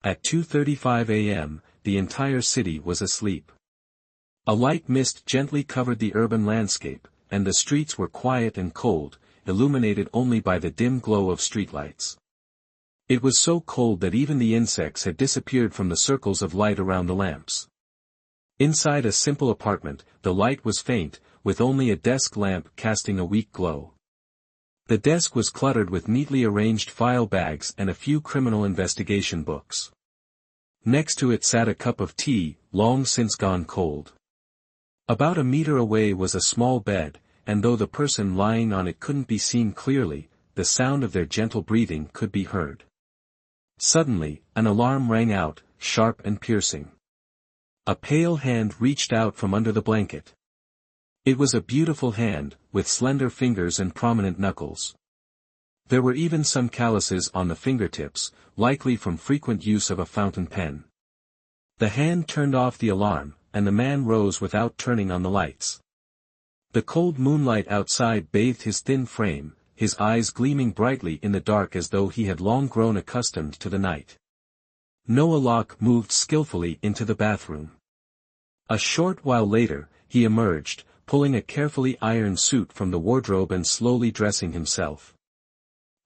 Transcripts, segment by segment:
At 2:35 a.m., the entire city was asleep. A light mist gently covered the urban landscape, and the streets were quiet and cold, illuminated only by the dim glow of streetlights. It was so cold that even the insects had disappeared from the circles of light around the lamps. Inside a simple apartment, the light was faint, with only a desk lamp casting a weak glow. The desk was cluttered with neatly arranged file bags and a few criminal investigation books. Next to it sat a cup of tea, long since gone cold. About a meter away was a small bed, and though the person lying on it couldn't be seen clearly, the sound of their gentle breathing could be heard. Suddenly, an alarm rang out, sharp and piercing. A pale hand reached out from under the blanket. It was a beautiful hand, with slender fingers and prominent knuckles. There were even some calluses on the fingertips, likely from frequent use of a fountain pen. The hand turned off the alarm, and the man rose without turning on the lights. The cold moonlight outside bathed his thin frame, his eyes gleaming brightly in the dark as though he had long grown accustomed to the night. Noah Locke moved skillfully into the bathroom. A short while later, he emerged, pulling a carefully ironed suit from the wardrobe and slowly dressing himself.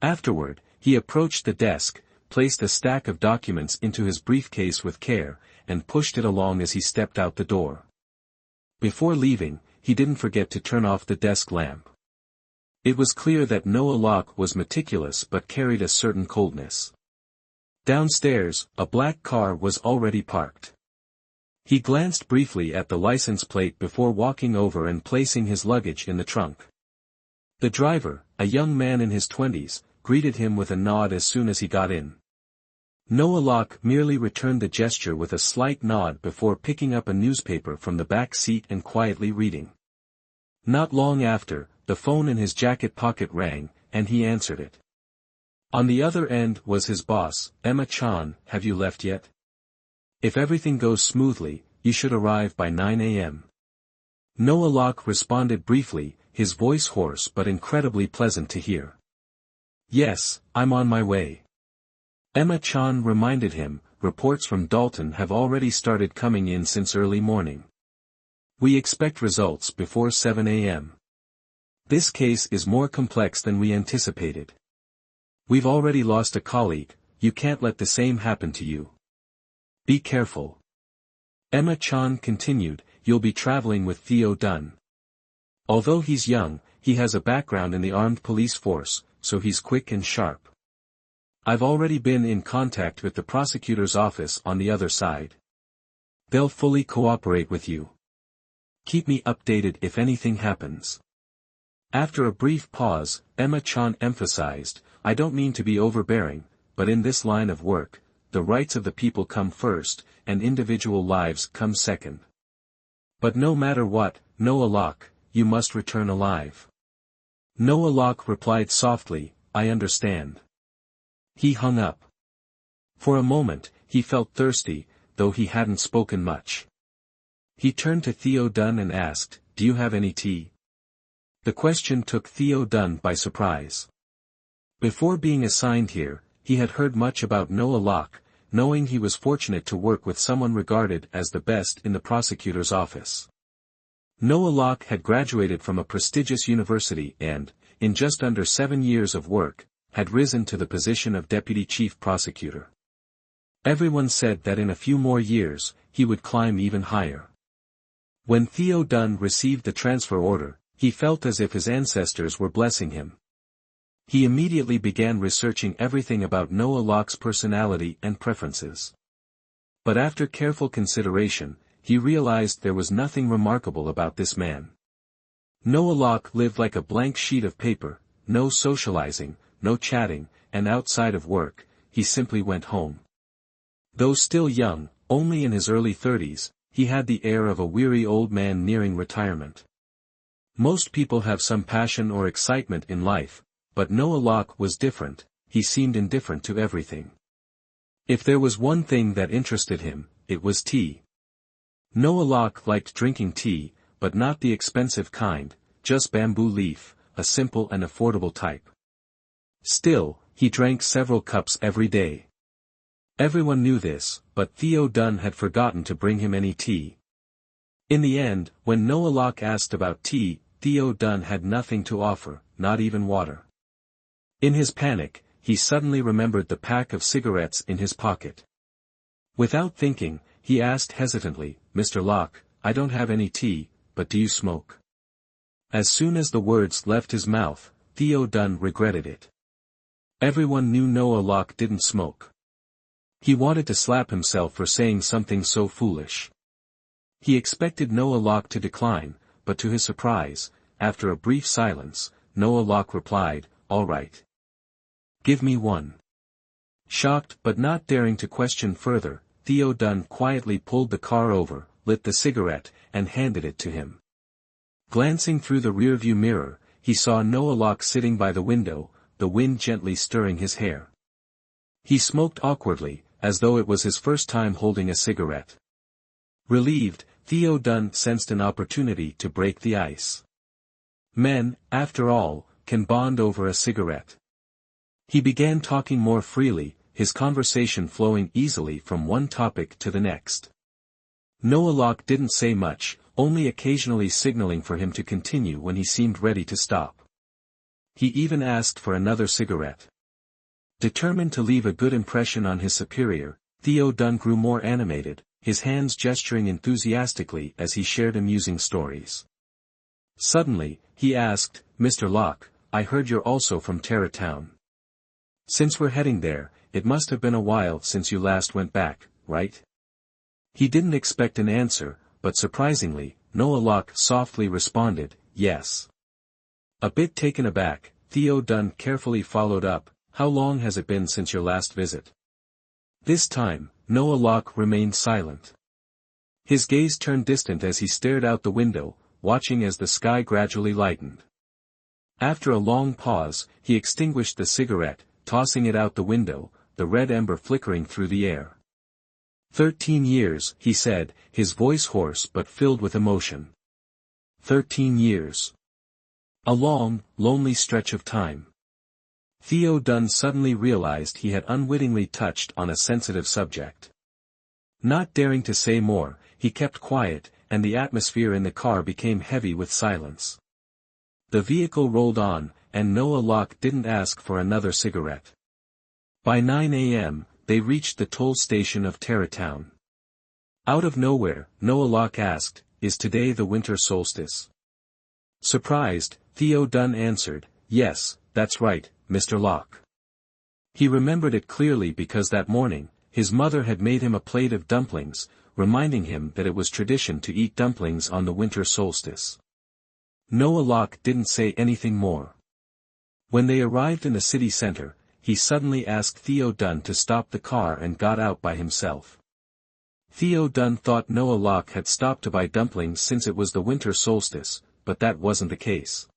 Afterward, he approached the desk, placed a stack of documents into his briefcase with care, and pushed it along as he stepped out the door. Before leaving, he didn't forget to turn off the desk lamp. It was clear that Noah Locke was meticulous but carried a certain coldness. Downstairs, a black car was already parked. He glanced briefly at the license plate before walking over and placing his luggage in the trunk. The driver, a young man in his 20s, greeted him with a nod as soon as he got in. Noah Locke merely returned the gesture with a slight nod before picking up a newspaper from the back seat and quietly reading. Not long after, the phone in his jacket pocket rang, and he answered it. On the other end was his boss, Emma-chan. Have you left yet? If everything goes smoothly, you should arrive by 9 a.m. Noah Locke responded briefly, his voice hoarse but incredibly pleasant to hear. Yes, I'm on my way. Emma-chan reminded him, reports from Dalton have already started coming in since early morning. We expect results before 7 a.m. This case is more complex than we anticipated. We've already lost a colleague, you can't let the same happen to you. Be careful. Emma-chan continued, you'll be traveling with Theo Dunn. Although he's young, he has a background in the armed police force, so he's quick and sharp. I've already been in contact with the prosecutor's office on the other side. They'll fully cooperate with you. Keep me updated if anything happens. After a brief pause, Emma-chan emphasized, I don't mean to be overbearing, but in this line of work, the rights of the people come first, and individual lives come second. But no matter what, Noah Locke, you must return alive. Noah Locke replied softly, I understand. He hung up. For a moment, he felt thirsty, though he hadn't spoken much. He turned to Theo Dunn and asked, do you have any tea? The question took Theo Dunn by surprise. Before being assigned here, he had heard much about Noah Locke, knowing he was fortunate to work with someone regarded as the best in the prosecutor's office. Noah Locke had graduated from a prestigious university and, in just under 7 years of work, had risen to the position of deputy chief prosecutor. Everyone said that in a few more years, he would climb even higher. When Theo Dunn received the transfer order, he felt as if his ancestors were blessing him. He immediately began researching everything about Noah Locke's personality and preferences. But after careful consideration, he realized there was nothing remarkable about this man. Noah Locke lived like a blank sheet of paper, no socializing, no chatting, and outside of work, he simply went home. Though still young, only in his early 30s, he had the air of a weary old man nearing retirement. Most people have some passion or excitement in life, but Noah Locke was different, he seemed indifferent to everything. If there was one thing that interested him, it was tea. Noah Locke liked drinking tea, but not the expensive kind, just bamboo leaf, a simple and affordable type. Still, he drank several cups every day. Everyone knew this, but Theo Dunn had forgotten to bring him any tea. In the end, when Noah Locke asked about tea, Theo Dunn had nothing to offer, not even water. In his panic, he suddenly remembered the pack of cigarettes in his pocket. Without thinking, he asked hesitantly, "Mr. Locke, I don't have any tea, but do you smoke?" As soon as the words left his mouth, Theo Dunn regretted it. Everyone knew Noah Locke didn't smoke. He wanted to slap himself for saying something so foolish. He expected Noah Locke to decline, but to his surprise, after a brief silence, Noah Locke replied, "All right. Give me one." Shocked but not daring to question further, Theo Dunn quietly pulled the car over, lit the cigarette, and handed it to him. Glancing through the rearview mirror, he saw Noah Locke sitting by the window, the wind gently stirring his hair. He smoked awkwardly, as though it was his first time holding a cigarette. Relieved, Theo Dunn sensed an opportunity to break the ice. Men, after all, can bond over a cigarette. He began talking more freely, his conversation flowing easily from one topic to the next. Noah Locke didn't say much, only occasionally signaling for him to continue when he seemed ready to stop. He even asked for another cigarette. Determined to leave a good impression on his superior, Theo Dunn grew more animated, his hands gesturing enthusiastically as he shared amusing stories. Suddenly, he asked, "Mr. Locke, I heard you're also from Terratown. Since we're heading there, it must have been a while since you last went back, right?" He didn't expect an answer, but surprisingly, Noah Locke softly responded, "Yes." A bit taken aback, Theo Dunn carefully followed up, "How long has it been since your last visit?" This time, Noah Locke remained silent. His gaze turned distant as he stared out the window, watching as the sky gradually lightened. After a long pause, he extinguished the cigarette, tossing it out the window, the red ember flickering through the air. 13 years, he said, his voice hoarse but filled with emotion. 13 years. A long, lonely stretch of time. Theo Dunn suddenly realized he had unwittingly touched on a sensitive subject. Not daring to say more, he kept quiet, and the atmosphere in the car became heavy with silence. The vehicle rolled on, and Noah Locke didn't ask for another cigarette. By 9 a.m., they reached the toll station of Terratown. Out of nowhere, Noah Locke asked, "Is today the winter solstice?" Surprised, Theo Dunn answered, "Yes, that's right, Mr. Locke." He remembered it clearly because that morning, his mother had made him a plate of dumplings, reminding him that it was tradition to eat dumplings on the winter solstice. Noah Locke didn't say anything more. When they arrived in the city center, he suddenly asked Theo Dunn to stop the car and got out by himself. Theo Dunn thought Noah Locke had stopped to buy dumplings since it was the winter solstice, but that wasn't the case.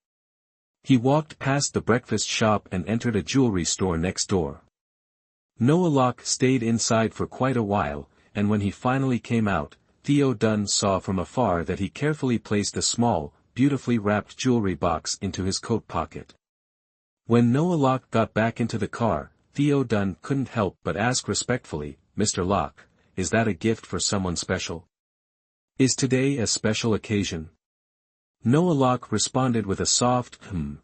He walked past the breakfast shop and entered a jewelry store next door. Noah Locke stayed inside for quite a while, and when he finally came out, Theo Dunn saw from afar that he carefully placed a small, beautifully wrapped jewelry box into his coat pocket. When Noah Locke got back into the car, Theo Dunn couldn't help but ask respectfully, "Mr. Locke, is that a gift for someone special? Is today a special occasion?" Noah Locke responded with a soft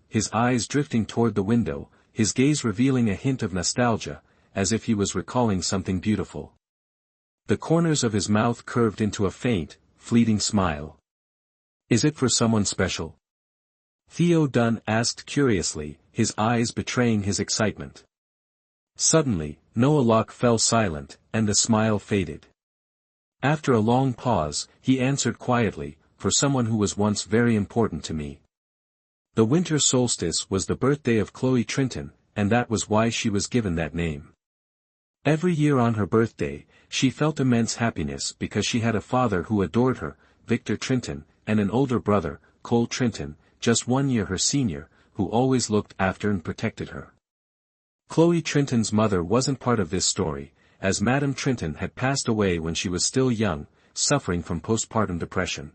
his eyes drifting toward the window, his gaze revealing a hint of nostalgia, as if he was recalling something beautiful. The corners of his mouth curved into a faint, fleeting smile. "Is it for someone special?" Theo Dunn asked curiously, his eyes betraying his excitement. Suddenly, Noah Locke fell silent, and the smile faded. After a long pause, he answered quietly, "For someone who was once very important to me." The winter solstice was the birthday of Chloe Trinton, and that was why she was given that name. Every year on her birthday, she felt immense happiness because she had a father who adored her, Victor Trinton, and an older brother, Cole Trinton, just 1 year her senior, who always looked after and protected her. Chloe Trinton's mother wasn't part of this story, as Madame Trinton had passed away when she was still young, suffering from postpartum depression.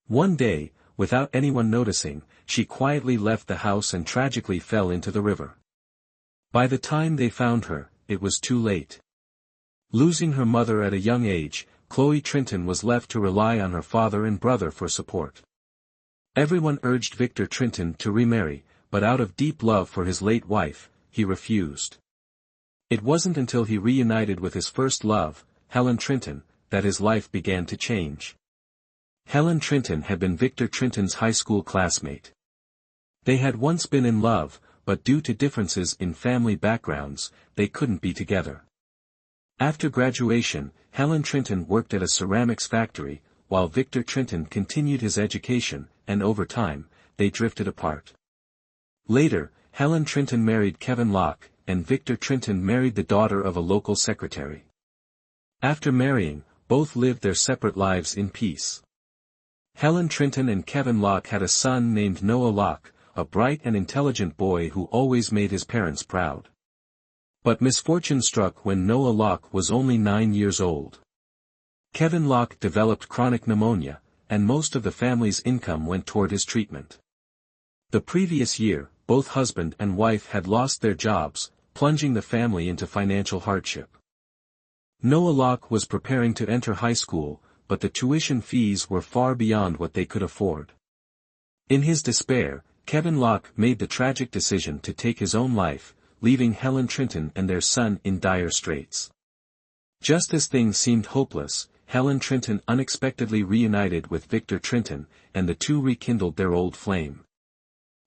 One day, without anyone noticing, she quietly left the house and tragically fell into the river. By the time they found her, it was too late. Losing her mother at a young age, Chloe Trinton was left to rely on her father and brother for support. Everyone urged Victor Trinton to remarry, but out of deep love for his late wife, he refused. It wasn't until he reunited with his first love, Helen Trinton, that his life began to change. Helen Trinton had been Victor Trinton's high school classmate. They had once been in love, but due to differences in family backgrounds, they couldn't be together. After graduation, Helen Trinton worked at a ceramics factory, while Victor Trinton continued his education, and over time, they drifted apart. Later, Helen Trinton married Kevin Locke, and Victor Trinton married the daughter of a local secretary. After marrying, both lived their separate lives in peace. Helen Trinton and Kevin Locke had a son named Noah Locke, a bright and intelligent boy who always made his parents proud. But misfortune struck when Noah Locke was only 9 years old. Kevin Locke developed chronic pneumonia, and most of the family's income went toward his treatment. The previous year, both husband and wife had lost their jobs, plunging the family into financial hardship. Noah Locke was preparing to enter high school, but the tuition fees were far beyond what they could afford. In his despair, Kevin Locke made the tragic decision to take his own life, leaving Helen Trinton and their son in dire straits. Just as things seemed hopeless, Helen Trinton unexpectedly reunited with Victor Trinton, and the two rekindled their old flame.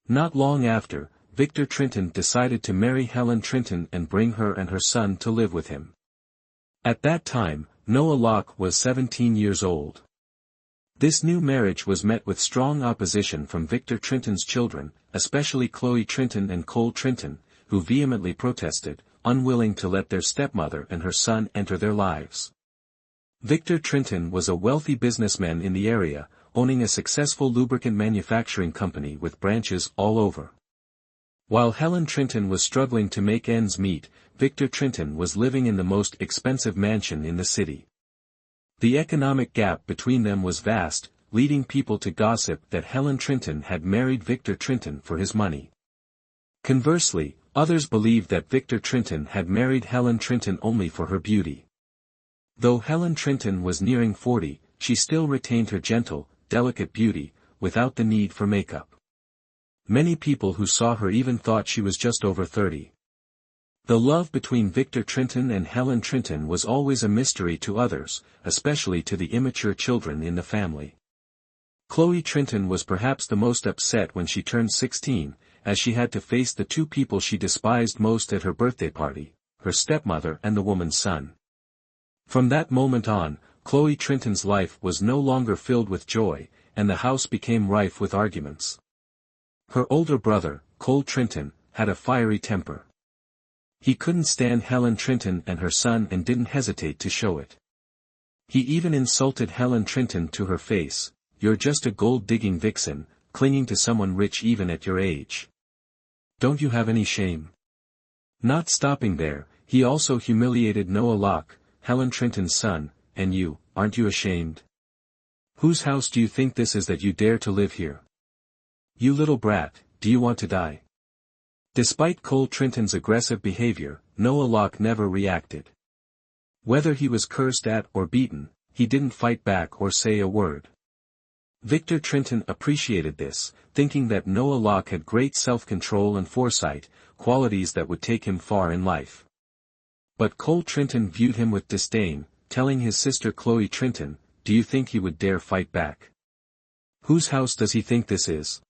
Not long after, Victor Trinton decided to marry Helen Trinton and bring her and her son to live with him. At that time, Noah Locke was 17 years old. This new marriage was met with strong opposition from Victor Trinton's children, especially Chloe Trinton and Cole Trinton, who vehemently protested, unwilling to let their stepmother and her son enter their lives. Victor Trinton was a wealthy businessman in the area, owning a successful lubricant manufacturing company with branches all over. While Helen Trinton was struggling to make ends meet, Victor Trinton was living in the most expensive mansion in the city. The economic gap between them was vast, leading people to gossip that Helen Trinton had married Victor Trinton for his money. Conversely, others believed that Victor Trinton had married Helen Trinton only for her beauty. Though Helen Trinton was nearing 40, she still retained her gentle, delicate beauty, without the need for makeup. Many people who saw her even thought she was just over 30. The love between Victor Trinton and Helen Trinton was always a mystery to others, especially to the immature children in the family. Chloe Trinton was perhaps the most upset when she turned 16, as she had to face the two people she despised most at her birthday party, her stepmother and the woman's son. From that moment on, Chloe Trinton's life was no longer filled with joy, and the house became rife with arguments. Her older brother, Cole Trinton, had a fiery temper. He couldn't stand Helen Trinton and her son and didn't hesitate to show it. He even insulted Helen Trinton to her face, "You're just a gold-digging vixen, clinging to someone rich even at your age. Don't you have any shame?" Not stopping there, he also humiliated Noah Locke, Helen Trinton's son, "And you, aren't you ashamed? Whose house do you think this is that you dare to live here? You little brat, do you want to die?" Despite Cole Trinton's aggressive behavior, Noah Locke never reacted. Whether he was cursed at or beaten, he didn't fight back or say a word. Victor Trinton appreciated this, thinking that Noah Locke had great self-control and foresight, qualities that would take him far in life. But Cole Trinton viewed him with disdain, telling his sister Chloe Trinton, "Do you think he would dare fight back? Whose house does he think this is?"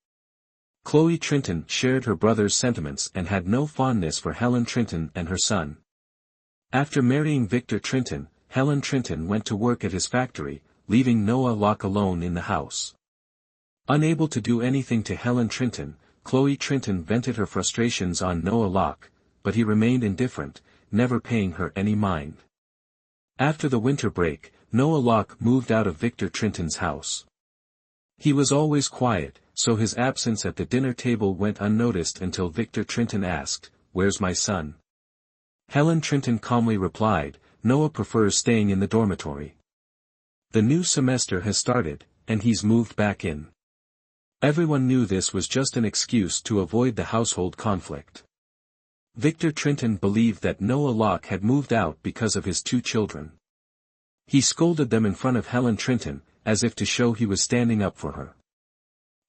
Chloe Trinton shared her brother's sentiments and had no fondness for Helen Trinton and her son. After marrying Victor Trinton, Helen Trinton went to work at his factory, leaving Noah Locke alone in the house. Unable to do anything to Helen Trinton, Chloe Trinton vented her frustrations on Noah Locke, but he remained indifferent, never paying her any mind. After the winter break, Noah Locke moved out of Victor Trinton's house. He was always quiet, so his absence at the dinner table went unnoticed until Victor Trinton asked, "Where's my son?" Helen Trinton calmly replied, "Noah prefers staying in the dormitory. The new semester has started, and he's moved back in." Everyone knew this was just an excuse to avoid the household conflict. Victor Trinton believed that Noah Locke had moved out because of his 2 children. He scolded them in front of Helen Trinton, as if to show he was standing up for her.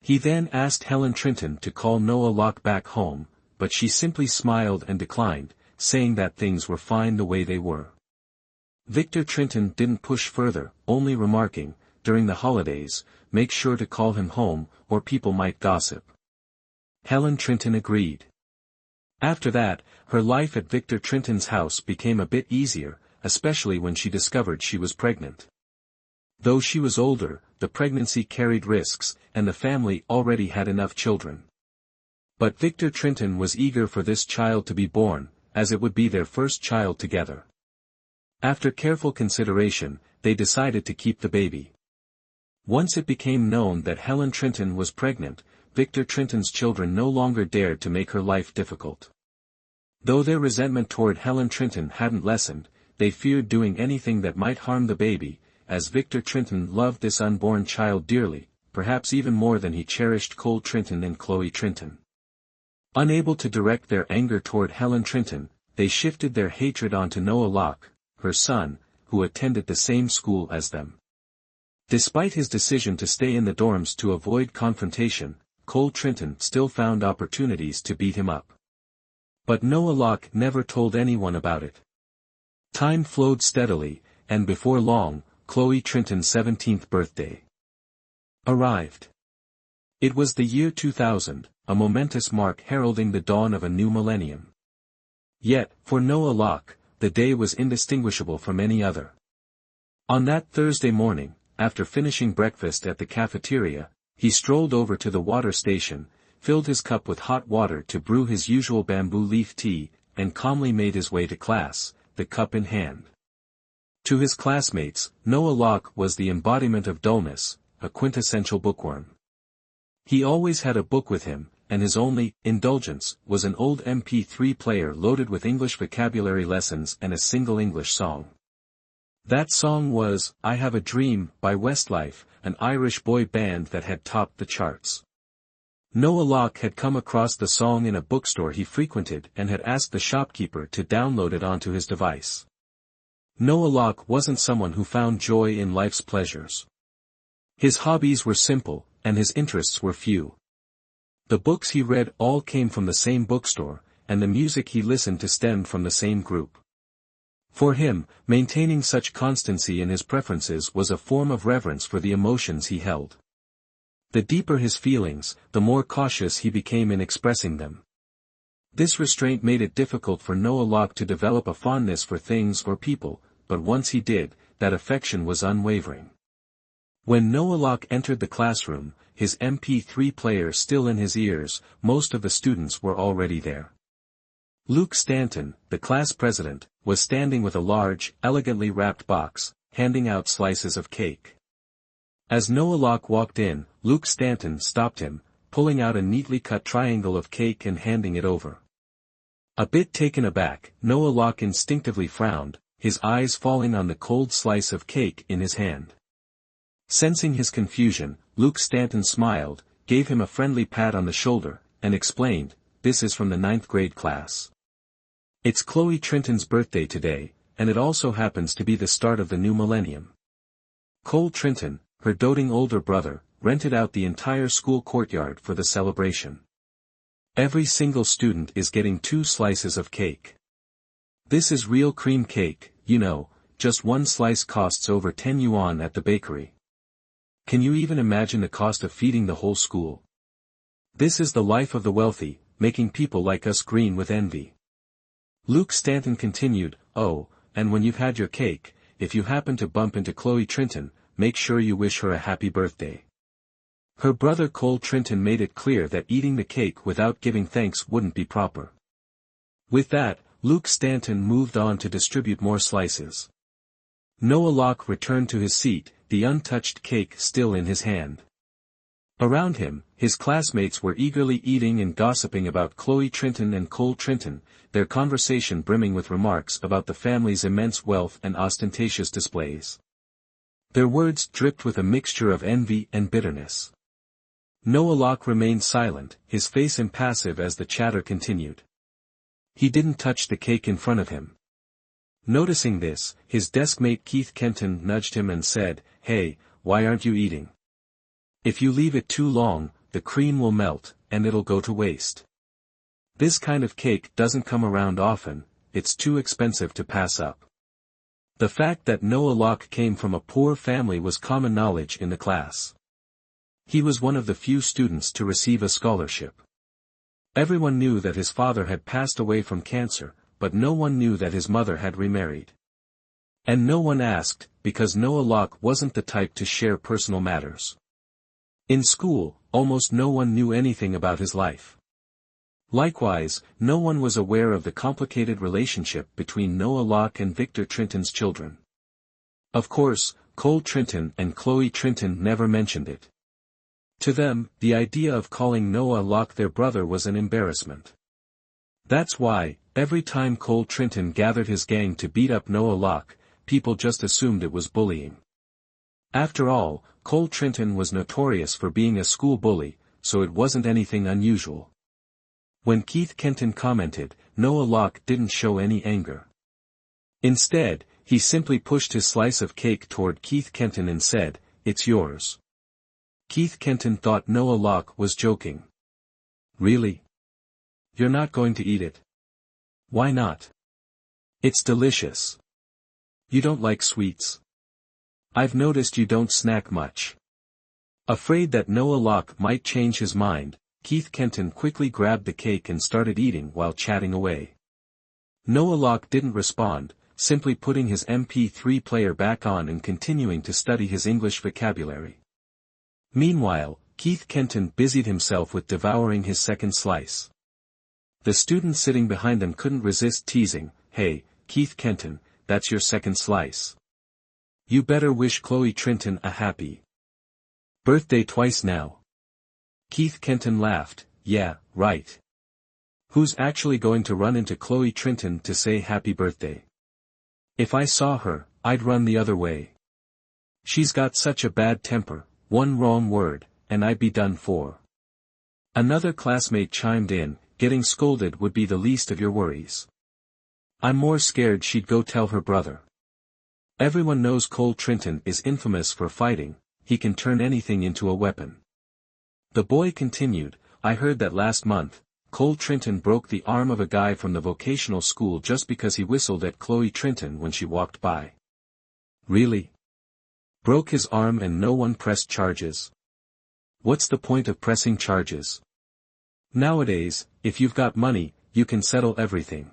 He then asked Helen Trinton to call Noah Locke back home, but she simply smiled and declined, saying that things were fine the way they were. Victor Trinton didn't push further, only remarking, during the holidays, make sure to call him home, or people might gossip. Helen Trinton agreed. After that, her life at Victor Trinton's house became a bit easier, especially when she discovered she was pregnant. Though she was older, the pregnancy carried risks, and the family already had enough children. But Victor Trinton was eager for this child to be born, as it would be their first child together. After careful consideration, they decided to keep the baby. Once it became known that Helen Trinton was pregnant, Victor Trinton's children no longer dared to make her life difficult. Though their resentment toward Helen Trinton hadn't lessened, they feared doing anything that might harm the baby, as Victor Trinton loved this unborn child dearly, perhaps even more than he cherished Cole Trinton and Chloe Trinton. Unable to direct their anger toward Helen Trinton, they shifted their hatred onto Noah Locke, her son, who attended the same school as them. Despite his decision to stay in the dorms to avoid confrontation, Cole Trinton still found opportunities to beat him up. But Noah Locke never told anyone about it. Time flowed steadily, and before long, Chloe Trinton's 17th birthday arrived. It was the year 2000, a momentous mark heralding the dawn of a new millennium. Yet, for Noah Locke, the day was indistinguishable from any other. On that Thursday morning, after finishing breakfast at the cafeteria, he strolled over to the water station, filled his cup with hot water to brew his usual bamboo leaf tea, and calmly made his way to class, the cup in hand. To his classmates, Noah Locke was the embodiment of dullness, a quintessential bookworm. He always had a book with him, and his only indulgence was an old MP3 player loaded with English vocabulary lessons and a single English song. That song was "I Have a Dream" by Westlife, an Irish boy band that had topped the charts. Noah Locke had come across the song in a bookstore he frequented and had asked the shopkeeper to download it onto his device. Noah Locke wasn't someone who found joy in life's pleasures. His hobbies were simple, and his interests were few. The books he read all came from the same bookstore, and the music he listened to stemmed from the same group. For him, maintaining such constancy in his preferences was a form of reverence for the emotions he held. The deeper his feelings, the more cautious he became in expressing them. This restraint made it difficult for Noah Locke to develop a fondness for things or people, but once he did, that affection was unwavering. When Noah Locke entered the classroom, his MP3 player still in his ears, most of the students were already there. Luke Stanton, the class president, was standing with a large, elegantly wrapped box, handing out slices of cake. As Noah Locke walked in, Luke Stanton stopped him, pulling out a neatly cut triangle of cake and handing it over. A bit taken aback, Noah Locke instinctively frowned, his eyes falling on the cold slice of cake in his hand. Sensing his confusion, Luke Stanton smiled, gave him a friendly pat on the shoulder, and explained, "This is from the 9th grade class. It's Chloe Trinton's birthday today, and it also happens to be the start of the new millennium." Cole Trinton, her doting older brother, rented out the entire school courtyard for the celebration. Every single student is getting 2 slices of cake. This is real cream cake, you know, just one slice costs over 10 yuan at the bakery. Can you even imagine the cost of feeding the whole school? This is the life of the wealthy, making people like us green with envy. Luke Stanton continued, "Oh, and when you've had your cake, if you happen to bump into Chloe Trinton, make sure you wish her a happy birthday." Her brother Cole Trinton made it clear that eating the cake without giving thanks wouldn't be proper. With that, Luke Stanton moved on to distribute more slices. Noah Locke returned to his seat, the untouched cake still in his hand. Around him, his classmates were eagerly eating and gossiping about Chloe Trinton and Cole Trinton, their conversation brimming with remarks about the family's immense wealth and ostentatious displays. Their words dripped with a mixture of envy and bitterness. Noah Locke remained silent, his face impassive as the chatter continued. He didn't touch the cake in front of him. Noticing this, his deskmate Keith Kenton nudged him and said, "Hey, why aren't you eating? If you leave it too long, the cream will melt, and it'll go to waste. This kind of cake doesn't come around often, it's too expensive to pass up." The fact that Noah Locke came from a poor family was common knowledge in the class. He was one of the few students to receive a scholarship. Everyone knew that his father had passed away from cancer, but no one knew that his mother had remarried. And no one asked, because Noah Locke wasn't the type to share personal matters. In school, almost no one knew anything about his life. Likewise, no one was aware of the complicated relationship between Noah Locke and Victor Trinton's children. Of course, Cole Trinton and Chloe Trinton never mentioned it. To them, the idea of calling Noah Locke their brother was an embarrassment. That's why, every time Cole Trinton gathered his gang to beat up Noah Locke, people just assumed it was bullying. After all, Cole Trinton was notorious for being a school bully, so it wasn't anything unusual. When Keith Kenton commented, Noah Locke didn't show any anger. Instead, he simply pushed his slice of cake toward Keith Kenton and said, "It's yours." Keith Kenton thought Noah Locke was joking. "Really? You're not going to eat it? Why not? It's delicious. You don't like sweets? I've noticed you don't snack much." Afraid that Noah Locke might change his mind, Keith Kenton quickly grabbed the cake and started eating while chatting away. Noah Locke didn't respond, simply putting his MP3 player back on and continuing to study his English vocabulary. Meanwhile, Keith Kenton busied himself with devouring his second slice. The student sitting behind him couldn't resist teasing, "Hey, Keith Kenton, that's your second slice. You better wish Chloe Trinton a happy birthday twice now." Keith Kenton laughed, "Yeah, right. Who's actually going to run into Chloe Trinton to say happy birthday? If I saw her, I'd run the other way. She's got such a bad temper, one wrong word, and I'd be done for." Another classmate chimed in, "Getting scolded would be the least of your worries. I'm more scared she'd go tell her brother. Everyone knows Cole Trinton is infamous for fighting, he can turn anything into a weapon." The boy continued, "I heard that last month, Cole Trinton broke the arm of a guy from the vocational school just because he whistled at Chloe Trinton when she walked by." "Really? Broke his arm and no one pressed charges? What's the point of pressing charges? Nowadays, if you've got money, you can settle everything.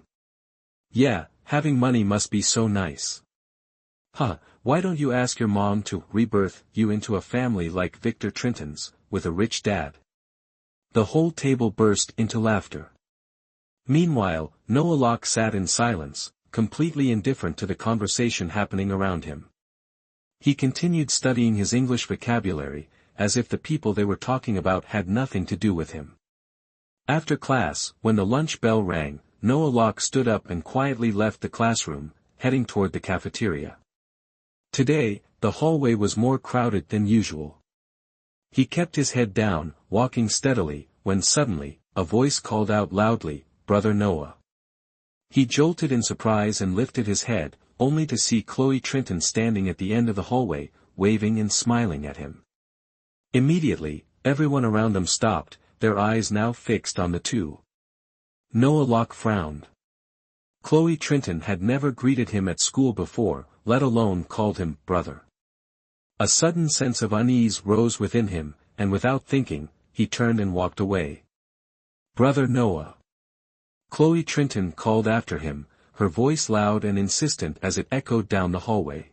Yeah, having money must be so nice. Why don't you ask your mom to rebirth you into a family like Victor Trinton's, with a rich dad?" The whole table burst into laughter. Meanwhile, Noah Locke sat in silence, completely indifferent to the conversation happening around him. He continued studying his English vocabulary, as if the people they were talking about had nothing to do with him. After class, when the lunch bell rang, Noah Locke stood up and quietly left the classroom, heading toward the cafeteria. Today, the hallway was more crowded than usual. He kept his head down, walking steadily, when suddenly, a voice called out loudly, "Brother Noah." He jolted in surprise and lifted his head, only to see Chloe Trinton standing at the end of the hallway, waving and smiling at him. Immediately, everyone around them stopped, their eyes now fixed on the two. Noah Locke frowned. Chloe Trinton had never greeted him at school before, let alone called him brother. A sudden sense of unease rose within him, and without thinking, he turned and walked away. "Brother Noah." Chloe Trinton called after him, her voice loud and insistent as it echoed down the hallway.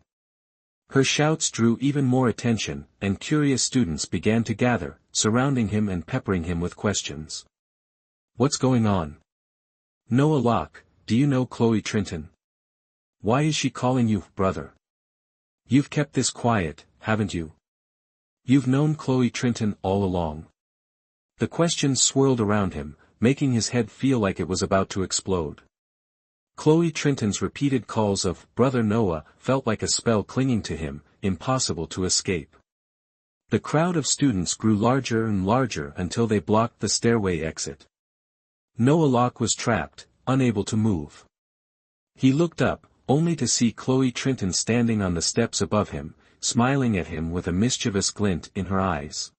Her shouts drew even more attention, and curious students began to gather, surrounding him and peppering him with questions. "What's going on? Noah Locke, do you know Chloe Trinton? Why is she calling you brother? You've kept this quiet, haven't you? You've known Chloe Trinton all along." The questions swirled around him, making his head feel like it was about to explode. Chloe Trinton's repeated calls of "Brother Noah" felt like a spell clinging to him, impossible to escape. The crowd of students grew larger and larger until they blocked the stairway exit. Noah Locke was trapped, unable to move. He looked up, only to see Chloe Trinton standing on the steps above him, smiling at him with a mischievous glint in her eyes.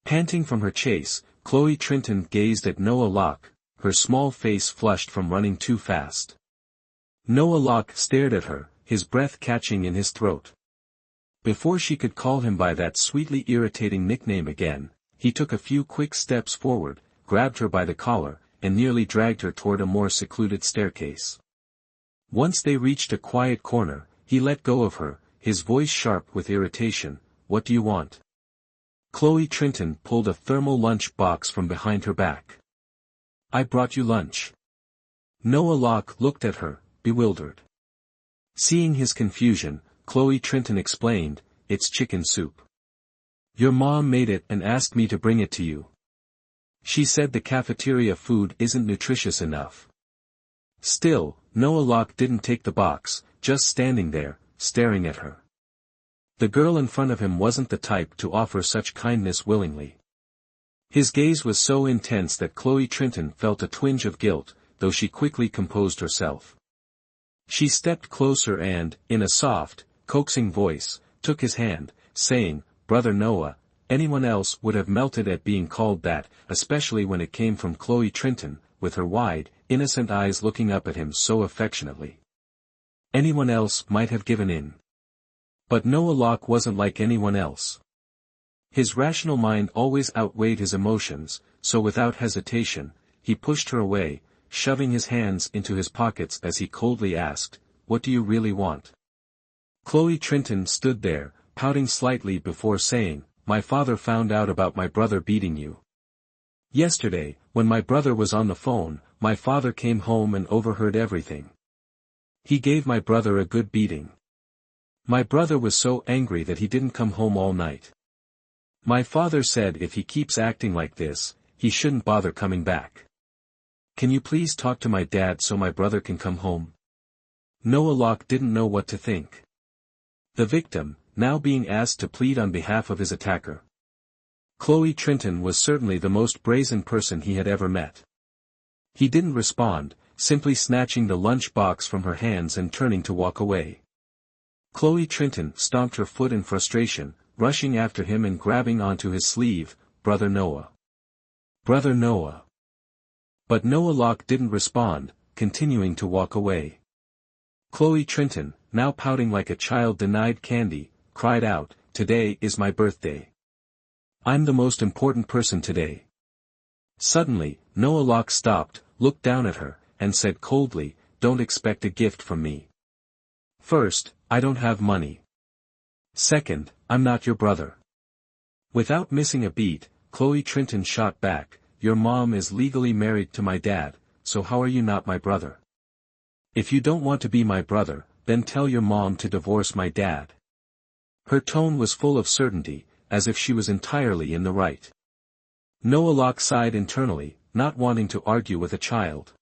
Panting from her chase, Chloe Trinton gazed at Noah Locke, her small face flushed from running too fast. Noah Locke stared at her, his breath catching in his throat. Before she could call him by that sweetly irritating nickname again, he took a few quick steps forward, grabbed her by the collar, and nearly dragged her toward a more secluded staircase. Once they reached a quiet corner, he let go of her, his voice sharp with irritation. "What do you want?" Chloe Trinton pulled a thermal lunch box from behind her back. "I brought you lunch." Noah Locke looked at her, bewildered. Seeing his confusion, Chloe Trinton explained, "It's chicken soup. Your mom made it and asked me to bring it to you. She said the cafeteria food isn't nutritious enough." Still, Noah Locke didn't take the box, just standing there, staring at her. The girl in front of him wasn't the type to offer such kindness willingly. His gaze was so intense that Chloe Trinton felt a twinge of guilt, though she quickly composed herself. She stepped closer and, in a soft, coaxing voice, took his hand, saying, "Brother Noah." Anyone else would have melted at being called that, especially when it came from Chloe Trinton, with her wide, innocent eyes looking up at him so affectionately. Anyone else might have given in. But Noah Locke wasn't like anyone else. His rational mind always outweighed his emotions, so without hesitation, he pushed her away, shoving his hands into his pockets as he coldly asked, "What do you really want?" Chloe Trinton stood there, pouting slightly before saying, "My father found out about my brother beating you. Yesterday, when my brother was on the phone, my father came home and overheard everything. He gave my brother a good beating. My brother was so angry that he didn't come home all night. My father said if he keeps acting like this, he shouldn't bother coming back. Can you please talk to my dad so my brother can come home?" Noah Locke didn't know what to think. The victim, now being asked to plead on behalf of his attacker. Chloe Trinton was certainly the most brazen person he had ever met. He didn't respond, simply snatching the lunch box from her hands and turning to walk away. Chloe Trinton stomped her foot in frustration, rushing after him and grabbing onto his sleeve, "Brother Noah. Brother Noah." But Noah Locke didn't respond, continuing to walk away. Chloe Trinton, now pouting like a child denied candy, cried out, "Today is my birthday. I'm the most important person today." Suddenly, Noah Locke stopped, looked down at her, and said coldly, "Don't expect a gift from me. First, I don't have money. Second, I'm not your brother." Without missing a beat, Chloe Trinton shot back, "Your mom is legally married to my dad, so how are you not my brother? If you don't want to be my brother, then tell your mom to divorce my dad." Her tone was full of certainty, as if she was entirely in the right. Noah Locke sighed internally, not wanting to argue with a child.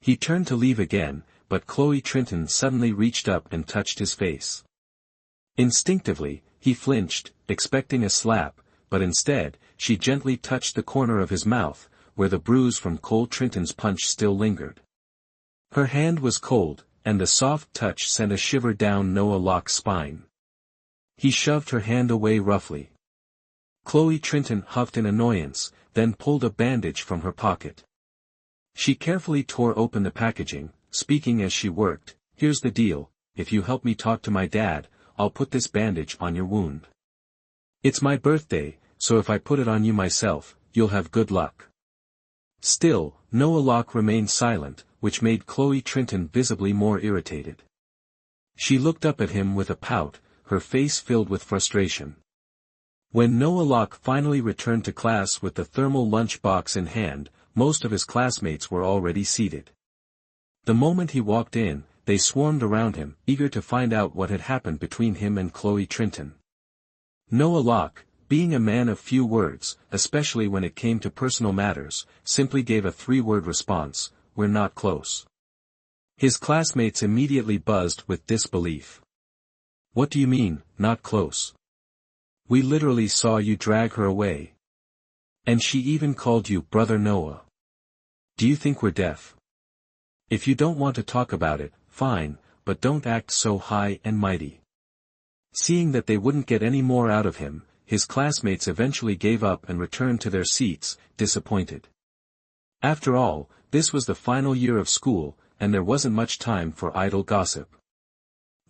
He turned to leave again, but Chloe Trinton suddenly reached up and touched his face. Instinctively, he flinched, expecting a slap, but instead, she gently touched the corner of his mouth, where the bruise from Chloe Trinton's punch still lingered. Her hand was cold, and the soft touch sent a shiver down Noah Locke's spine. He shoved her hand away roughly. Chloe Trinton huffed in annoyance, then pulled a bandage from her pocket. She carefully tore open the packaging, speaking as she worked, "Here's the deal, if you help me talk to my dad, I'll put this bandage on your wound. It's my birthday, so if I put it on you myself, you'll have good luck." Still, Noah Locke remained silent, which made Chloe Trinton visibly more irritated. She looked up at him with a pout, her face filled with frustration. When Noah Locke finally returned to class with the thermal lunch box in hand, most of his classmates were already seated. The moment he walked in, they swarmed around him, eager to find out what had happened between him and Chloe Trinton. Noah Locke, being a man of few words, especially when it came to personal matters, simply gave a 3-word response, "We're not close." His classmates immediately buzzed with disbelief. "What do you mean, not close? We literally saw you drag her away. And she even called you Brother Noah. Do you think we're deaf?" If you don't want to talk about it, fine, but don't act so high and mighty. Seeing that they wouldn't get any more out of him, his classmates eventually gave up and returned to their seats, disappointed. After all, this was the final year of school, and there wasn't much time for idle gossip.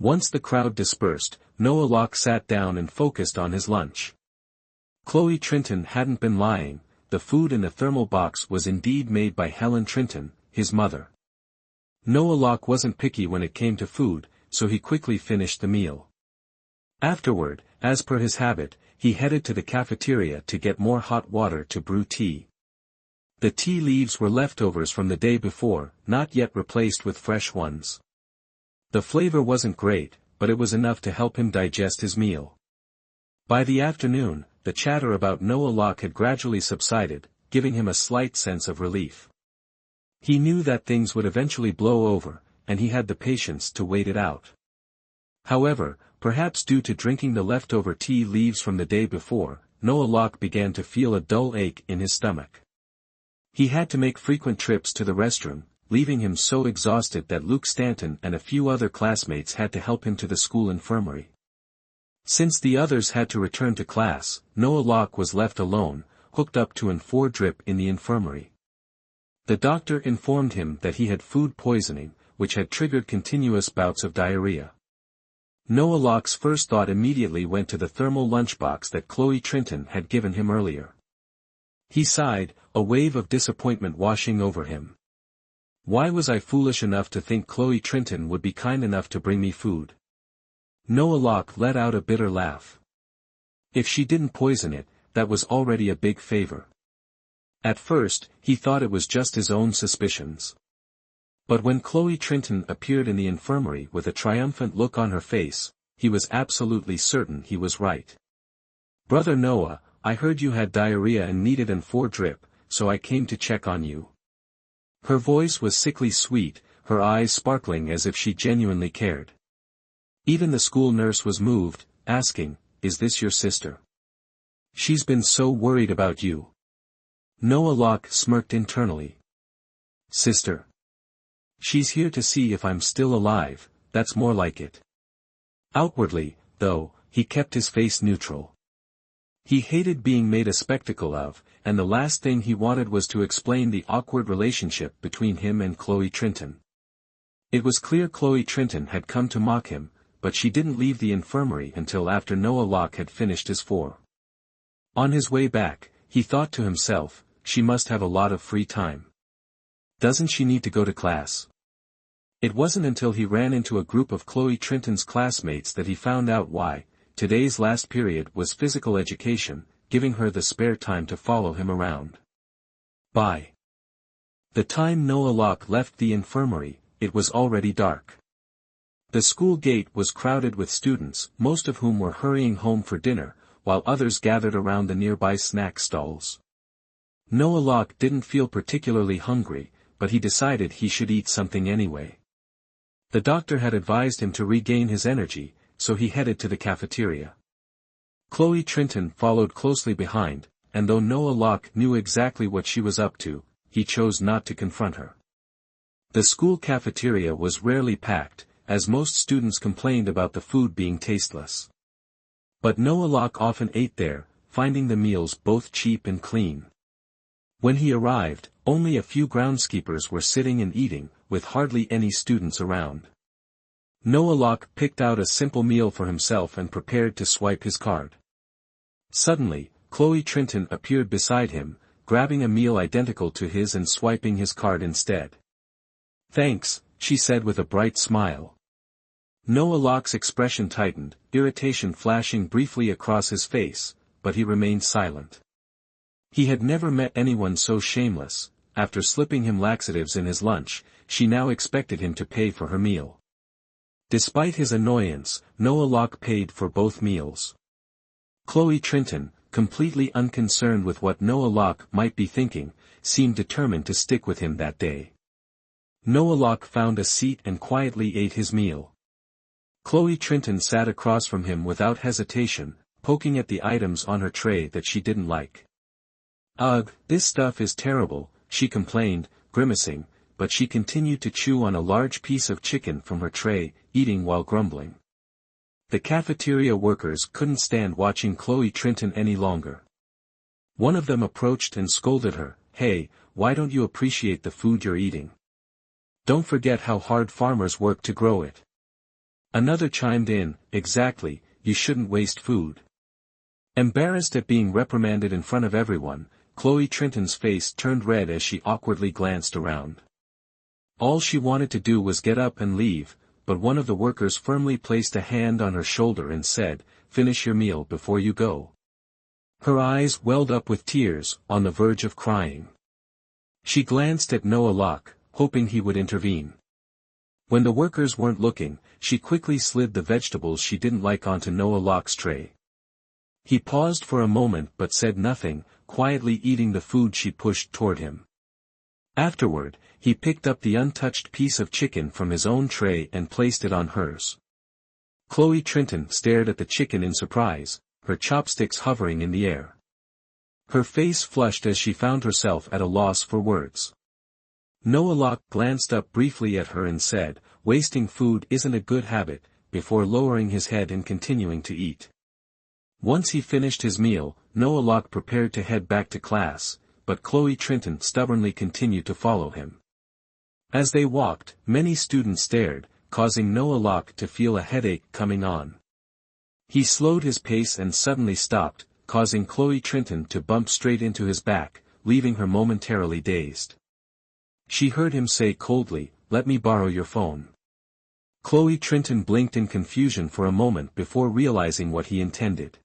Once the crowd dispersed, Noah Locke sat down and focused on his lunch. Chloe Trinton hadn't been lying, the food in the thermal box was indeed made by Helen Trinton, his mother. Noah Locke wasn't picky when it came to food, so he quickly finished the meal. Afterward, as per his habit, he headed to the cafeteria to get more hot water to brew tea. The tea leaves were leftovers from the day before, not yet replaced with fresh ones. The flavor wasn't great, but it was enough to help him digest his meal. By the afternoon, the chatter about Noah Locke had gradually subsided, giving him a slight sense of relief. He knew that things would eventually blow over, and he had the patience to wait it out. However, perhaps due to drinking the leftover tea leaves from the day before, Noah Locke began to feel a dull ache in his stomach. He had to make frequent trips to the restroom, leaving him so exhausted that Luke Stanton and a few other classmates had to help him to the school infirmary. Since the others had to return to class, Noah Locke was left alone, hooked up to an 4-drip in the infirmary. The doctor informed him that he had food poisoning, which had triggered continuous bouts of diarrhea. Noah Locke's first thought immediately went to the thermal lunchbox that Chloe Trinton had given him earlier. He sighed, a wave of disappointment washing over him. Why was I foolish enough to think Chloe Trinton would be kind enough to bring me food? Noah Locke let out a bitter laugh. If she didn't poison it, that was already a big favor. At first, he thought it was just his own suspicions. But when Chloe Trinton appeared in the infirmary with a triumphant look on her face, he was absolutely certain he was right. "Brother Noah, I heard you had diarrhea and needed an 4-drip, so I came to check on you." Her voice was sickly sweet, her eyes sparkling as if she genuinely cared. Even the school nurse was moved, asking, "Is this your sister? She's been so worried about you." Noah Locke smirked internally. "Sister? She's here to see if I'm still alive, that's more like it." Outwardly, though, he kept his face neutral. He hated being made a spectacle of, and the last thing he wanted was to explain the awkward relationship between him and Chloe Trinton. It was clear Chloe Trinton had come to mock him, but she didn't leave the infirmary until after Noah Locke had finished his 4. On his way back, he thought to himself, she must have a lot of free time. Doesn't she need to go to class? It wasn't until he ran into a group of Chloe Trinton's classmates that he found out why. Today's last period was physical education, giving her the spare time to follow him around. By the time Noah Locke left the infirmary, it was already dark. The school gate was crowded with students, most of whom were hurrying home for dinner, while others gathered around the nearby snack stalls. Noah Locke didn't feel particularly hungry, but he decided he should eat something anyway. The doctor had advised him to regain his energy, so he headed to the cafeteria. Chloe Trinton followed closely behind, and though Noah Locke knew exactly what she was up to, he chose not to confront her. The school cafeteria was rarely packed, as most students complained about the food being tasteless. But Noah Locke often ate there, finding the meals both cheap and clean. When he arrived, only a few groundskeepers were sitting and eating, with hardly any students around. Noah Locke picked out a simple meal for himself and prepared to swipe his card. Suddenly, Chloe Trinton appeared beside him, grabbing a meal identical to his and swiping his card instead. "Thanks," she said with a bright smile. Noah Locke's expression tightened, irritation flashing briefly across his face, but he remained silent. He had never met anyone so shameless. After slipping him laxatives in his lunch, she now expected him to pay for her meal. Despite his annoyance, Noah Locke paid for both meals. Chloe Trinton, completely unconcerned with what Noah Locke might be thinking, seemed determined to stick with him that day. Noah Locke found a seat and quietly ate his meal. Chloe Trinton sat across from him without hesitation, poking at the items on her tray that she didn't like. "Ugh, this stuff is terrible," she complained, grimacing, but she continued to chew on a large piece of chicken from her tray, eating while grumbling. The cafeteria workers couldn't stand watching Chloe Trenton any longer. One of them approached and scolded her, "Hey, why don't you appreciate the food you're eating? Don't forget how hard farmers work to grow it." Another chimed in, "Exactly, you shouldn't waste food." Embarrassed at being reprimanded in front of everyone, Chloe Trenton's face turned red as she awkwardly glanced around. All she wanted to do was get up and leave, but one of the workers firmly placed a hand on her shoulder and said, "Finish your meal before you go." Her eyes welled up with tears, on the verge of crying. She glanced at Noah Locke, hoping he would intervene. When the workers weren't looking, she quickly slid the vegetables she didn't like onto Noah Locke's tray. He paused for a moment but said nothing, quietly eating the food she pushed toward him. Afterward, he picked up the untouched piece of chicken from his own tray and placed it on hers. Chloe Trenton stared at the chicken in surprise, her chopsticks hovering in the air. Her face flushed as she found herself at a loss for words. Noah Locke glanced up briefly at her and said, "Wasting food isn't a good habit," before lowering his head and continuing to eat. Once he finished his meal, Noah Locke prepared to head back to class, but Chloe Trenton stubbornly continued to follow him. As they walked, many students stared, causing Noah Locke to feel a headache coming on. He slowed his pace and suddenly stopped, causing Chloe Trenton to bump straight into his back, leaving her momentarily dazed. She heard him say coldly, "Let me borrow your phone." Chloe Trenton blinked in confusion for a moment before realizing what he intended.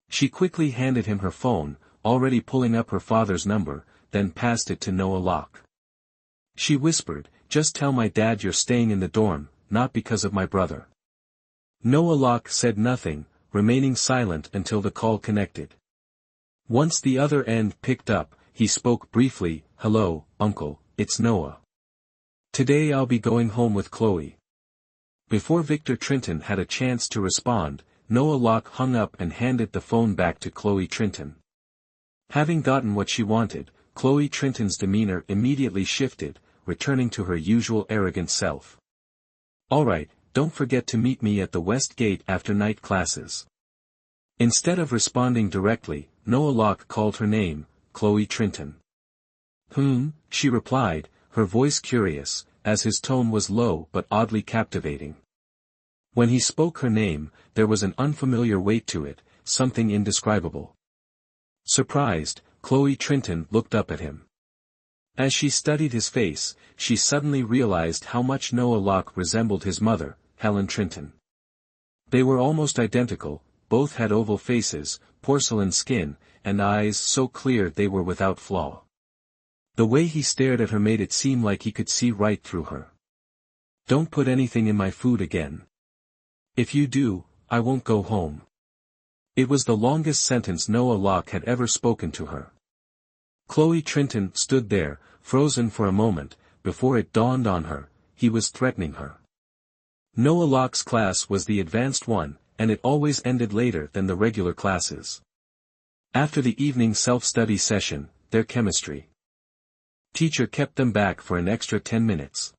She quickly handed him her phone, already pulling up her father's number, then passed it to Noah Locke. She whispered, "Just tell my dad you're staying in the dorm, not because of my brother." Noah Locke said nothing, remaining silent until the call connected. Once the other end picked up, he spoke briefly, "Hello, Uncle, it's Noah. Today I'll be going home with Chloe." Before Victor Trenton had a chance to respond, Noah Locke hung up and handed the phone back to Chloe Trenton. Having gotten what she wanted, Chloe Trenton's demeanor immediately shifted, returning to her usual arrogant self. "All right, don't forget to meet me at the West Gate after night classes." Instead of responding directly, Noah Locke called her name, Chloe Trenton. She replied, her voice curious, as his tone was low but oddly captivating. When he spoke her name, there was an unfamiliar weight to it, something indescribable. Surprised, Chloe Trenton looked up at him. As she studied his face, she suddenly realized how much Noah Locke resembled his mother, Helen Trenton. They were almost identical, both had oval faces, porcelain skin, and eyes so clear they were without flaw. The way he stared at her made it seem like he could see right through her. "Don't put anything in my food again. If you do, I won't go home." It was the longest sentence Noah Locke had ever spoken to her. Chloe Trenton stood there, frozen for a moment, before it dawned on her, he was threatening her. Noah Locke's class was the advanced one, and it always ended later than the regular classes. After the evening self-study session, their chemistry teacher kept them back for an extra 10 minutes.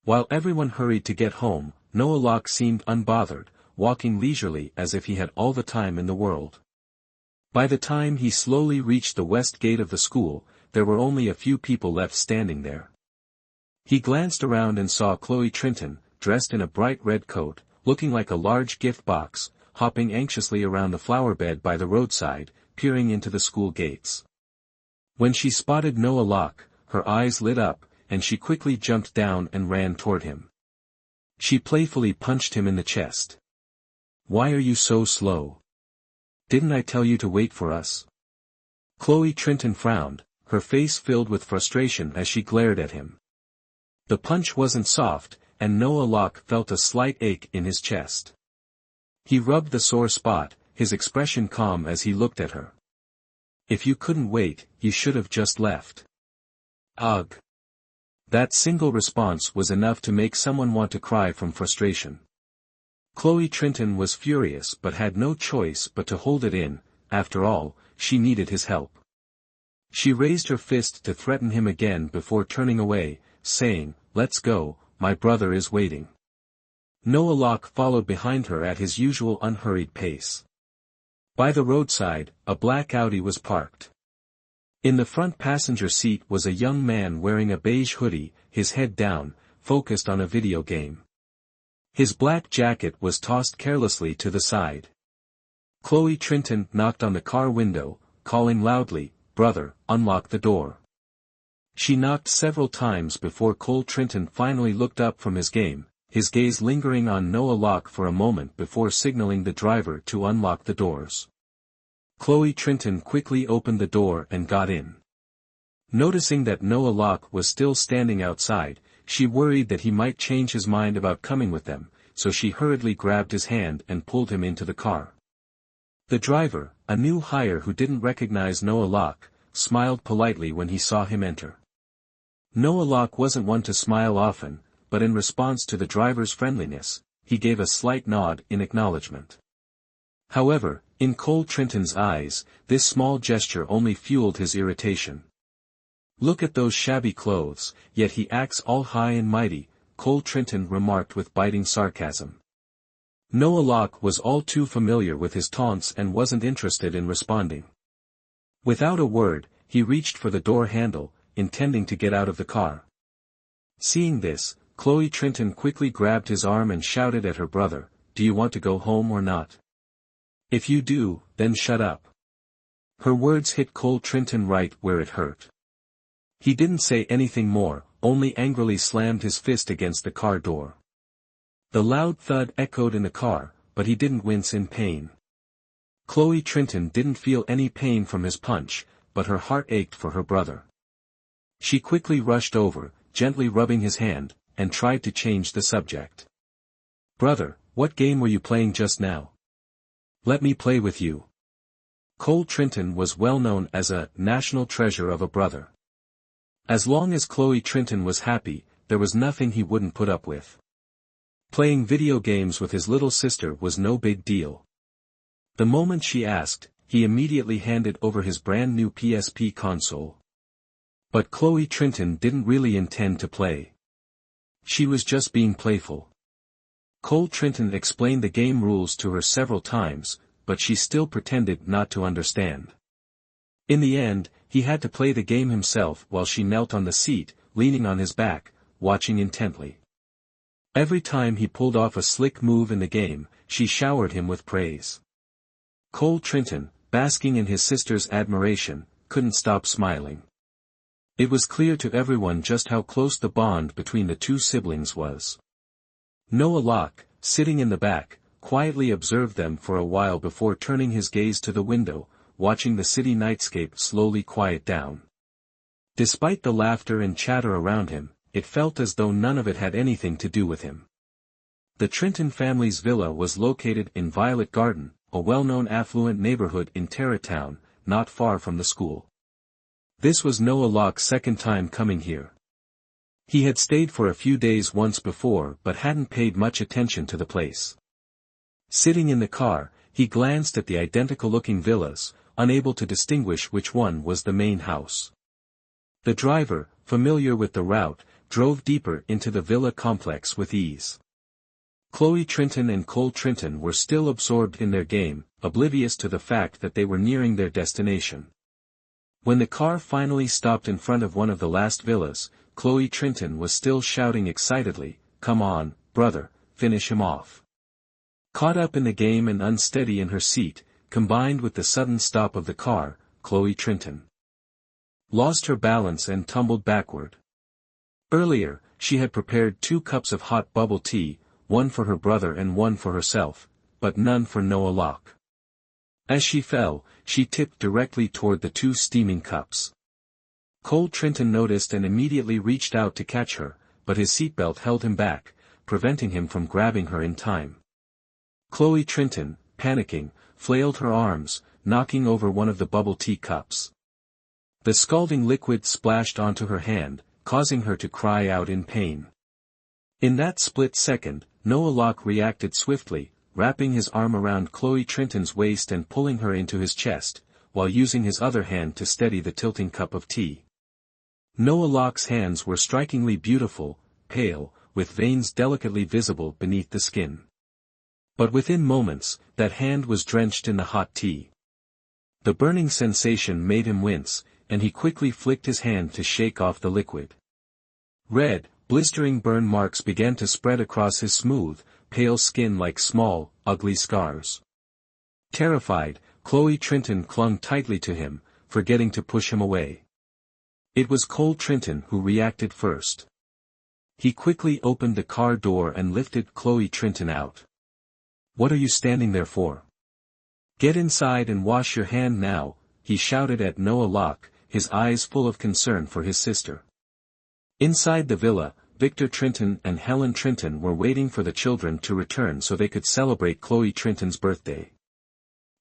While everyone hurried to get home, Noah Locke seemed unbothered, walking leisurely as if he had all the time in the world. By the time he slowly reached the west gate of the school, there were only a few people left standing there. He glanced around and saw Chloe Trenton, dressed in a bright red coat, looking like a large gift box, hopping anxiously around the flower bed by the roadside, peering into the school gates. When she spotted Noah Locke, her eyes lit up, and she quickly jumped down and ran toward him. She playfully punched him in the chest. "Why are you so slow? Didn't I tell you to wait for us?" Chloe Trenton frowned, her face filled with frustration as she glared at him. The punch wasn't soft, and Noah Locke felt a slight ache in his chest. He rubbed the sore spot, his expression calm as he looked at her. "If you couldn't wait, you should have just left." Ugh. That single response was enough to make someone want to cry from frustration. Chloe Trenton was furious but had no choice but to hold it in, after all, she needed his help. She raised her fist to threaten him again before turning away, saying, "Let's go, my brother is waiting." Noah Locke followed behind her at his usual unhurried pace. By the roadside, a black Audi was parked. In the front passenger seat was a young man wearing a beige hoodie, his head down, focused on a video game. His black jacket was tossed carelessly to the side. Chloe Trinton knocked on the car window, calling loudly, "Brother, unlock the door." She knocked several times before Cole Trinton finally looked up from his game, his gaze lingering on Noah Locke for a moment before signaling the driver to unlock the doors. Chloe Trinton quickly opened the door and got in. Noticing that Noah Locke was still standing outside, she worried that he might change his mind about coming with them, so she hurriedly grabbed his hand and pulled him into the car. The driver, a new hire who didn't recognize Noah Locke, smiled politely when he saw him enter. Noah Locke wasn't one to smile often, but in response to the driver's friendliness, he gave a slight nod in acknowledgement. However, in Cole Trinton's eyes, this small gesture only fueled his irritation. "Look at those shabby clothes, yet he acts all high and mighty," Cole Trinton remarked with biting sarcasm. Noah Locke was all too familiar with his taunts and wasn't interested in responding. Without a word, he reached for the door handle, intending to get out of the car. Seeing this, Chloe Trinton quickly grabbed his arm and shouted at her brother, "Do you want to go home or not? If you do, then shut up." Her words hit Cole Trinton right where it hurt. He didn't say anything more, only angrily slammed his fist against the car door. The loud thud echoed in the car, but he didn't wince in pain. Chloe Trinton didn't feel any pain from his punch, but her heart ached for her brother. She quickly rushed over, gently rubbing his hand, and tried to change the subject. "Brother, what game were you playing just now? Let me play with you." Cole Trinton was well known as a national treasure of a brother. As long as Chloe Trinton was happy, there was nothing he wouldn't put up with. Playing video games with his little sister was no big deal. The moment she asked, he immediately handed over his brand new PSP console. But Chloe Trinton didn't really intend to play. She was just being playful. Cole Trinton explained the game rules to her several times, but she still pretended not to understand. In the end, he had to play the game himself while she knelt on the seat, leaning on his back, watching intently. Every time he pulled off a slick move in the game, she showered him with praise. Cole Trinton, basking in his sister's admiration, couldn't stop smiling. It was clear to everyone just how close the bond between the two siblings was. Noah Locke, sitting in the back, quietly observed them for a while before turning his gaze to the window, watching the city nightscape slowly quiet down. Despite the laughter and chatter around him, it felt as though none of it had anything to do with him. The Trinton family's villa was located in Violet Garden, a well-known affluent neighborhood in Tarrytown, not far from the school. This was Noah Locke's second time coming here. He had stayed for a few days once before but hadn't paid much attention to the place. Sitting in the car, he glanced at the identical-looking villas, unable to distinguish which one was the main house. The driver, familiar with the route, drove deeper into the villa complex with ease. Chloe Trinton and Cole Trinton were still absorbed in their game, oblivious to the fact that they were nearing their destination. When the car finally stopped in front of one of the last villas, Chloe Trinton was still shouting excitedly, "Come on, brother, finish him off." Caught up in the game and unsteady in her seat, combined with the sudden stop of the car, Chloe Trinton lost her balance and tumbled backward. Earlier, she had prepared 2 cups of hot bubble tea, one for her brother and one for herself, but none for Noah Locke. As she fell, she tipped directly toward the 2 steaming cups. Cole Trinton noticed and immediately reached out to catch her, but his seatbelt held him back, preventing him from grabbing her in time. Chloe Trinton, panicking, flailed her arms, knocking over one of the bubble tea cups. The scalding liquid splashed onto her hand, causing her to cry out in pain. In that split second, Noah Locke reacted swiftly, wrapping his arm around Chloe Trinton's waist and pulling her into his chest, while using his other hand to steady the tilting cup of tea. Noah Locke's hands were strikingly beautiful, pale, with veins delicately visible beneath the skin. But within moments, that hand was drenched in the hot tea. The burning sensation made him wince, and he quickly flicked his hand to shake off the liquid. Red, blistering burn marks began to spread across his smooth, pale skin like small, ugly scars. Terrified, Chloe Trinton clung tightly to him, forgetting to push him away. It was Cole Trinton who reacted first. He quickly opened the car door and lifted Chloe Trinton out. "What are you standing there for? Get inside and wash your hand now," he shouted at Noah Locke, his eyes full of concern for his sister. Inside the villa, Victor Trinton and Helen Trinton were waiting for the children to return so they could celebrate Chloe Trinton's birthday.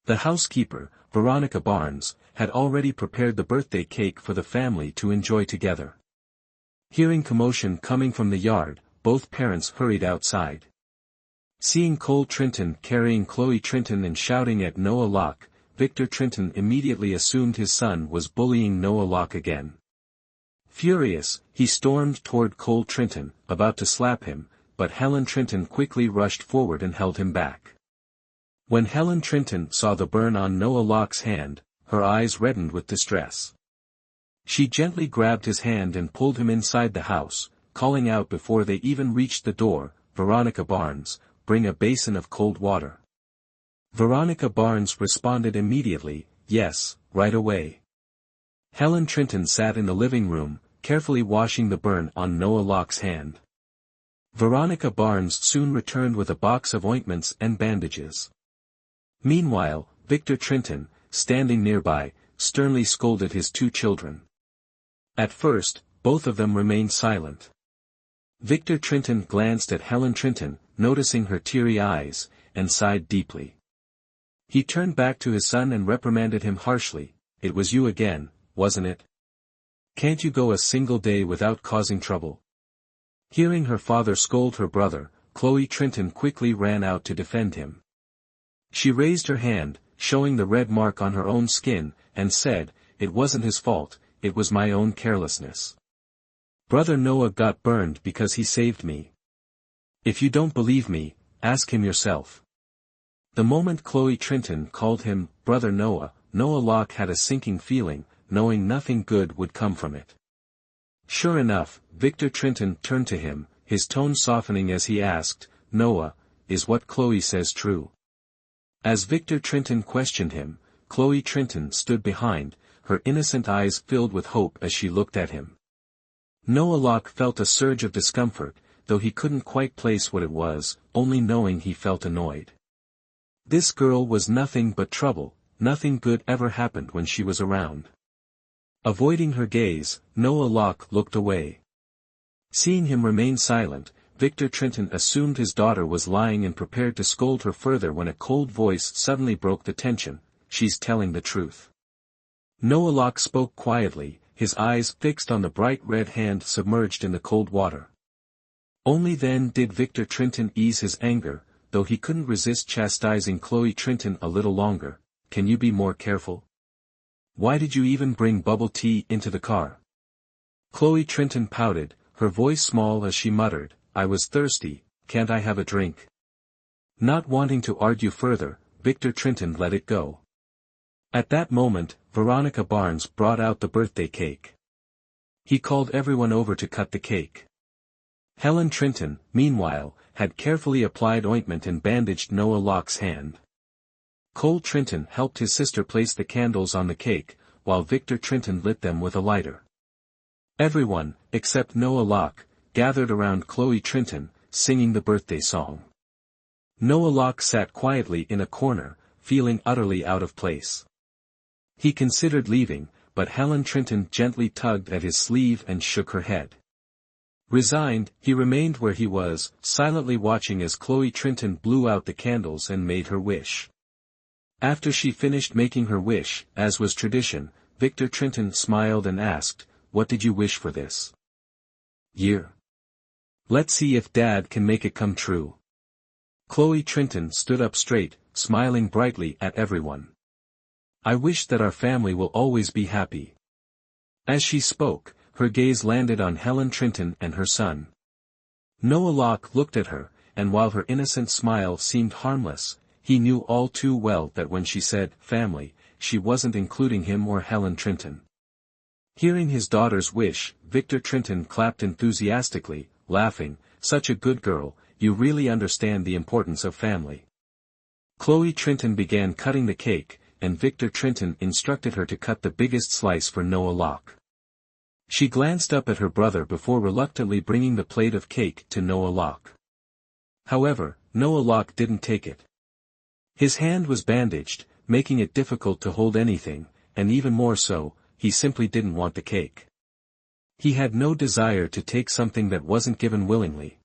The housekeeper, Veronica Barnes, had already prepared the birthday cake for the family to enjoy together. Hearing commotion coming from the yard, both parents hurried outside. Seeing Cole Trinton carrying Chloe Trinton and shouting at Noah Locke, Victor Trinton immediately assumed his son was bullying Noah Locke again. Furious, he stormed toward Cole Trinton, about to slap him, but Helen Trinton quickly rushed forward and held him back. When Helen Trinton saw the burn on Noah Locke's hand, her eyes reddened with distress. She gently grabbed his hand and pulled him inside the house, calling out before they even reached the door, "Veronica Barnes, bring a basin of cold water." Veronica Barnes responded immediately, "Yes, right away." Helen Trinton sat in the living room, carefully washing the burn on Noah Locke's hand. Veronica Barnes soon returned with a box of ointments and bandages. Meanwhile, Victor Trinton, standing nearby, sternly scolded his two children. At first, both of them remained silent. Victor Trinton glanced at Helen Trinton, noticing her teary eyes, and sighed deeply. He turned back to his son and reprimanded him harshly, "It was you again, wasn't it? Can't you go a single day without causing trouble?" Hearing her father scold her brother, Chloe Trinton quickly ran out to defend him. She raised her hand, showing the red mark on her own skin, and said, "It wasn't his fault, it was my own carelessness. Brother Noah got burned because he saved me. If you don't believe me, ask him yourself." The moment Chloe Trinton called him, "Brother Noah," Noah Locke had a sinking feeling, knowing nothing good would come from it. Sure enough, Victor Trinton turned to him, his tone softening as he asked, "Noah, is what Chloe says true?" As Victor Trinton questioned him, Chloe Trinton stood behind, her innocent eyes filled with hope as she looked at him. Noah Locke felt a surge of discomfort, though he couldn't quite place what it was, only knowing he felt annoyed. This girl was nothing but trouble, nothing good ever happened when she was around. Avoiding her gaze, Noah Locke looked away. Seeing him remain silent, Victor Trinton assumed his daughter was lying and prepared to scold her further when a cold voice suddenly broke the tension, "She's telling the truth." Noah Locke spoke quietly, his eyes fixed on the bright red hand submerged in the cold water. Only then did Victor Trinton ease his anger, though he couldn't resist chastising Chloe Trinton a little longer. "Can you be more careful? Why did you even bring bubble tea into the car?" Chloe Trinton pouted, her voice small as she muttered, "I was thirsty, can't I have a drink?" Not wanting to argue further, Victor Trinton let it go. At that moment, Veronica Barnes brought out the birthday cake. He called everyone over to cut the cake. Helen Trinton, meanwhile, had carefully applied ointment and bandaged Noah Locke's hand. Cole Trinton helped his sister place the candles on the cake, while Victor Trinton lit them with a lighter. Everyone, except Noah Locke, gathered around Chloe Trinton, singing the birthday song. Noah Locke sat quietly in a corner, feeling utterly out of place. He considered leaving, but Helen Trinton gently tugged at his sleeve and shook her head. Resigned, he remained where he was, silently watching as Chloe Trinton blew out the candles and made her wish. After she finished making her wish, as was tradition, Victor Trinton smiled and asked, "What did you wish for this year? Let's see if Dad can make it come true." Chloe Trinton stood up straight, smiling brightly at everyone. I wish that our family will always be happy." As she spoke, her gaze landed on Helen Trinton and her son. Noah Locke looked at her, and while her innocent smile seemed harmless, he knew all too well that when she said, "family," she wasn't including him or Helen Trinton. Hearing his daughter's wish, Victor Trinton clapped enthusiastically, laughing, "Such a good girl, you really understand the importance of family." Chloe Trinton began cutting the cake, and Victor Trinton instructed her to cut the biggest slice for Noah Locke. She glanced up at her brother before reluctantly bringing the plate of cake to Noah Locke. However, Noah Locke didn't take it. His hand was bandaged, making it difficult to hold anything, and even more so, he simply didn't want the cake. He had no desire to take something that wasn't given willingly.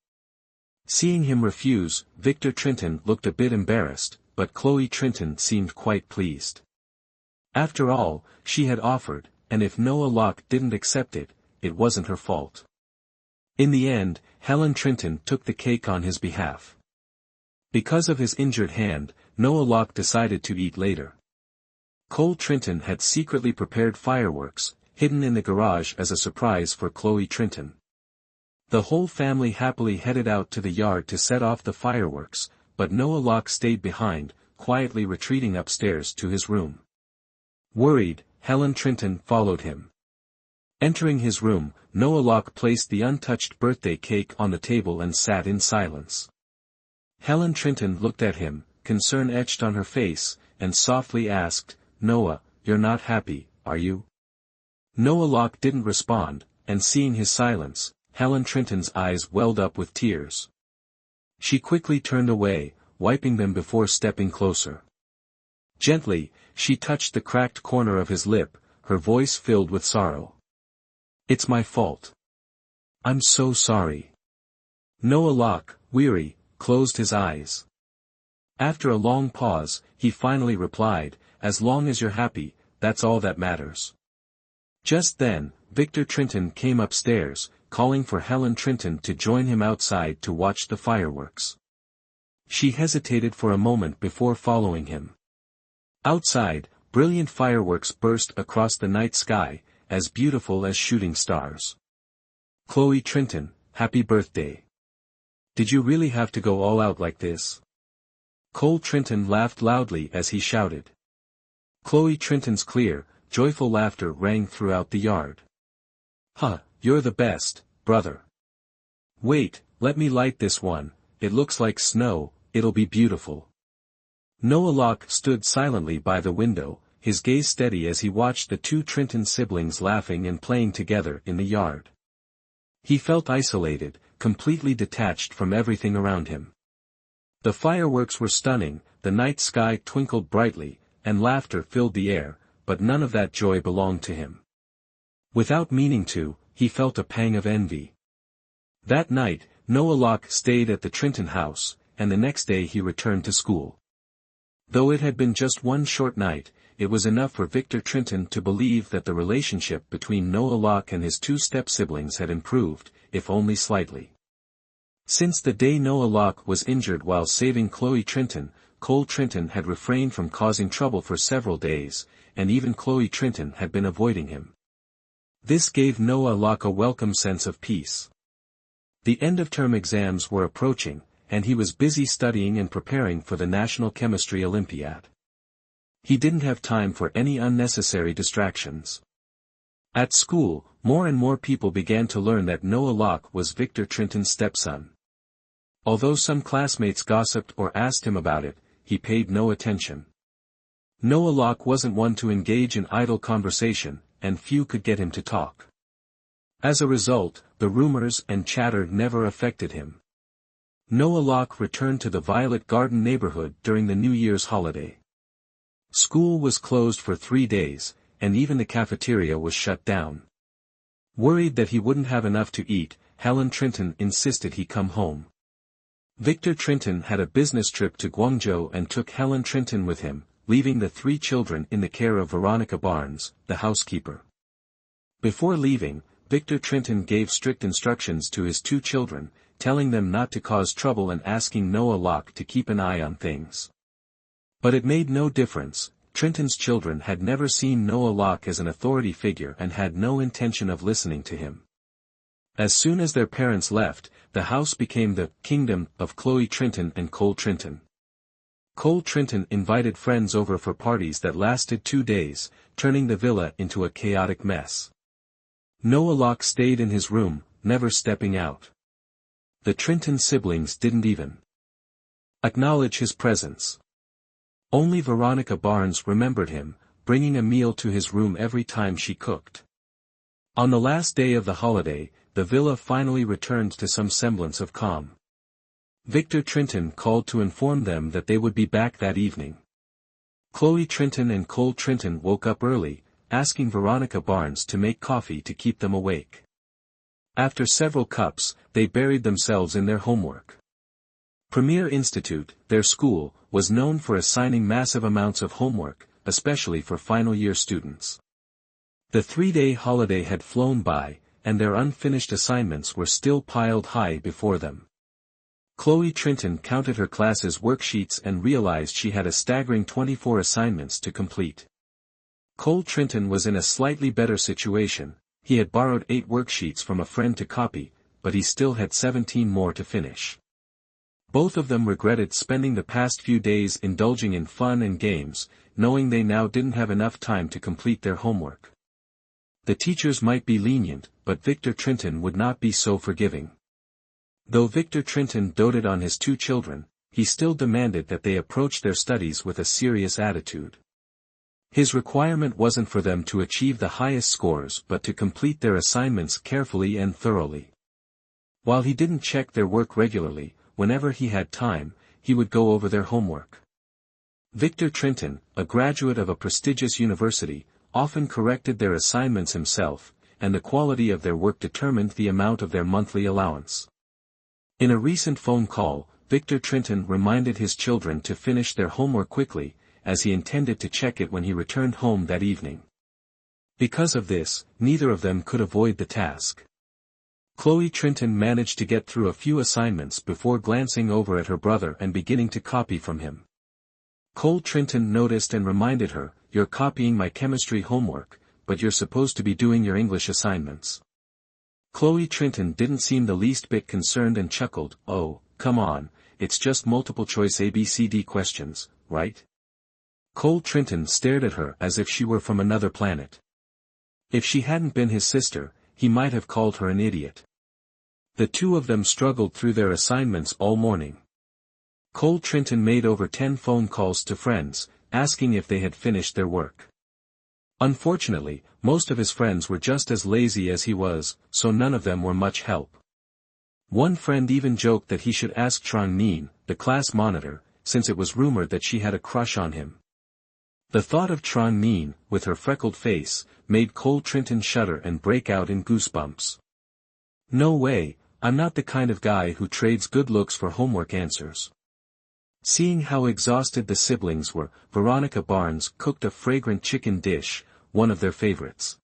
Seeing him refuse, Victor Trinton looked a bit embarrassed, but Chloe Trinton seemed quite pleased. After all, she had offered, and if Noah Locke didn't accept it, it wasn't her fault. In the end, Helen Trinton took the cake on his behalf. Because of his injured hand, Noah Locke decided to eat later. Cole Trinton had secretly prepared fireworks, hidden in the garage as a surprise for Chloe Trinton. The whole family happily headed out to the yard to set off the fireworks, but Noah Locke stayed behind, quietly retreating upstairs to his room. Worried, Helen Trinton followed him. Entering his room, Noah Locke placed the untouched birthday cake on the table and sat in silence. Helen Trinton looked at him, concern etched on her face, and softly asked, "Noah, you're not happy, are you?" Noah Locke didn't respond, and seeing his silence, Helen Trinton's eyes welled up with tears. She quickly turned away, wiping them before stepping closer. Gently, she touched the cracked corner of his lip, her voice filled with sorrow. "It's my fault. I'm so sorry." Noah Locke, weary, closed his eyes. After a long pause, he finally replied, "As long as you're happy, that's all that matters." Just then, Victor Trinton came upstairs, calling for Helen Trinton to join him outside to watch the fireworks. She hesitated for a moment before following him. Outside, brilliant fireworks burst across the night sky, as beautiful as shooting stars. "Chloe Trinton, happy birthday. Did you really have to go all out like this?" Cole Trinton laughed loudly as he shouted. Chloe Trinton's clear, joyful laughter rang throughout the yard. "Huh, you're the best, brother. Wait, let me light this one, it looks like snow, it'll be beautiful." Noah Locke stood silently by the window, his gaze steady as he watched the two Trinton siblings laughing and playing together in the yard. He felt isolated, completely detached from everything around him. The fireworks were stunning, the night sky twinkled brightly, and laughter filled the air, but none of that joy belonged to him. Without meaning to, he felt a pang of envy. That night, Noah Locke stayed at the Trinton house, and the next day he returned to school. Though it had been just one short night, it was enough for Victor Trinton to believe that the relationship between Noah Locke and his two step-siblings had improved, if only slightly. Since the day Noah Locke was injured while saving Chloe Trinton, Cole Trinton had refrained from causing trouble for several days, and even Chloe Trinton had been avoiding him. This gave Noah Locke a welcome sense of peace. The end-of-term exams were approaching, and he was busy studying and preparing for the National Chemistry Olympiad. He didn't have time for any unnecessary distractions. At school, more and more people began to learn that Noah Locke was Victor Trinton's stepson. Although some classmates gossiped or asked him about it, he paid no attention. Noah Locke wasn't one to engage in idle conversation, and few could get him to talk. As a result, the rumors and chatter never affected him. Noah Locke returned to the Violet Garden neighborhood during the New Year's holiday. School was closed for 3 days, and even the cafeteria was shut down. Worried that he wouldn't have enough to eat, Helen Trinton insisted he come home. Victor Trinton had a business trip to Guangzhou and took Helen Trinton with him, leaving the 3 children in the care of Veronica Barnes, the housekeeper. Before leaving, Victor Trinton gave strict instructions to his 2 children, telling them not to cause trouble and asking Noah Locke to keep an eye on things. But it made no difference, Trenton's children had never seen Noah Locke as an authority figure and had no intention of listening to him. As soon as their parents left, the house became the kingdom of Chloe Trenton and Cole Trenton. Cole Trenton invited friends over for parties that lasted 2 days, turning the villa into a chaotic mess. Noah Locke stayed in his room, never stepping out. The Trenton siblings didn't even acknowledge his presence. Only Veronica Barnes remembered him, bringing a meal to his room every time she cooked. On the last day of the holiday, the villa finally returned to some semblance of calm. Victor Trenton called to inform them that they would be back that evening. Chloe Trenton and Cole Trenton woke up early, asking Veronica Barnes to make coffee to keep them awake. After several cups, they buried themselves in their homework. Premier Institute, their school, was known for assigning massive amounts of homework, especially for final-year students. The 3-day holiday had flown by, and their unfinished assignments were still piled high before them. Chloe Trenton counted her class's worksheets and realized she had a staggering 24 assignments to complete. Cole Trenton was in a slightly better situation. He had borrowed 8 worksheets from a friend to copy, but he still had 17 more to finish. Both of them regretted spending the past few days indulging in fun and games, knowing they now didn't have enough time to complete their homework. The teachers might be lenient, but Victor Trenton would not be so forgiving. Though Victor Trenton doted on his 2 children, he still demanded that they approach their studies with a serious attitude. His requirement wasn't for them to achieve the highest scores but to complete their assignments carefully and thoroughly. While he didn't check their work regularly, whenever he had time, he would go over their homework. Victor Trenton, a graduate of a prestigious university, often corrected their assignments himself, and the quality of their work determined the amount of their monthly allowance. In a recent phone call, Victor Trenton reminded his children to finish their homework quickly, as he intended to check it when he returned home that evening. Because of this, neither of them could avoid the task. Chloe Trenton managed to get through a few assignments before glancing over at her brother and beginning to copy from him. Cole Trenton noticed and reminded her, "You're copying my chemistry homework, but you're supposed to be doing your English assignments." Chloe Trenton didn't seem the least bit concerned and chuckled, "Oh, come on, it's just multiple-choice ABCD questions, right?" Cole Trenton stared at her as if she were from another planet. If she hadn't been his sister, he might have called her an idiot. The two of them struggled through their assignments all morning. Cole Trenton made over 10 phone calls to friends, asking if they had finished their work. Unfortunately, most of his friends were just as lazy as he was, so none of them were much help. One friend even joked that he should ask Trang Neen, the class monitor, since it was rumored that she had a crush on him. The thought of Trang Neen, with her freckled face, made Cole Trenton shudder and break out in goosebumps. "No way, I'm not the kind of guy who trades good looks for homework answers." Seeing how exhausted the siblings were, Veronica Barnes cooked a fragrant chicken dish, one of their favorites.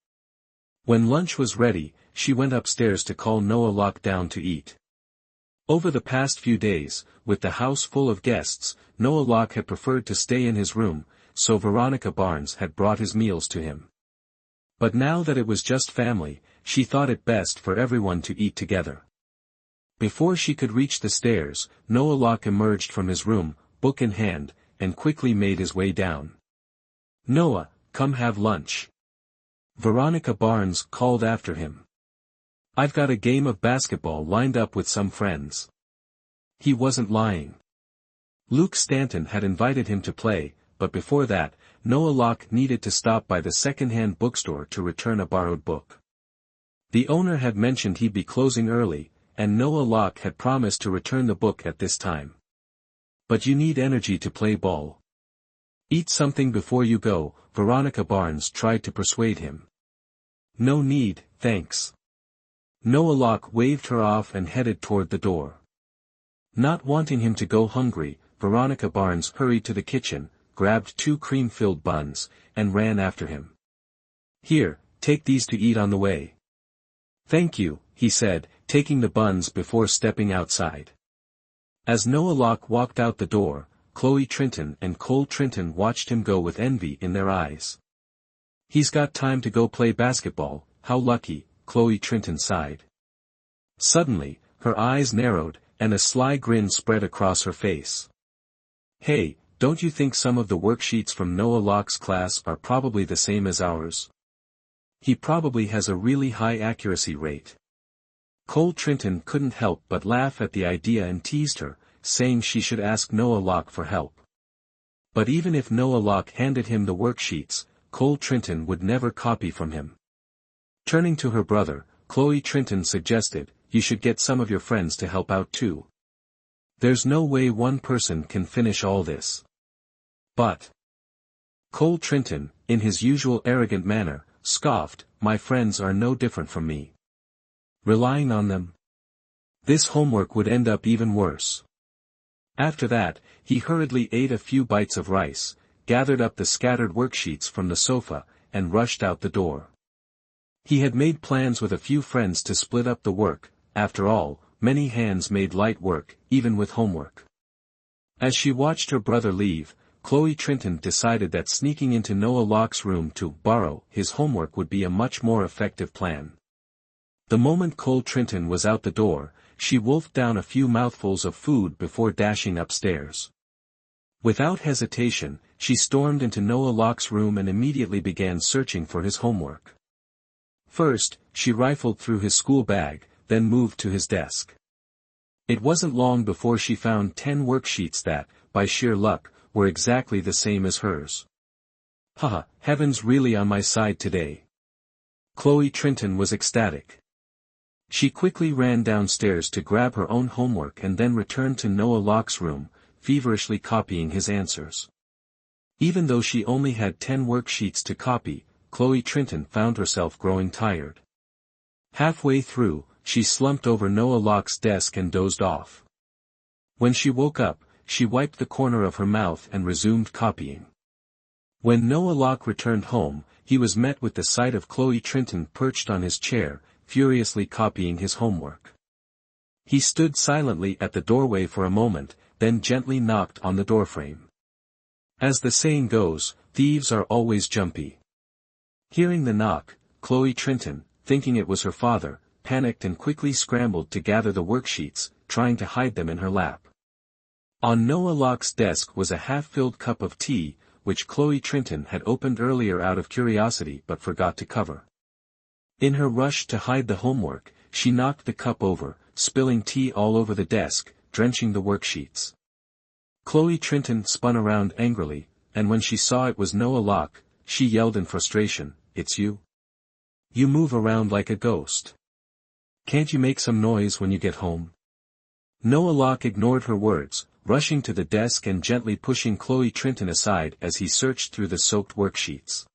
When lunch was ready, she went upstairs to call Noah Locke down to eat. Over the past few days, with the house full of guests, Noah Locke had preferred to stay in his room, so Veronica Barnes had brought his meals to him. But now that it was just family, she thought it best for everyone to eat together. Before she could reach the stairs, Noah Locke emerged from his room, book in hand, and quickly made his way down. "Noah, come have lunch." Veronica Barnes called after him. "I've got a game of basketball lined up with some friends." He wasn't lying. Luke Stanton had invited him to play, but before that, Noah Locke needed to stop by the second-hand bookstore to return a borrowed book. The owner had mentioned he'd be closing early, and Noah Locke had promised to return the book at this time. "But you need energy to play ball. Eat something before you go," Veronica Barnes tried to persuade him. "No need, thanks." Noah Locke waved her off and headed toward the door. Not wanting him to go hungry, Veronica Barnes hurried to the kitchen, grabbed 2 cream-filled buns, and ran after him. "Here, take these to eat on the way." "Thank you," he said, taking the buns before stepping outside. As Noah Locke walked out the door, Chloe Trinton and Cole Trinton watched him go with envy in their eyes. "He's got time to go play basketball, how lucky," Chloe Trinton sighed. Suddenly, her eyes narrowed, and a sly grin spread across her face. "Hey, don't you think some of the worksheets from Noah Locke's class are probably the same as ours? He probably has a really high accuracy rate." Cole Trinton couldn't help but laugh at the idea and teased her, saying she should ask Noah Locke for help. But even if Noah Locke handed him the worksheets, Cole Trinton would never copy from him. Turning to her brother, Chloe Trinton suggested, "You should get some of your friends to help out too. There's no way one person can finish all this." "But," Cole Trinton, in his usual arrogant manner, scoffed, "my friends are no different from me. Relying on them? This homework would end up even worse." After that, he hurriedly ate a few bites of rice, gathered up the scattered worksheets from the sofa, and rushed out the door. He had made plans with a few friends to split up the work. After all, many hands made light work, even with homework. As she watched her brother leave, Chloe Trinton decided that sneaking into Noah Locke's room to borrow his homework would be a much more effective plan. The moment Cole Trinton was out the door, she wolfed down a few mouthfuls of food before dashing upstairs. Without hesitation, she stormed into Noah Locke's room and immediately began searching for his homework. First, she rifled through his school bag, then moved to his desk. It wasn't long before she found 10 worksheets that, by sheer luck, were exactly the same as hers. "Haha, heaven's really on my side today." Chloe Trinton was ecstatic. She quickly ran downstairs to grab her own homework and then returned to Noah Locke's room, feverishly copying his answers. Even though she only had 10 worksheets to copy, Chloe Trinton found herself growing tired. Halfway through, she slumped over Noah Locke's desk and dozed off. When she woke up, she wiped the corner of her mouth and resumed copying. When Noah Locke returned home, he was met with the sight of Chloe Trinton perched on his chair, furiously copying his homework. He stood silently at the doorway for a moment, then gently knocked on the doorframe. As the saying goes, thieves are always jumpy. Hearing the knock, Chloe Trinton, thinking it was her father, panicked and quickly scrambled to gather the worksheets, trying to hide them in her lap. On Noah Locke's desk was a half-filled cup of tea, which Chloe Trinton had opened earlier out of curiosity but forgot to cover. In her rush to hide the homework, she knocked the cup over, spilling tea all over the desk, drenching the worksheets. Chloe Trinton spun around angrily, and when she saw it was Noah Locke, she yelled in frustration, "It's you? You move around like a ghost. Can't you make some noise when you get home?" Noah Locke ignored her words, rushing to the desk and gently pushing Chloe Trinton aside as he searched through the soaked worksheets.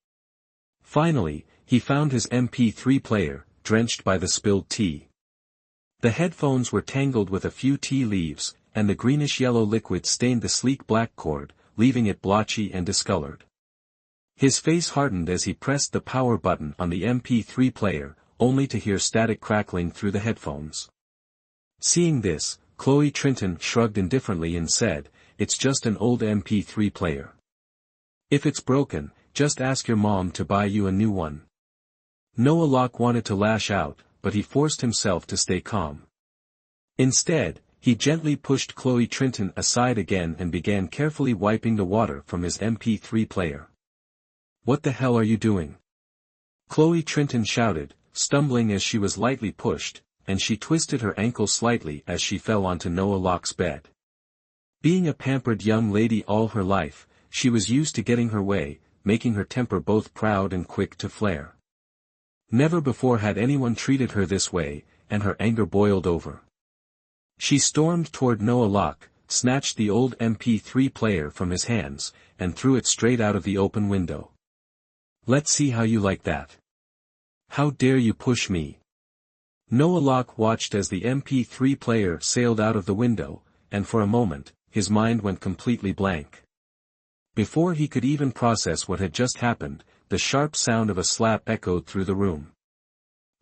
Finally, he found his MP3 player, drenched by the spilled tea. The headphones were tangled with a few tea leaves, and the greenish-yellow liquid stained the sleek black cord, leaving it blotchy and discolored. His face hardened as he pressed the power button on the MP3 player, only to hear static crackling through the headphones. Seeing this, Chloe Trinton shrugged indifferently and said, "It's just an old MP3 player. If it's broken, just ask your mom to buy you a new one." Noah Locke wanted to lash out, but he forced himself to stay calm. Instead, he gently pushed Chloe Trinton aside again and began carefully wiping the water from his MP3 player. "What the hell are you doing?" Chloe Trinton shouted, stumbling as she was lightly pushed, and she twisted her ankle slightly as she fell onto Noah Locke's bed. Being a pampered young lady all her life, she was used to getting her way, making her temper both proud and quick to flare. Never before had anyone treated her this way, and her anger boiled over. She stormed toward Noah Locke, snatched the old MP3 player from his hands, and threw it straight out of the open window. "Let's see how you like that. How dare you push me?" Noah Locke watched as the MP3 player sailed out of the window, and for a moment, his mind went completely blank. Before he could even process what had just happened, the sharp sound of a slap echoed through the room.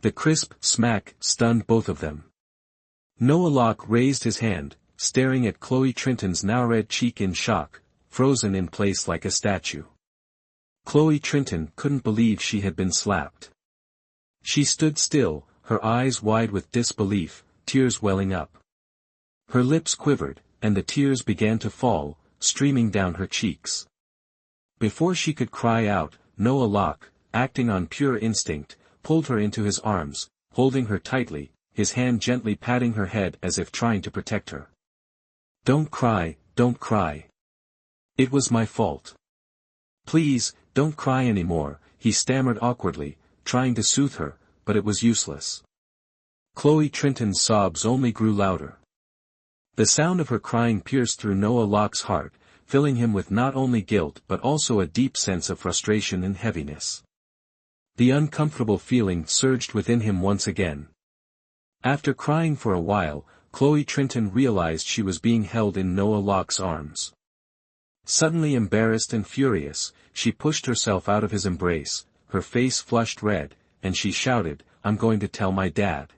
The crisp smack stunned both of them. Noah Locke raised his hand, staring at Chloe Trinton's now red cheek in shock, frozen in place like a statue. Chloe Trinton couldn't believe she had been slapped. She stood still, her eyes wide with disbelief, tears welling up. Her lips quivered, and the tears began to fall, streaming down her cheeks. Before she could cry out, Noah Locke, acting on pure instinct, pulled her into his arms, holding her tightly, his hand gently patting her head as if trying to protect her. "Don't cry, don't cry. It was my fault. Please, don't cry anymore," he stammered awkwardly, trying to soothe her, but it was useless. Chloe Trinton's sobs only grew louder. The sound of her crying pierced through Noah Locke's heart, filling him with not only guilt but also a deep sense of frustration and heaviness. The uncomfortable feeling surged within him once again. After crying for a while, Chloe Trinton realized she was being held in Noah Locke's arms. Suddenly embarrassed and furious, she pushed herself out of his embrace, her face flushed red, and she shouted, "I'm going to tell my dad."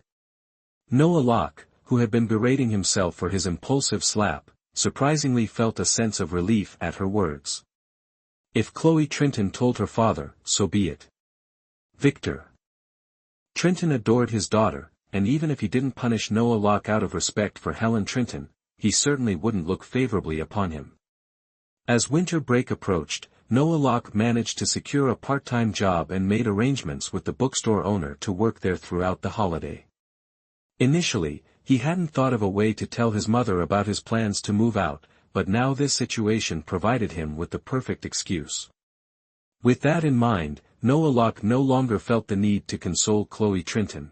Noah Locke, who had been berating himself for his impulsive slap, surprisingly felt a sense of relief at her words. If Chloe Trinton told her father, so be it. Victor Trinton adored his daughter, and even if he didn't punish Noah Locke out of respect for Helen Trinton, he certainly wouldn't look favorably upon him. As winter break approached, Noah Locke managed to secure a part-time job and made arrangements with the bookstore owner to work there throughout the holiday. Initially, he hadn't thought of a way to tell his mother about his plans to move out, but now this situation provided him with the perfect excuse. With that in mind, Noah Locke no longer felt the need to console Chloe Trinton.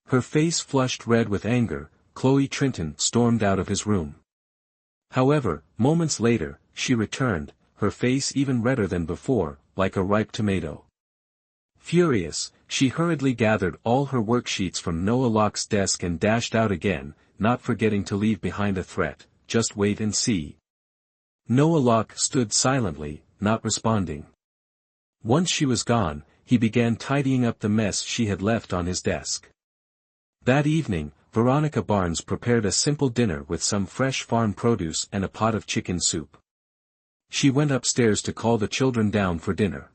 Her face flushed red with anger, Chloe Trinton stormed out of his room. However, moments later, she returned, her face even redder than before, like a ripe tomato. Furious, she hurriedly gathered all her worksheets from Noah Locke's desk and dashed out again, not forgetting to leave behind a threat, "Just wait and see." Noah Locke stood silently, not responding. Once she was gone, he began tidying up the mess she had left on his desk. That evening, Veronica Barnes prepared a simple dinner with some fresh farm produce and a pot of chicken soup. She went upstairs to call the children down for dinner.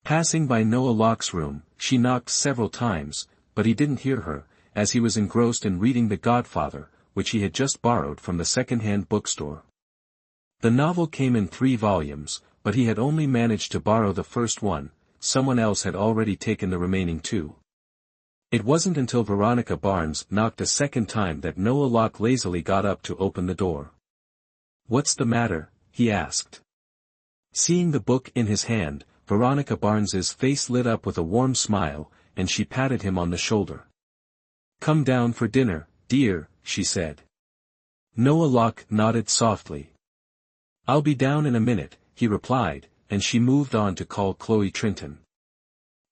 Passing by Noah Locke's room, she knocked several times, but he didn't hear her, as he was engrossed in reading The Godfather, which he had just borrowed from the second-hand bookstore. The novel came in 3 volumes, but he had only managed to borrow the first one, someone else had already taken the remaining 2. It wasn't until Veronica Barnes knocked a second time that Noah Locke lazily got up to open the door. "What's the matter?" he asked. Seeing the book in his hand, Veronica Barnes's face lit up with a warm smile, and she patted him on the shoulder. "Come down for dinner, dear," she said. Noah Locke nodded softly. "I'll be down in a minute," he replied, and she moved on to call Chloe Trinton.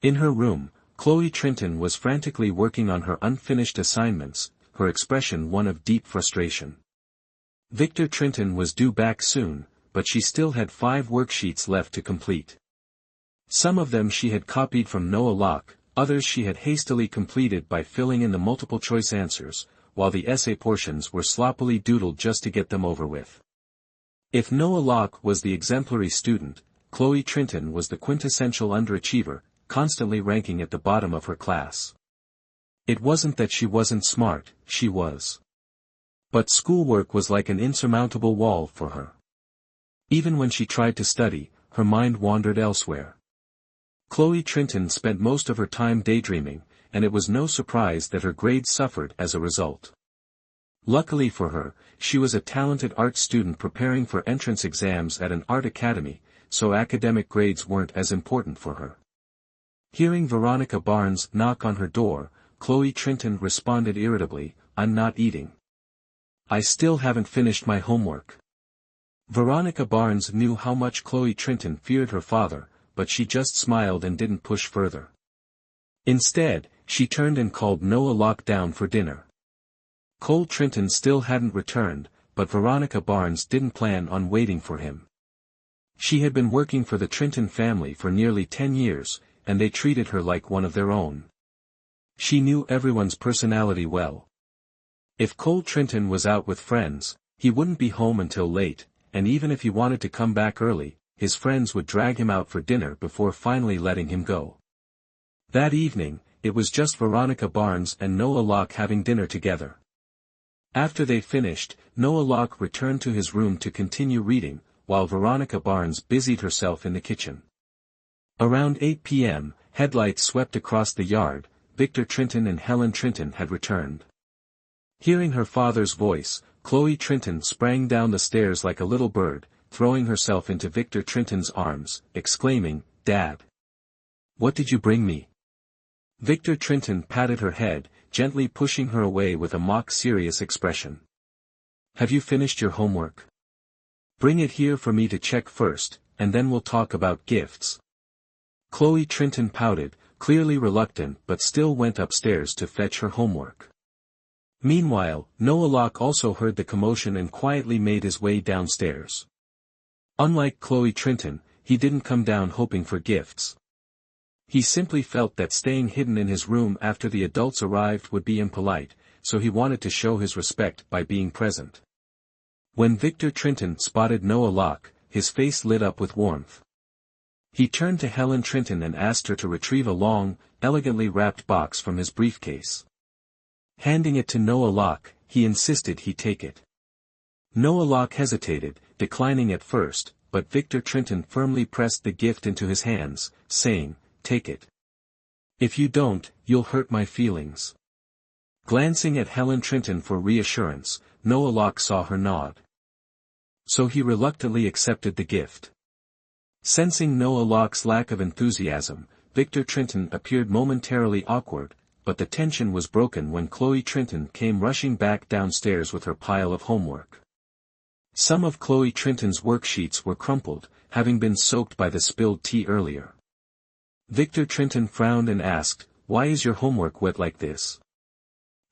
In her room, Chloe Trinton was frantically working on her unfinished assignments, her expression one of deep frustration. Victor Trinton was due back soon, but she still had 5 worksheets left to complete. Some of them she had copied from Noah Locke, others she had hastily completed by filling in the multiple-choice answers, while the essay portions were sloppily doodled just to get them over with. If Noah Locke was the exemplary student, Chloe Trinton was the quintessential underachiever, constantly ranking at the bottom of her class. It wasn't that she wasn't smart, she was. But schoolwork was like an insurmountable wall for her. Even when she tried to study, her mind wandered elsewhere. Chloe Trinton spent most of her time daydreaming, and it was no surprise that her grades suffered as a result. Luckily for her, she was a talented art student preparing for entrance exams at an art academy, so academic grades weren't as important for her. Hearing Veronica Barnes knock on her door, Chloe Trinton responded irritably, "I'm not eating. I still haven't finished my homework." Veronica Barnes knew how much Chloe Trinton feared her father, but she just smiled and didn't push further. Instead, she turned and called Noah Locke down for dinner. Cole Trinton still hadn't returned, but Veronica Barnes didn't plan on waiting for him. She had been working for the Trinton family for nearly 10 years, and they treated her like one of their own. She knew everyone's personality well. If Cole Trinton was out with friends, he wouldn't be home until late, and even if he wanted to come back early, his friends would drag him out for dinner before finally letting him go. That evening, it was just Veronica Barnes and Noah Locke having dinner together. After they finished, Noah Locke returned to his room to continue reading, while Veronica Barnes busied herself in the kitchen. Around 8 p.m., headlights swept across the yard. Victor Trinton and Helen Trinton had returned. Hearing her father's voice, Chloe Trinton sprang down the stairs like a little bird, throwing herself into Victor Trinton's arms, exclaiming, "Dad! What did you bring me?" Victor Trinton patted her head, gently pushing her away with a mock-serious expression. "Have you finished your homework? Bring it here for me to check first, and then we'll talk about gifts." Chloe Trinton pouted, clearly reluctant but still went upstairs to fetch her homework. Meanwhile, Noah Locke also heard the commotion and quietly made his way downstairs. Unlike Chloe Trinton, he didn't come down hoping for gifts. He simply felt that staying hidden in his room after the adults arrived would be impolite, so he wanted to show his respect by being present. When Victor Trinton spotted Noah Locke, his face lit up with warmth. He turned to Helen Trinton and asked her to retrieve a long, elegantly wrapped box from his briefcase. Handing it to Noah Locke, he insisted he take it. Noah Locke hesitated, declining at first, but Victor Trinton firmly pressed the gift into his hands, saying, "Take it. If you don't, you'll hurt my feelings." Glancing at Helen Trinton for reassurance, Noah Locke saw her nod. So he reluctantly accepted the gift. Sensing Noah Locke's lack of enthusiasm, Victor Trinton appeared momentarily awkward, but the tension was broken when Chloe Trinton came rushing back downstairs with her pile of homework. Some of Chloe Trinton's worksheets were crumpled, having been soaked by the spilled tea earlier. Victor Trinton frowned and asked, "Why is your homework wet like this?"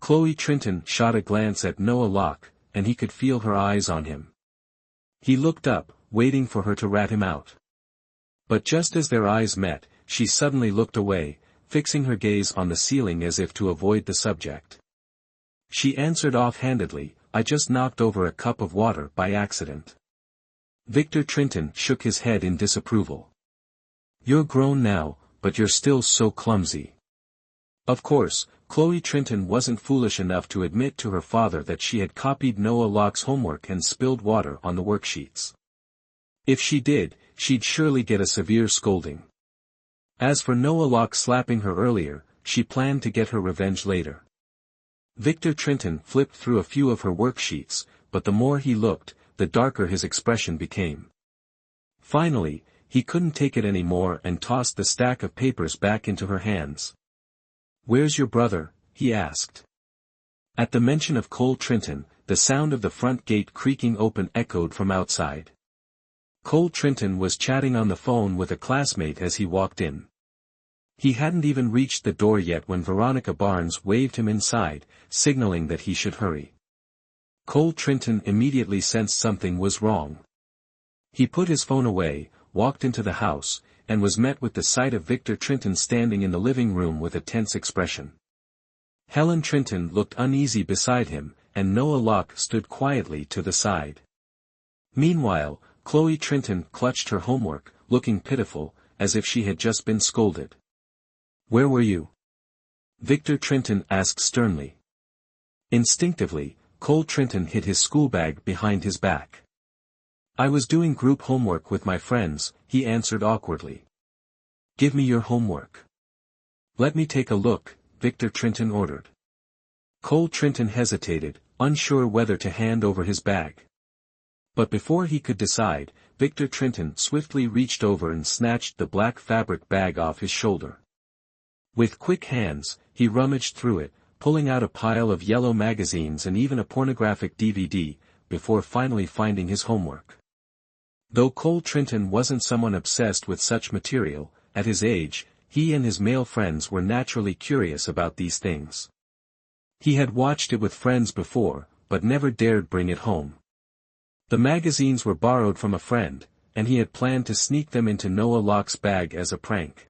Chloe Trinton shot a glance at Noah Locke, and he could feel her eyes on him. He looked up, waiting for her to rat him out. But just as their eyes met, she suddenly looked away, fixing her gaze on the ceiling as if to avoid the subject. She answered offhandedly, "I just knocked over a cup of water by accident." Victor Trinton shook his head in disapproval. "You're grown now, but you're still so clumsy." Of course, Chloe Trinton wasn't foolish enough to admit to her father that she had copied Noah Locke's homework and spilled water on the worksheets. If she did, she'd surely get a severe scolding. As for Noah Locke slapping her earlier, she planned to get her revenge later. Victor Trinton flipped through a few of her worksheets, but the more he looked, the darker his expression became. Finally, he couldn't take it anymore and tossed the stack of papers back into her hands. "Where's your brother?" he asked. At the mention of Cole Trinton, the sound of the front gate creaking open echoed from outside. Cole Trinton was chatting on the phone with a classmate as he walked in. He hadn't even reached the door yet when Veronica Barnes waved him inside, signaling that he should hurry. Cole Trinton immediately sensed something was wrong. He put his phone away, walked into the house, and was met with the sight of Victor Trinton standing in the living room with a tense expression. Helen Trinton looked uneasy beside him, and Noah Locke stood quietly to the side. Meanwhile, Chloe Trinton clutched her homework, looking pitiful, as if she had just been scolded. "Where were you?" Victor Trinton asked sternly. Instinctively, Cole Trinton hid his schoolbag behind his back. "I was doing group homework with my friends," he answered awkwardly. "Give me your homework." "Let me take a look," Victor Trinton ordered. Cole Trinton hesitated, unsure whether to hand over his bag. But before he could decide, Victor Trinton swiftly reached over and snatched the black fabric bag off his shoulder. With quick hands, he rummaged through it, pulling out a pile of yellow magazines and even a pornographic DVD, before finally finding his homework. Though Cole Trinton wasn't someone obsessed with such material, at his age, he and his male friends were naturally curious about these things. He had watched it with friends before, but never dared bring it home. The magazines were borrowed from a friend, and he had planned to sneak them into Noah Locke's bag as a prank.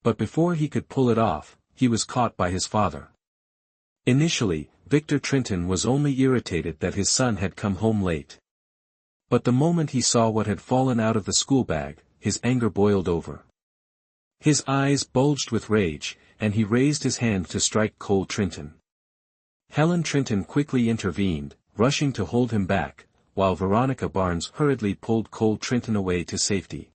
But before he could pull it off, he was caught by his father. Initially, Victor Trenton was only irritated that his son had come home late. But the moment he saw what had fallen out of the school bag, his anger boiled over. His eyes bulged with rage, and he raised his hand to strike Cole Trenton. Helen Trenton quickly intervened, rushing to hold him back, while Veronica Barnes hurriedly pulled Cole Trenton away to safety.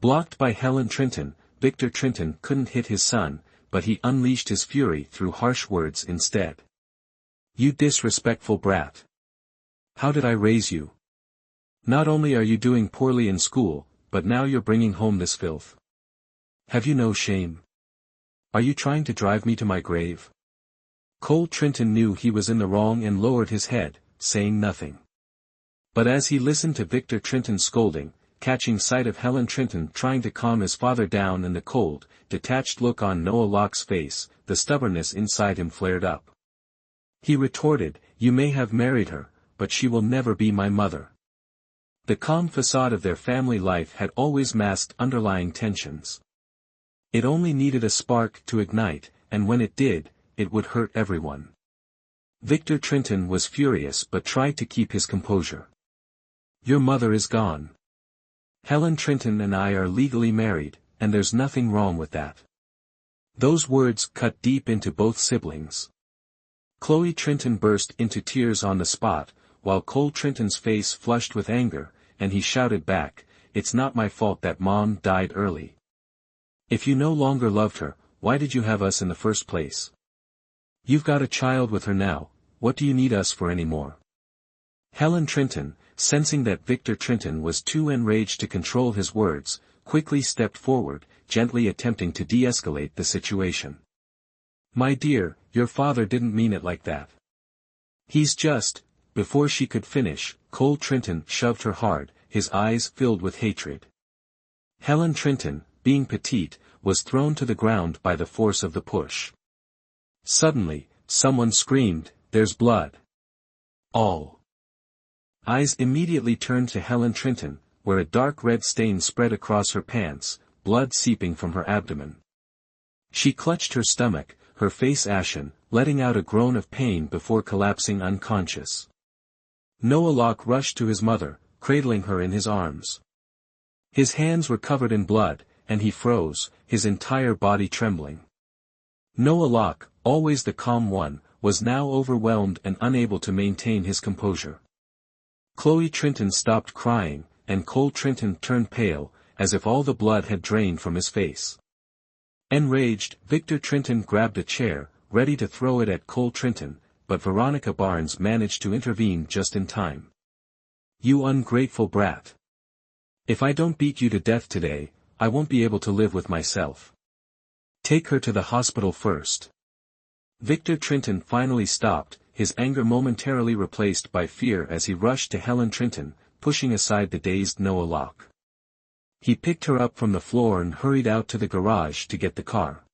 Blocked by Helen Trenton, Victor Trenton couldn't hit his son, but he unleashed his fury through harsh words instead. "You disrespectful brat! How did I raise you? Not only are you doing poorly in school, but now you're bringing home this filth. Have you no shame? Are you trying to drive me to my grave?" Cole Trenton knew he was in the wrong and lowered his head, saying nothing. But as he listened to Victor Trenton's scolding, catching sight of Helen Trenton trying to calm his father down and the cold, detached look on Noah Locke's face, the stubbornness inside him flared up. He retorted, "You may have married her, but she will never be my mother." The calm facade of their family life had always masked underlying tensions. It only needed a spark to ignite, and when it did, it would hurt everyone. Victor Trenton was furious but tried to keep his composure. "Your mother is gone. Helen Trenton and I are legally married, and there's nothing wrong with that." Those words cut deep into both siblings. Chloe Trenton burst into tears on the spot, while Cole Trenton's face flushed with anger, and he shouted back, "It's not my fault that Mom died early. If you no longer loved her, why did you have us in the first place? You've got a child with her now, what do you need us for anymore?" Helen Trenton, sensing that Victor Trenton was too enraged to control his words, quickly stepped forward, gently attempting to de-escalate the situation. "My dear, your father didn't mean it like that. He's just—" Before she could finish, Cole Trenton shoved her hard, his eyes filled with hatred. Helen Trenton, being petite, was thrown to the ground by the force of the push. Suddenly, someone screamed, "There's blood!" All eyes immediately turned to Helen Trenton, where a dark red stain spread across her pants, blood seeping from her abdomen. She clutched her stomach, her face ashen, letting out a groan of pain before collapsing unconscious. Noah Locke rushed to his mother, cradling her in his arms. His hands were covered in blood, and he froze, his entire body trembling. Noah Locke, always the calm one, was now overwhelmed and unable to maintain his composure. Chloe Trenton stopped crying, and Cole Trenton turned pale, as if all the blood had drained from his face. Enraged, Victor Trenton grabbed a chair, ready to throw it at Cole Trenton, but Veronica Barnes managed to intervene just in time. "You ungrateful brat! If I don't beat you to death today, I won't be able to live with myself. Take her to the hospital first." Victor Trenton finally stopped, his anger momentarily replaced by fear as he rushed to Helen Trenton, pushing aside the dazed Noah Locke. He picked her up from the floor and hurried out to the garage to get the car.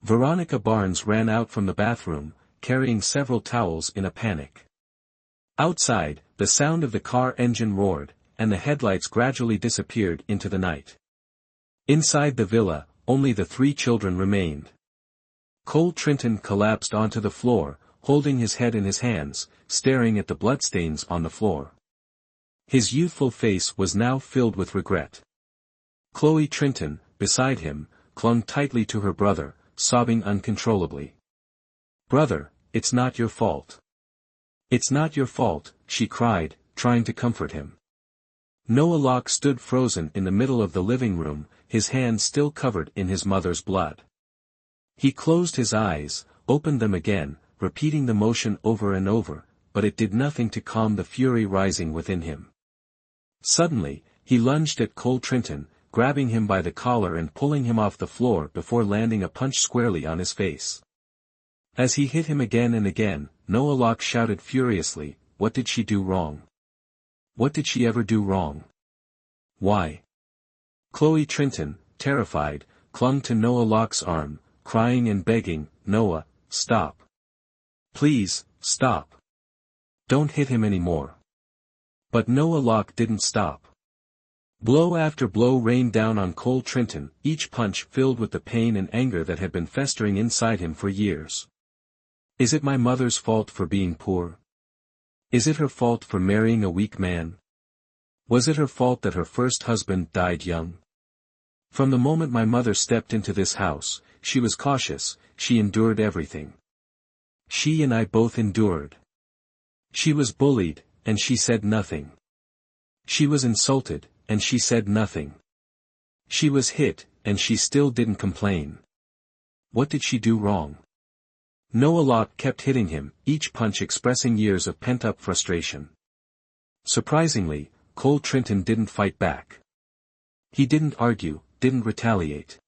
Veronica Barnes ran out from the bathroom, carrying several towels in a panic. Outside, the sound of the car engine roared, and the headlights gradually disappeared into the night. Inside the villa, only the three children remained. Cole Trenton collapsed onto the floor, holding his head in his hands, staring at the bloodstains on the floor. His youthful face was now filled with regret. Chloe Trenton, beside him, clung tightly to her brother, sobbing uncontrollably. "Brother, it's not your fault. It's not your fault," she cried, trying to comfort him. Noah Locke stood frozen in the middle of the living room, his hands still covered in his mother's blood. He closed his eyes, opened them again, repeating the motion over and over, but it did nothing to calm the fury rising within him. Suddenly, he lunged at Cole Trenton, grabbing him by the collar and pulling him off the floor before landing a punch squarely on his face. As he hit him again and again, Noah Locke shouted furiously, "What did she do wrong? What did she ever do wrong? Why?" Chloe Trenton, terrified, clung to Noah Locke's arm, crying and begging, "Noah, stop. Please, stop. Don't hit him anymore." But Noah Locke didn't stop. Blow after blow rained down on Cole Trenton, each punch filled with the pain and anger that had been festering inside him for years. Is it my mother's fault for being poor? Is it her fault for marrying a weak man? Was it her fault that her first husband died young? From the moment my mother stepped into this house, she was cautious, she endured everything. She and I both endured. She was bullied, and she said nothing. She was insulted, and she said nothing. She was hit, and she still didn't complain. What did she do wrong? Noah Locke kept hitting him, each punch expressing years of pent-up frustration. Surprisingly, Cole Trinton didn't fight back. He didn't argue, didn't retaliate.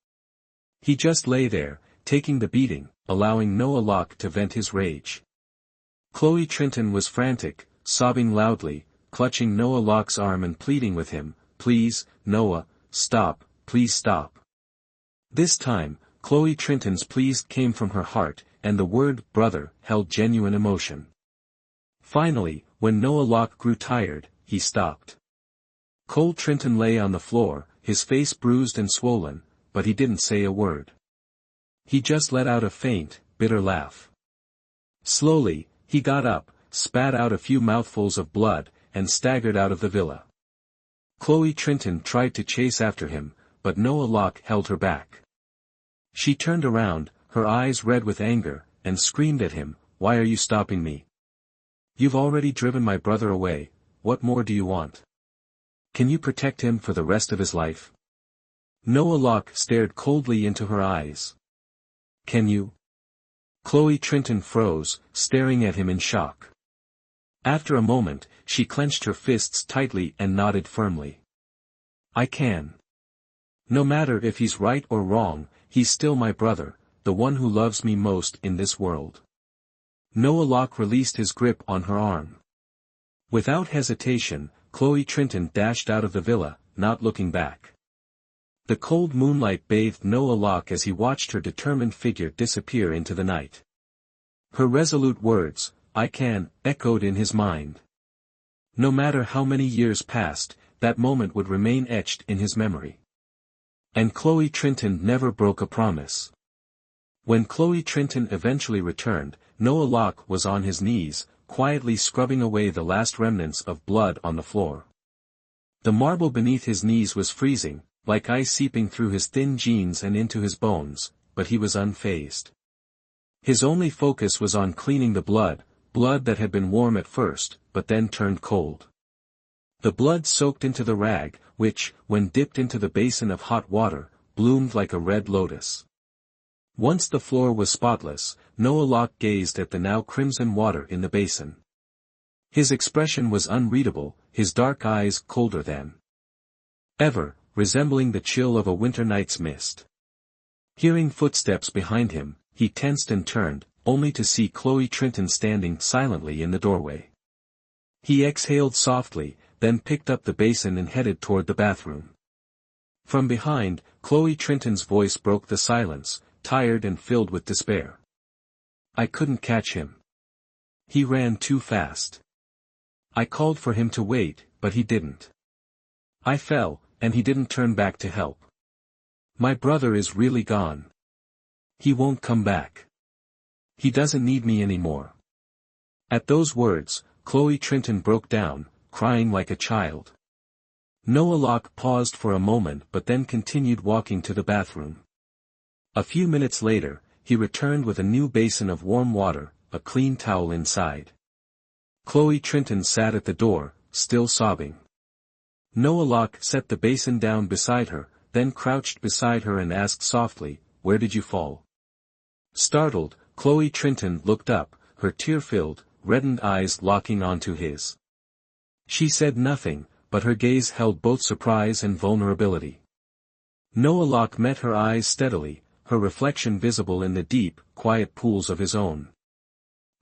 He just lay there, taking the beating, allowing Noah Locke to vent his rage. Chloe Trinton was frantic, sobbing loudly, clutching Noah Locke's arm and pleading with him, "Please, Noah, stop, please stop." This time, Chloe Trinton's pleas came from her heart, and the word brother held genuine emotion. Finally, when Noah Locke grew tired, he stopped. Cole Trinton lay on the floor, his face bruised and swollen, but he didn't say a word. He just let out a faint, bitter laugh. Slowly, he got up, spat out a few mouthfuls of blood, and staggered out of the villa. Chloe Trinton tried to chase after him, but Noah Locke held her back. She turned around, her eyes red with anger, and screamed at him, "Why are you stopping me? You've already driven my brother away, what more do you want? Can you protect him for the rest of his life?" Noah Locke stared coldly into her eyes. "Can you?" Chloe Trinton froze, staring at him in shock. After a moment, she clenched her fists tightly and nodded firmly. "I can. No matter if he's right or wrong, he's still my brother, the one who loves me most in this world." Noah Locke released his grip on her arm. Without hesitation, Chloe Trinton dashed out of the villa, not looking back. The cold moonlight bathed Noah Locke as he watched her determined figure disappear into the night. Her resolute words, "I can," echoed in his mind. No matter how many years passed, that moment would remain etched in his memory. And Chloe Trinton never broke a promise. When Chloe Trinton eventually returned, Noah Locke was on his knees, quietly scrubbing away the last remnants of blood on the floor. The marble beneath his knees was freezing, like ice seeping through his thin jeans and into his bones, but he was unfazed. His only focus was on cleaning the blood that had been warm at first, but then turned cold. The blood soaked into the rag, which, when dipped into the basin of hot water, bloomed like a red lotus. Once the floor was spotless, Noah Locke gazed at the now crimson water in the basin. His expression was unreadable, his dark eyes colder than ever, resembling the chill of a winter night's mist. Hearing footsteps behind him, he tensed and turned, only to see Chloe Trinton standing silently in the doorway. He exhaled softly, then picked up the basin and headed toward the bathroom. From behind, Chloe Trinton's voice broke the silence, tired and filled with despair. "I couldn't catch him. He ran too fast. I called for him to wait, but he didn't. I fell, and he didn't turn back to help. My brother is really gone. He won't come back. He doesn't need me anymore." At those words, Chloe Trinton broke down, crying like a child. Noah Locke paused for a moment but then continued walking to the bathroom. A few minutes later, he returned with a new basin of warm water, a clean towel inside. Chloe Trinton sat at the door, still sobbing. Noah Locke set the basin down beside her, then crouched beside her and asked softly, "Where did you fall?" Startled, Chloe Trinton looked up, her tear-filled, reddened eyes locking onto his. She said nothing, but her gaze held both surprise and vulnerability. Noah Locke met her eyes steadily, her reflection visible in the deep, quiet pools of his own.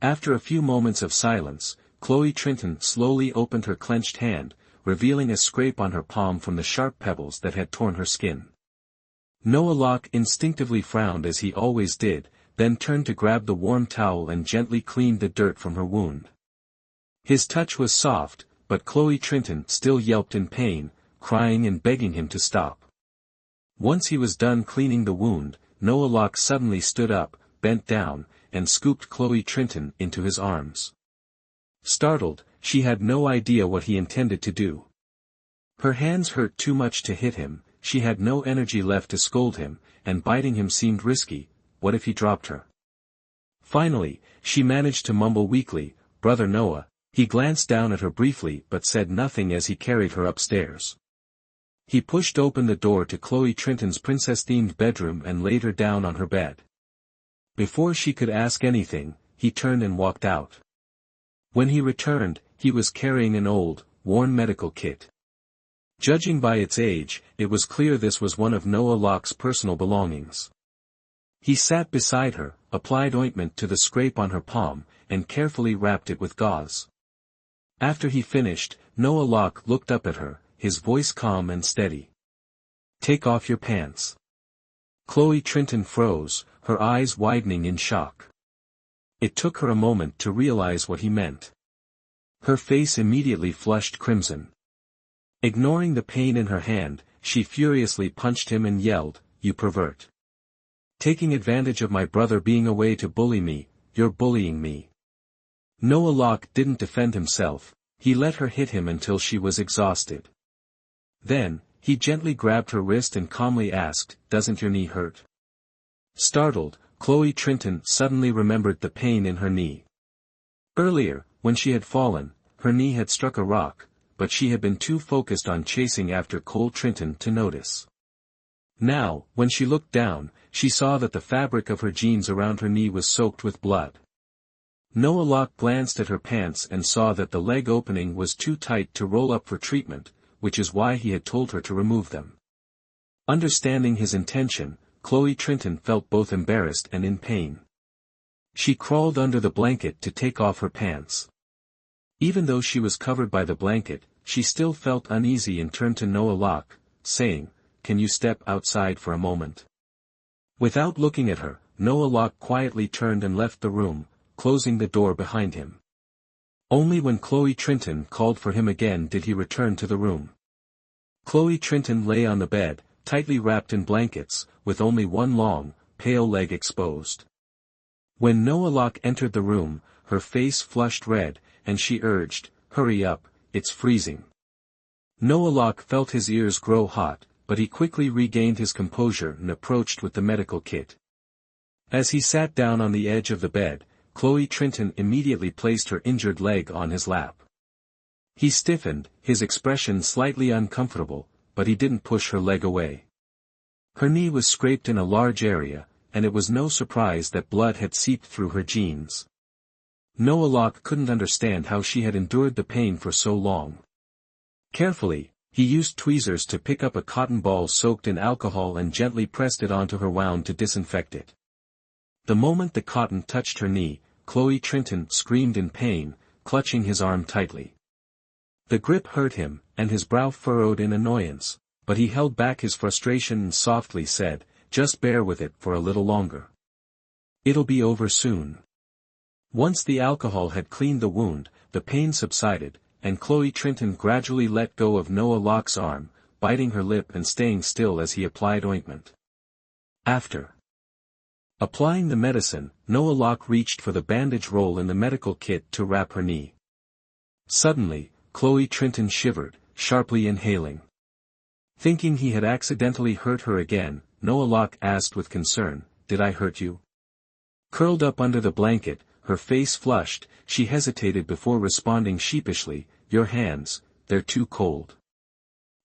After a few moments of silence, Chloe Trinton slowly opened her clenched hand, revealing a scrape on her palm from the sharp pebbles that had torn her skin. Noah Locke instinctively frowned as he always did, then turned to grab the warm towel and gently cleaned the dirt from her wound. His touch was soft, but Chloe Trinton still yelped in pain, crying and begging him to stop. Once he was done cleaning the wound, Noah Locke suddenly stood up, bent down, and scooped Chloe Trinton into his arms. Startled, she had no idea what he intended to do. Her hands hurt too much to hit him, she had no energy left to scold him, and biting him seemed risky. What if he dropped her? Finally, she managed to mumble weakly, "Brother Noah." He glanced down at her briefly but said nothing as he carried her upstairs. He pushed open the door to Chloe Trinton's princess-themed bedroom and laid her down on her bed. Before she could ask anything, he turned and walked out. When he returned, he was carrying an old, worn medical kit. Judging by its age, it was clear this was one of Noah Locke's personal belongings. He sat beside her, applied ointment to the scrape on her palm, and carefully wrapped it with gauze. After he finished, Noah Locke looked up at her, his voice calm and steady. "Take off your pants." Chloe Trinton froze, her eyes widening in shock. It took her a moment to realize what he meant. Her face immediately flushed crimson. Ignoring the pain in her hand, she furiously punched him and yelled, "You pervert. Taking advantage of my brother being away to bully me, you're bullying me." Noah Locke didn't defend himself, he let her hit him until she was exhausted. Then, he gently grabbed her wrist and calmly asked, "Doesn't your knee hurt?" Startled, Chloe Trinton suddenly remembered the pain in her knee. Earlier, when she had fallen, her knee had struck a rock, but she had been too focused on chasing after Cole Trinton to notice. Now, when she looked down, she saw that the fabric of her jeans around her knee was soaked with blood. Noah Locke glanced at her pants and saw that the leg opening was too tight to roll up for treatment, which is why he had told her to remove them. Understanding his intention, Chloe Trinton felt both embarrassed and in pain. She crawled under the blanket to take off her pants. Even though she was covered by the blanket, she still felt uneasy and turned to Noah Locke, saying, "Can you step outside for a moment?" Without looking at her, Noah Locke quietly turned and left the room, closing the door behind him. Only when Chloe Trinton called for him again did he return to the room. Chloe Trinton lay on the bed, tightly wrapped in blankets, with only one long, pale leg exposed. When Noah Locke entered the room, her face flushed red, and she urged, "Hurry up, it's freezing." Noah Locke felt his ears grow hot, but he quickly regained his composure and approached with the medical kit. As he sat down on the edge of the bed, Chloe Trinton immediately placed her injured leg on his lap. He stiffened, his expression slightly uncomfortable, but he didn't push her leg away. Her knee was scraped in a large area, and it was no surprise that blood had seeped through her jeans. Noah Locke couldn't understand how she had endured the pain for so long. Carefully, he used tweezers to pick up a cotton ball soaked in alcohol and gently pressed it onto her wound to disinfect it. The moment the cotton touched her knee, Chloe Trinton screamed in pain, clutching his arm tightly. The grip hurt him, and his brow furrowed in annoyance, but he held back his frustration and softly said, "Just bear with it for a little longer. It'll be over soon." Once the alcohol had cleaned the wound, the pain subsided, and Chloe Trinton gradually let go of Noah Locke's arm, biting her lip and staying still as he applied ointment. After applying the medicine, Noah Locke reached for the bandage roll in the medical kit to wrap her knee. Suddenly, Chloe Trinton shivered, sharply inhaling. Thinking he had accidentally hurt her again, Noah Locke asked with concern, "Did I hurt you?" Curled up under the blanket, her face flushed, she hesitated before responding sheepishly, "Your hands, they're too cold."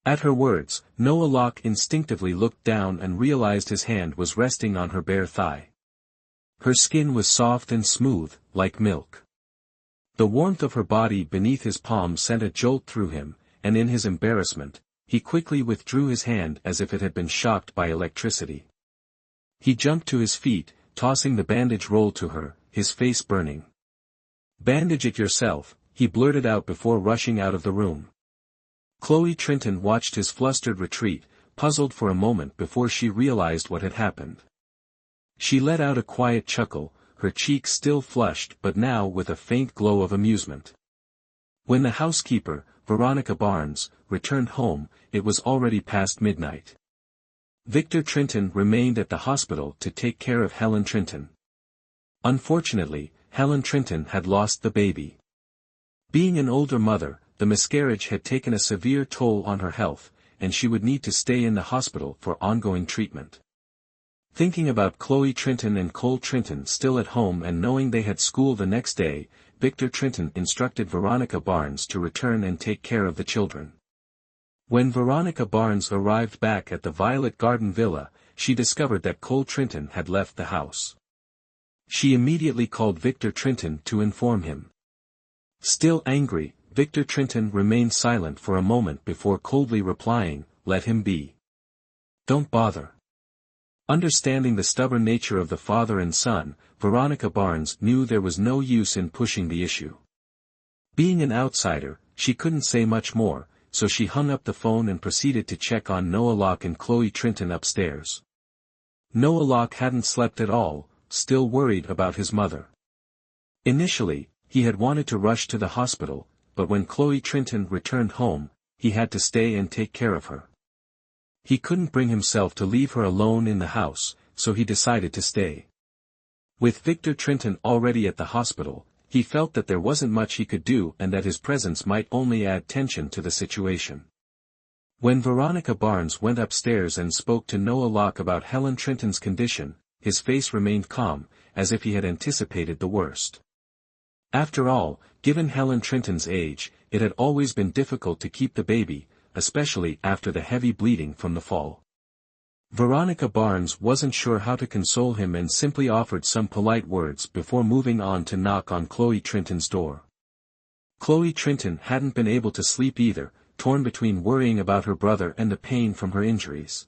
At her words, Noah Locke instinctively looked down and realized his hand was resting on her bare thigh. Her skin was soft and smooth, like milk. The warmth of her body beneath his palm sent a jolt through him, and in his embarrassment, he quickly withdrew his hand as if it had been shocked by electricity. He jumped to his feet, tossing the bandage roll to her, his face burning. "Bandage it yourself," he blurted out before rushing out of the room. Chloe Trinton watched his flustered retreat, puzzled for a moment before she realized what had happened. She let out a quiet chuckle, her cheeks still flushed but now with a faint glow of amusement. When the housekeeper, Veronica Barnes, returned home, it was already past midnight. Victor Trinton remained at the hospital to take care of Helen Trinton. Unfortunately, Helen Trinton had lost the baby. Being an older mother, the miscarriage had taken a severe toll on her health, and she would need to stay in the hospital for ongoing treatment. Thinking about Chloe Trinton and Cole Trinton still at home and knowing they had school the next day, Victor Trinton instructed Veronica Barnes to return and take care of the children. When Veronica Barnes arrived back at the Violet Garden Villa, she discovered that Cole Trinton had left the house. She immediately called Victor Trinton to inform him. Still angry, Victor Trinton remained silent for a moment before coldly replying, "Let him be. Don't bother." Understanding the stubborn nature of the father and son, Veronica Barnes knew there was no use in pushing the issue. Being an outsider, she couldn't say much more, so she hung up the phone and proceeded to check on Noah Locke and Chloe Trinton upstairs. Noah Locke hadn't slept at all, still worried about his mother. Initially, he had wanted to rush to the hospital, but when Chloe Trinton returned home, he had to stay and take care of her. He couldn't bring himself to leave her alone in the house, so he decided to stay. With Victor Trinton already at the hospital, he felt that there wasn't much he could do and that his presence might only add tension to the situation. When Veronica Barnes went upstairs and spoke to Noah Locke about Helen Trinton's condition, his face remained calm, as if he had anticipated the worst. After all, given Helen Trinton's age, it had always been difficult to keep the baby, especially after the heavy bleeding from the fall. Veronica Barnes wasn't sure how to console him and simply offered some polite words before moving on to knock on Chloe Trinton's door. Chloe Trinton hadn't been able to sleep either, torn between worrying about her brother and the pain from her injuries.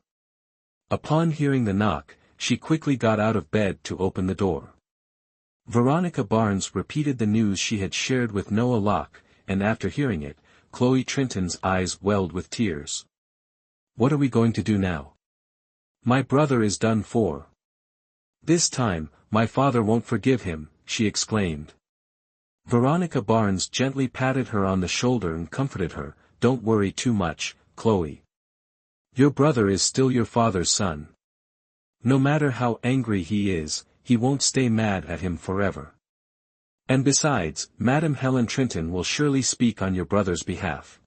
Upon hearing the knock, she quickly got out of bed to open the door. Veronica Barnes repeated the news she had shared with Noah Locke, and after hearing it, Chloe Trinton's eyes welled with tears. "What are we going to do now? My brother is done for. This time, my father won't forgive him," she exclaimed. Veronica Barnes gently patted her on the shoulder and comforted her, "Don't worry too much, Chloe. Your brother is still your father's son. No matter how angry he is, he won't stay mad at him forever. And besides, Madam Helen Trinton will surely speak on your brother's behalf."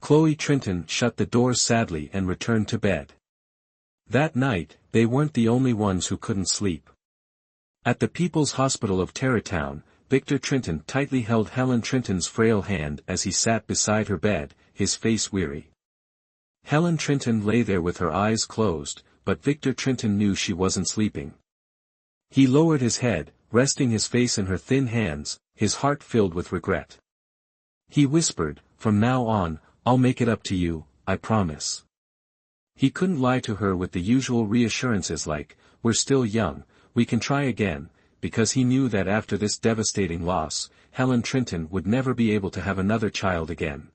Chloe Trinton shut the door sadly and returned to bed. That night, they weren't the only ones who couldn't sleep. At the People's Hospital of Tarrytown, Victor Trinton tightly held Helen Trinton's frail hand as he sat beside her bed, his face weary. Helen Trinton lay there with her eyes closed, but Victor Trinton knew she wasn't sleeping. He lowered his head, resting his face in her thin hands, his heart filled with regret. He whispered, "From now on, I'll make it up to you, I promise." He couldn't lie to her with the usual reassurances like, "We're still young, we can try again," because he knew that after this devastating loss, Helen Trinton would never be able to have another child again.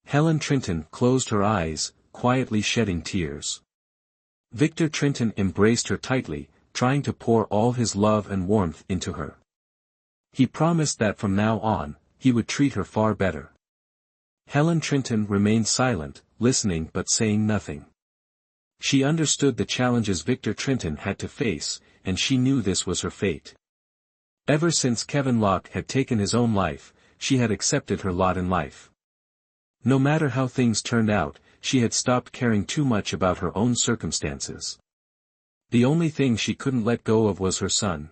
Helen Trinton closed her eyes, quietly shedding tears. Victor Trinton embraced her tightly, trying to pour all his love and warmth into her. He promised that from now on, he would treat her far better. Helen Trinton remained silent, listening but saying nothing. She understood the challenges Victor Trinton had to face, and she knew this was her fate. Ever since Kevin Locke had taken his own life, she had accepted her lot in life. No matter how things turned out, she had stopped caring too much about her own circumstances. The only thing she couldn't let go of was her son.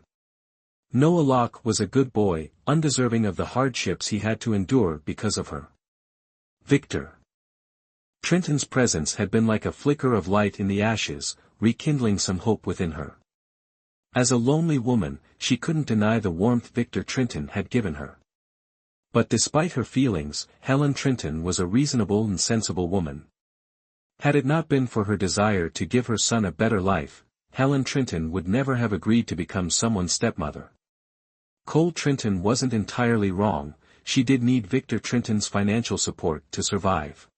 Noah Locke was a good boy, undeserving of the hardships he had to endure because of her. Victor Trinton's presence had been like a flicker of light in the ashes, rekindling some hope within her. As a lonely woman, she couldn't deny the warmth Victor Trinton had given her. But despite her feelings, Helen Trinton was a reasonable and sensible woman. Had it not been for her desire to give her son a better life, Helen Trinton would never have agreed to become someone's stepmother. Cole Trinton wasn't entirely wrong, she did need Victor Trinton's financial support to survive.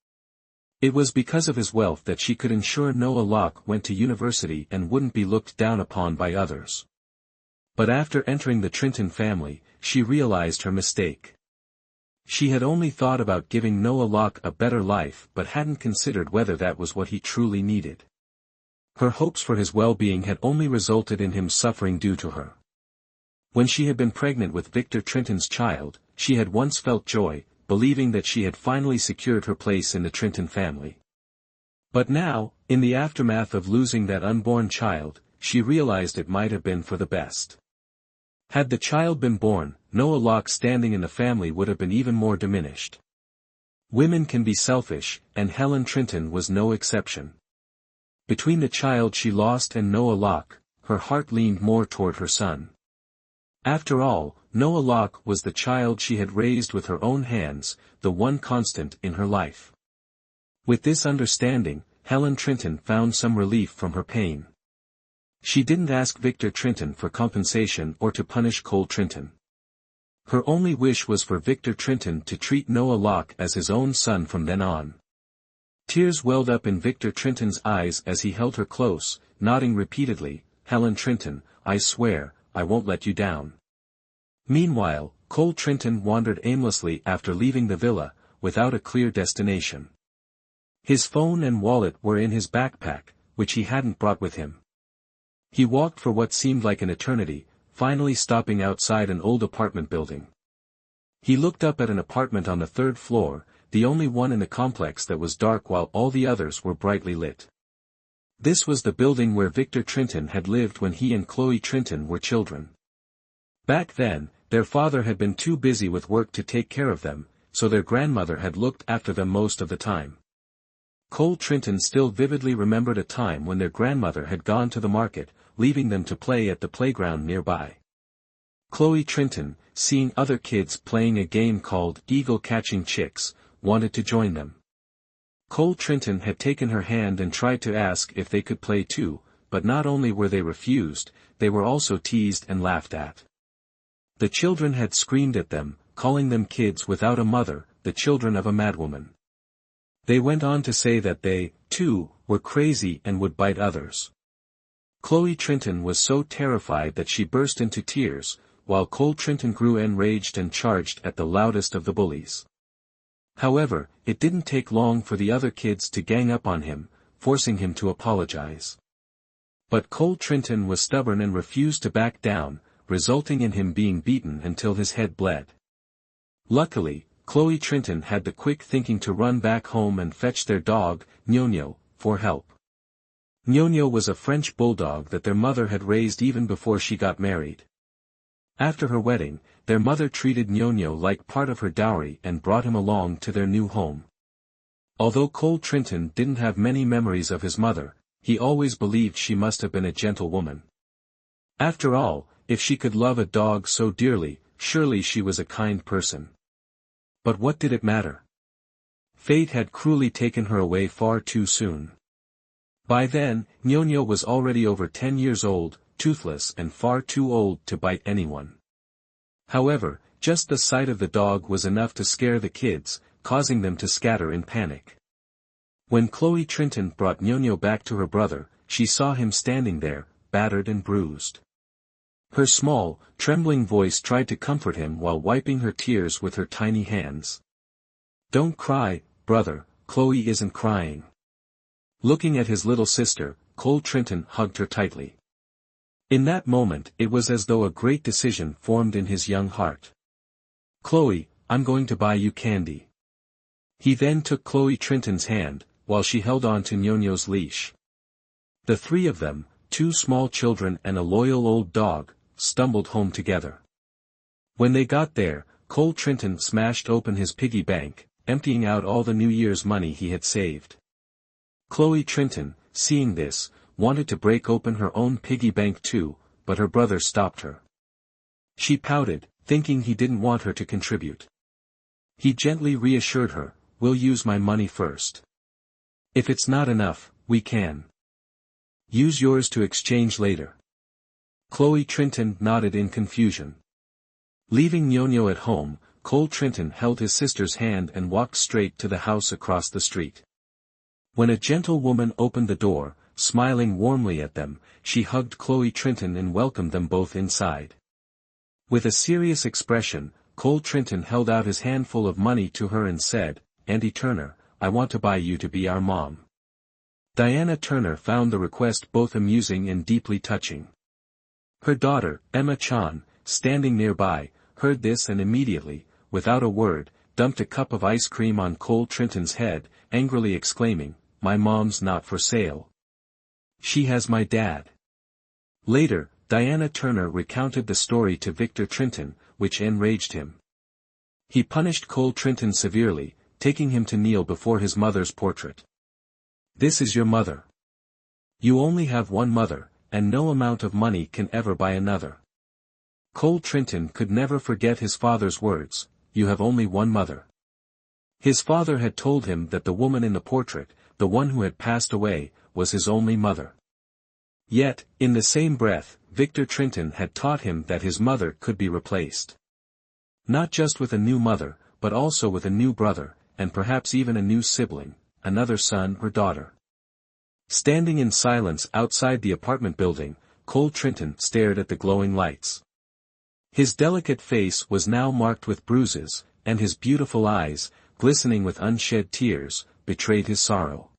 It was because of his wealth that she could ensure Noah Locke went to university and wouldn't be looked down upon by others. But after entering the Trinton family, she realized her mistake. She had only thought about giving Noah Locke a better life but hadn't considered whether that was what he truly needed. Her hopes for his well-being had only resulted in him suffering due to her. When she had been pregnant with Victor Trinton's child, she had once felt joy, believing that she had finally secured her place in the Trinton family. But now, in the aftermath of losing that unborn child, she realized it might have been for the best. Had the child been born, Noah Locke's standing in the family would have been even more diminished. Women can be selfish, and Helen Trinton was no exception. Between the child she lost and Noah Locke, her heart leaned more toward her son. After all, Noah Locke was the child she had raised with her own hands, the one constant in her life. With this understanding, Helen Trinton found some relief from her pain. She didn't ask Victor Trinton for compensation or to punish Cole Trinton. Her only wish was for Victor Trinton to treat Noah Locke as his own son from then on. Tears welled up in Victor Trinton's eyes as he held her close, nodding repeatedly, "Helen Trinton, I swear, I won't let you down." Meanwhile, Cole Trinton wandered aimlessly after leaving the villa, without a clear destination. His phone and wallet were in his backpack, which he hadn't brought with him. He walked for what seemed like an eternity, finally stopping outside an old apartment building. He looked up at an apartment on the third floor, the only one in the complex that was dark while all the others were brightly lit. This was the building where Victor Trinton had lived when he and Chloe Trinton were children. Back then, their father had been too busy with work to take care of them, so their grandmother had looked after them most of the time. Cole Trinton still vividly remembered a time when their grandmother had gone to the market, leaving them to play at the playground nearby. Chloe Trinton, seeing other kids playing a game called Eagle Catching Chicks, wanted to join them. Cole Trinton had taken her hand and tried to ask if they could play too, but not only were they refused, they were also teased and laughed at. The children had screamed at them, calling them kids without a mother, the children of a madwoman. They went on to say that they, too, were crazy and would bite others. Chloe Trinton was so terrified that she burst into tears, while Cole Trinton grew enraged and charged at the loudest of the bullies. However, it didn't take long for the other kids to gang up on him, forcing him to apologize. But Cole Trinton was stubborn and refused to back down, resulting in him being beaten until his head bled. Luckily, Chloe Trinton had the quick thinking to run back home and fetch their dog, Ñoño, for help. Ñoño was a French bulldog that their mother had raised even before she got married. After her wedding, their mother treated Ñoño like part of her dowry and brought him along to their new home. Although Cole Trinton didn't have many memories of his mother, he always believed she must have been a gentle woman. After all, if she could love a dog so dearly, surely she was a kind person. But what did it matter? Fate had cruelly taken her away far too soon. By then, Ñoño was already over 10 years old, toothless and far too old to bite anyone. However, just the sight of the dog was enough to scare the kids, causing them to scatter in panic. When Chloe Trinton brought Ñoño back to her brother, she saw him standing there, battered and bruised. Her small, trembling voice tried to comfort him while wiping her tears with her tiny hands. "Don't cry, brother, Chloe isn't crying." Looking at his little sister, Cole Trinton hugged her tightly. In that moment it was as though a great decision formed in his young heart. "Chloe, I'm going to buy you candy." He then took Chloe Trinton's hand, while she held on to Ñoño's leash. The three of them, 2 small children and a loyal old dog, stumbled home together. When they got there, Cole Trinton smashed open his piggy bank, emptying out all the New Year's money he had saved. Chloe Trinton, seeing this, wanted to break open her own piggy bank too, but her brother stopped her. She pouted, thinking he didn't want her to contribute. He gently reassured her, "We'll use my money first. If it's not enough, we can use yours to exchange later." Chloe Trinton nodded in confusion. Leaving Ñoño at home, Cole Trinton held his sister's hand and walked straight to the house across the street. When a gentle woman opened the door, smiling warmly at them, she hugged Chloe Trinton and welcomed them both inside. With a serious expression, Cole Trinton held out his handful of money to her and said, "Auntie Turner, I want to buy you to be our mom." Diana Turner found the request both amusing and deeply touching. Her daughter, Emma Chan, standing nearby, heard this and immediately, without a word, dumped a cup of ice cream on Cole Trinton's head, angrily exclaiming, "My mom's not for sale. She has my dad." Later, Diana Turner recounted the story to Victor Trinton, which enraged him. He punished Cole Trinton severely, taking him to kneel before his mother's portrait. "This is your mother. You only have one mother, and no amount of money can ever buy another." Cole Trinton could never forget his father's words, "You have only one mother." His father had told him that the woman in the portrait, the one who had passed away, was his only mother. Yet, in the same breath, Victor Trinton had taught him that his mother could be replaced. Not just with a new mother, but also with a new brother, and perhaps even a new sibling, another son or daughter. Standing in silence outside the apartment building, Cole Trinton stared at the glowing lights. His delicate face was now marked with bruises, and his beautiful eyes, glistening with unshed tears, betrayed his sorrow.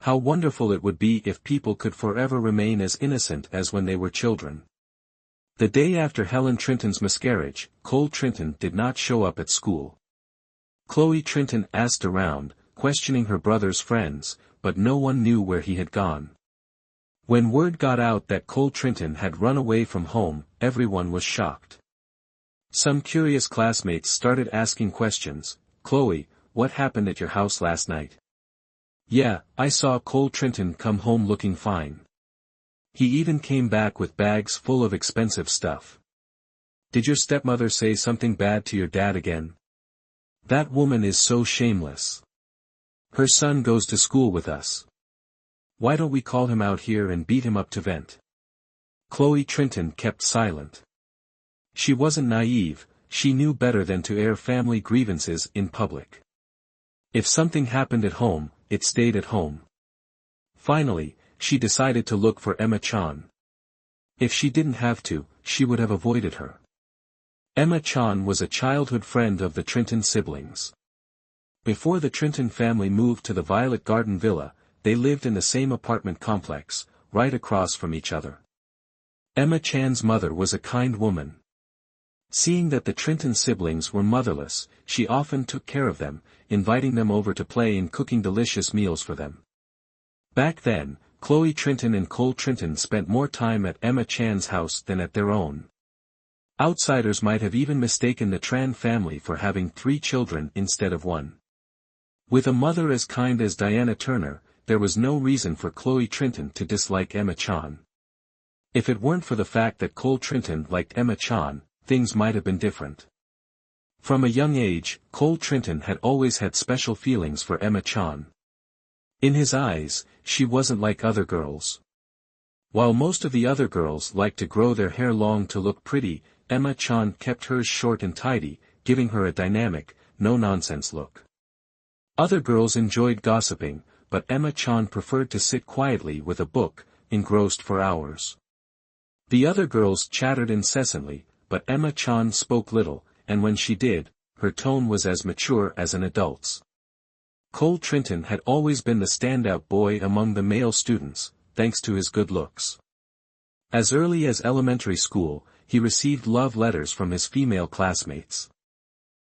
How wonderful it would be if people could forever remain as innocent as when they were children. The day after Helen Trinton's miscarriage, Cole Trinton did not show up at school. Chloe Trinton asked around, questioning her brother's friends, but no one knew where he had gone. When word got out that Cole Trinton had run away from home, everyone was shocked. Some curious classmates started asking questions. "Chloe, what happened at your house last night?" "Yeah, I saw Cole Trinton come home looking fine. He even came back with bags full of expensive stuff." "Did your stepmother say something bad to your dad again?" "That woman is so shameless. Her son goes to school with us. Why don't we call him out here and beat him up to vent?" Chloe Trinton kept silent. She wasn't naive, she knew better than to air family grievances in public. If something happened at home, it stayed at home. Finally, she decided to look for Emma Chan. If she didn't have to, she would have avoided her. Emma Chan was a childhood friend of the Trinton siblings. Before the Trinton family moved to the Violet Garden Villa, they lived in the same apartment complex, right across from each other. Emma Chan's mother was a kind woman. Seeing that the Trinton siblings were motherless, she often took care of them, inviting them over to play and cooking delicious meals for them. Back then, Chloe Trinton and Cole Trinton spent more time at Emma Chan's house than at their own. Outsiders might have even mistaken the Tran family for having 3 children instead of 1. With a mother as kind as Diana Turner, there was no reason for Chloe Trinton to dislike Emma Chan. If it weren't for the fact that Cole Trinton liked Emma Chan, things might have been different. From a young age, Cole Trinton had always had special feelings for Emma Chan. In his eyes, she wasn't like other girls. While most of the other girls liked to grow their hair long to look pretty, Emma Chan kept hers short and tidy, giving her a dynamic, no-nonsense look. Other girls enjoyed gossiping, but Emma Chan preferred to sit quietly with a book, engrossed for hours. The other girls chattered incessantly, but Emma Chan spoke little, and when she did, her tone was as mature as an adult's. Cole Trinton had always been the standout boy among the male students, thanks to his good looks. As early as elementary school, he received love letters from his female classmates.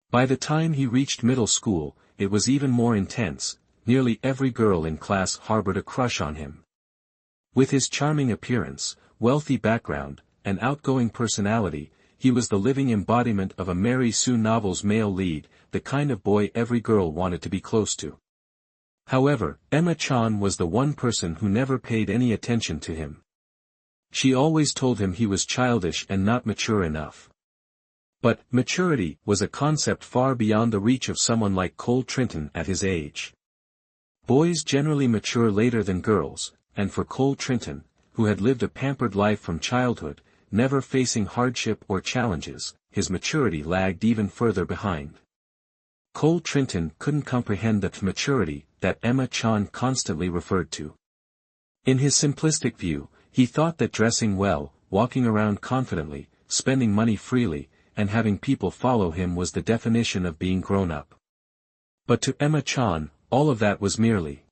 By the time he reached middle school, it was even more intense. Nearly every girl in class harbored a crush on him. With his charming appearance, wealthy background, and outgoing personality, he was the living embodiment of a Mary Sue novel's male lead, the kind of boy every girl wanted to be close to. However, Emma Chan was the one person who never paid any attention to him. She always told him he was childish and not mature enough. But maturity was a concept far beyond the reach of someone like Cole Trinton at his age. Boys generally mature later than girls, and for Cole Trinton, who had lived a pampered life from childhood, never facing hardship or challenges, his maturity lagged even further behind. Cole Trinton couldn't comprehend the maturity that Emma Chan constantly referred to. In his simplistic view, he thought that dressing well, walking around confidently, spending money freely, and having people follow him was the definition of being grown up. But to Emma Chan, all of that was merely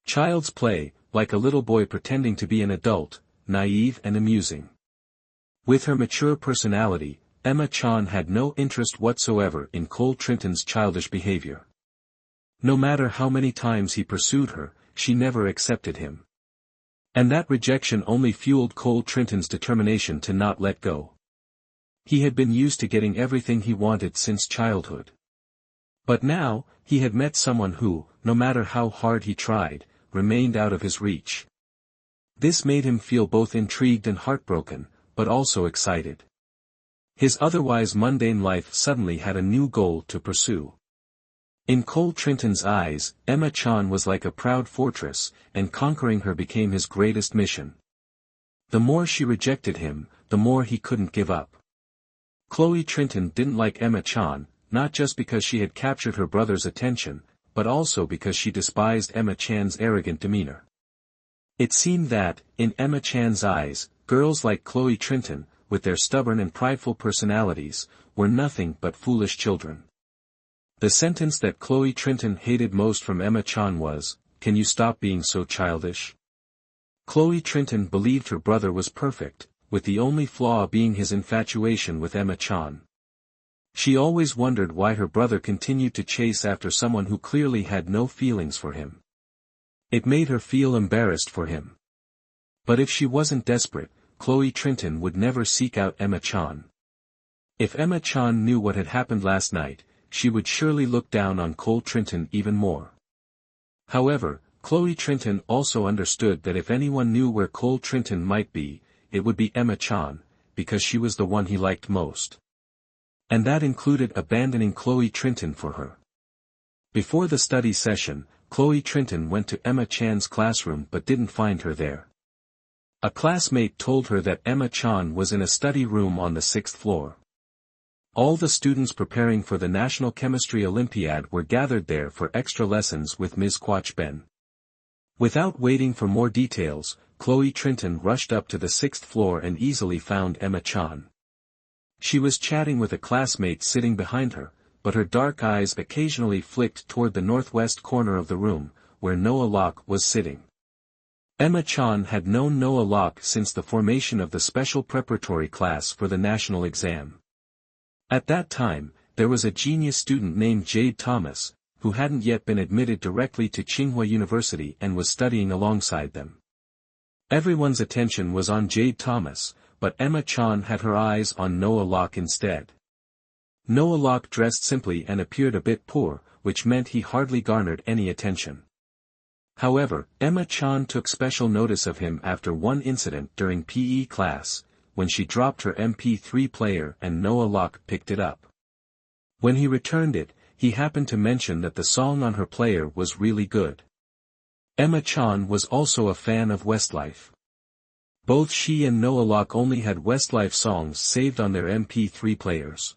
child's play, like a little boy pretending to be an adult, naive and amusing. With her mature personality, Emma Chan had no interest whatsoever in Cole Trinton's childish behavior. No matter how many times he pursued her, she never accepted him. And that rejection only fueled Cole Trinton's determination to not let go. He had been used to getting everything he wanted since childhood. But now, he had met someone who, no matter how hard he tried, remained out of his reach. This made him feel both intrigued and heartbroken, but also excited. His otherwise mundane life suddenly had a new goal to pursue. In Cole Trinton's eyes, Emma Chan was like a proud fortress, and conquering her became his greatest mission. The more she rejected him, the more he couldn't give up. Chloe Trinton didn't like Emma Chan, not just because she had captured her brother's attention, but also because she despised Emma Chan's arrogant demeanor. It seemed that, in Emma Chan's eyes, girls like Chloe Trinton, with their stubborn and prideful personalities, were nothing but foolish children. The sentence that Chloe Trinton hated most from Emma Chan was, "Can you stop being so childish?" Chloe Trinton believed her brother was perfect, with the only flaw being his infatuation with Emma Chan. She always wondered why her brother continued to chase after someone who clearly had no feelings for him. It made her feel embarrassed for him. But if she wasn't desperate, Chloe Trinton would never seek out Emma Chan. If Emma Chan knew what had happened last night, she would surely look down on Cole Trinton even more. However, Chloe Trinton also understood that if anyone knew where Cole Trinton might be, it would be Emma Chan, because she was the one he liked most. And that included abandoning Chloe Trinton for her. Before the study session, Chloe Trinton went to Emma Chan's classroom but didn't find her there. A classmate told her that Emma Chan was in a study room on the 6th floor. All the students preparing for the National Chemistry Olympiad were gathered there for extra lessons with Ms. Quach Ben. Without waiting for more details, Chloe Trinton rushed up to the 6th floor and easily found Emma Chan. She was chatting with a classmate sitting behind her, but her dark eyes occasionally flicked toward the northwest corner of the room, where Noah Locke was sitting. Emma Chan had known Noah Locke since the formation of the special preparatory class for the national exam. At that time, there was a genius student named Jade Thomas, who hadn't yet been admitted directly to Tsinghua University and was studying alongside them. Everyone's attention was on Jade Thomas, but Emma Chan had her eyes on Noah Locke instead. Noah Locke dressed simply and appeared a bit poor, which meant he hardly garnered any attention. However, Emma Chan took special notice of him after one incident during PE class, when she dropped her MP3 player and Noah Locke picked it up. When he returned it, he happened to mention that the song on her player was really good. Emma Chan was also a fan of Westlife. Both she and Noah Locke only had Westlife songs saved on their MP3 players.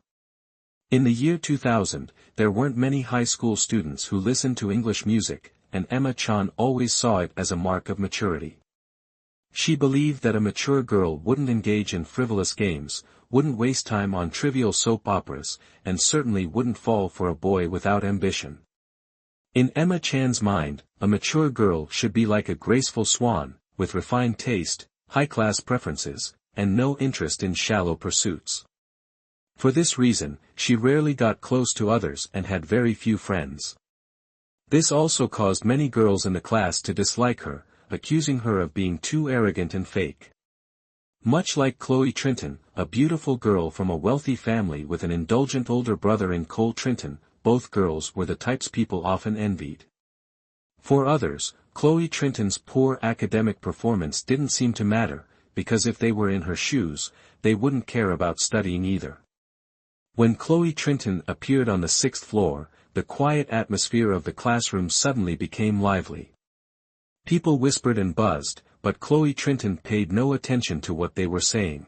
In the year 2000, there weren't many high school students who listened to English music, and Emma Chan always saw it as a mark of maturity. She believed that a mature girl wouldn't engage in frivolous games, wouldn't waste time on trivial soap operas, and certainly wouldn't fall for a boy without ambition. In Emma Chan's mind, a mature girl should be like a graceful swan, with refined taste, high-class preferences, and no interest in shallow pursuits. For this reason, she rarely got close to others and had very few friends. This also caused many girls in the class to dislike her, accusing her of being too arrogant and fake. Much like Chloe Trinton, a beautiful girl from a wealthy family with an indulgent older brother in Cole Trinton, both girls were the types people often envied. For others, Chloe Trinton's poor academic performance didn't seem to matter, because if they were in her shoes, they wouldn't care about studying either. When Chloe Trinton appeared on the 6th floor, the quiet atmosphere of the classroom suddenly became lively. People whispered and buzzed, but Chloe Trinton paid no attention to what they were saying.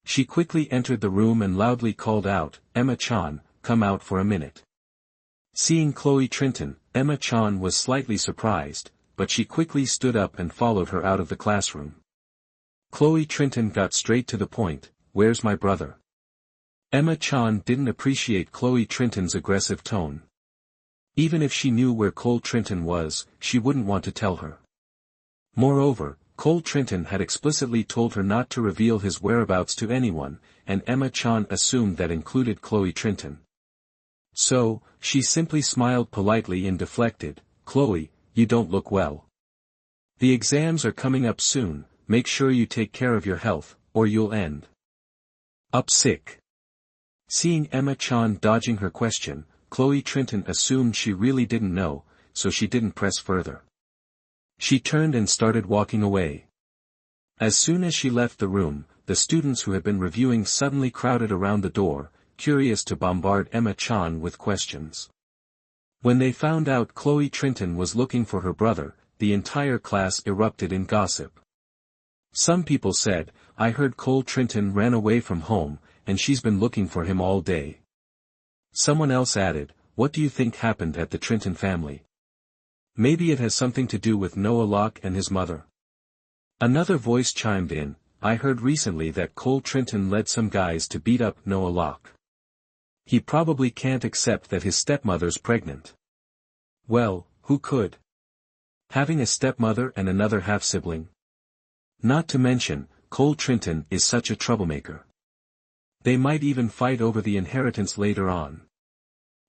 She quickly entered the room and loudly called out, "Emma Chan, come out for a minute." Seeing Chloe Trinton, Emma Chan was slightly surprised, but she quickly stood up and followed her out of the classroom. Chloe Trinton got straight to the point, "Where's my brother?" Emma Chan didn't appreciate Chloe Trinton's aggressive tone. Even if she knew where Cole Trinton was, she wouldn't want to tell her. Moreover, Cole Trinton had explicitly told her not to reveal his whereabouts to anyone, and Emma Chan assumed that included Chloe Trinton. So, she simply smiled politely and deflected, "Chloe, you don't look well. The exams are coming up soon, make sure you take care of your health, or you'll end up sick." Seeing Emma Chan dodging her question, Chloe Trinton assumed she really didn't know, so she didn't press further. She turned and started walking away. As soon as she left the room, the students who had been reviewing suddenly crowded around the door, curious to bombard Emma Chan with questions. When they found out Chloe Trinton was looking for her brother, the entire class erupted in gossip. Some people said, "I heard Cole Trinton ran away from home, and she's been looking for him all day." Someone else added, "What do you think happened at the Trinton family? Maybe it has something to do with Noah Locke and his mother." Another voice chimed in, "I heard recently that Cole Trinton led some guys to beat up Noah Locke. He probably can't accept that his stepmother's pregnant." Well, who could? Having a stepmother and another half-sibling? Not to mention, Cole Trinton is such a troublemaker. They might even fight over the inheritance later on.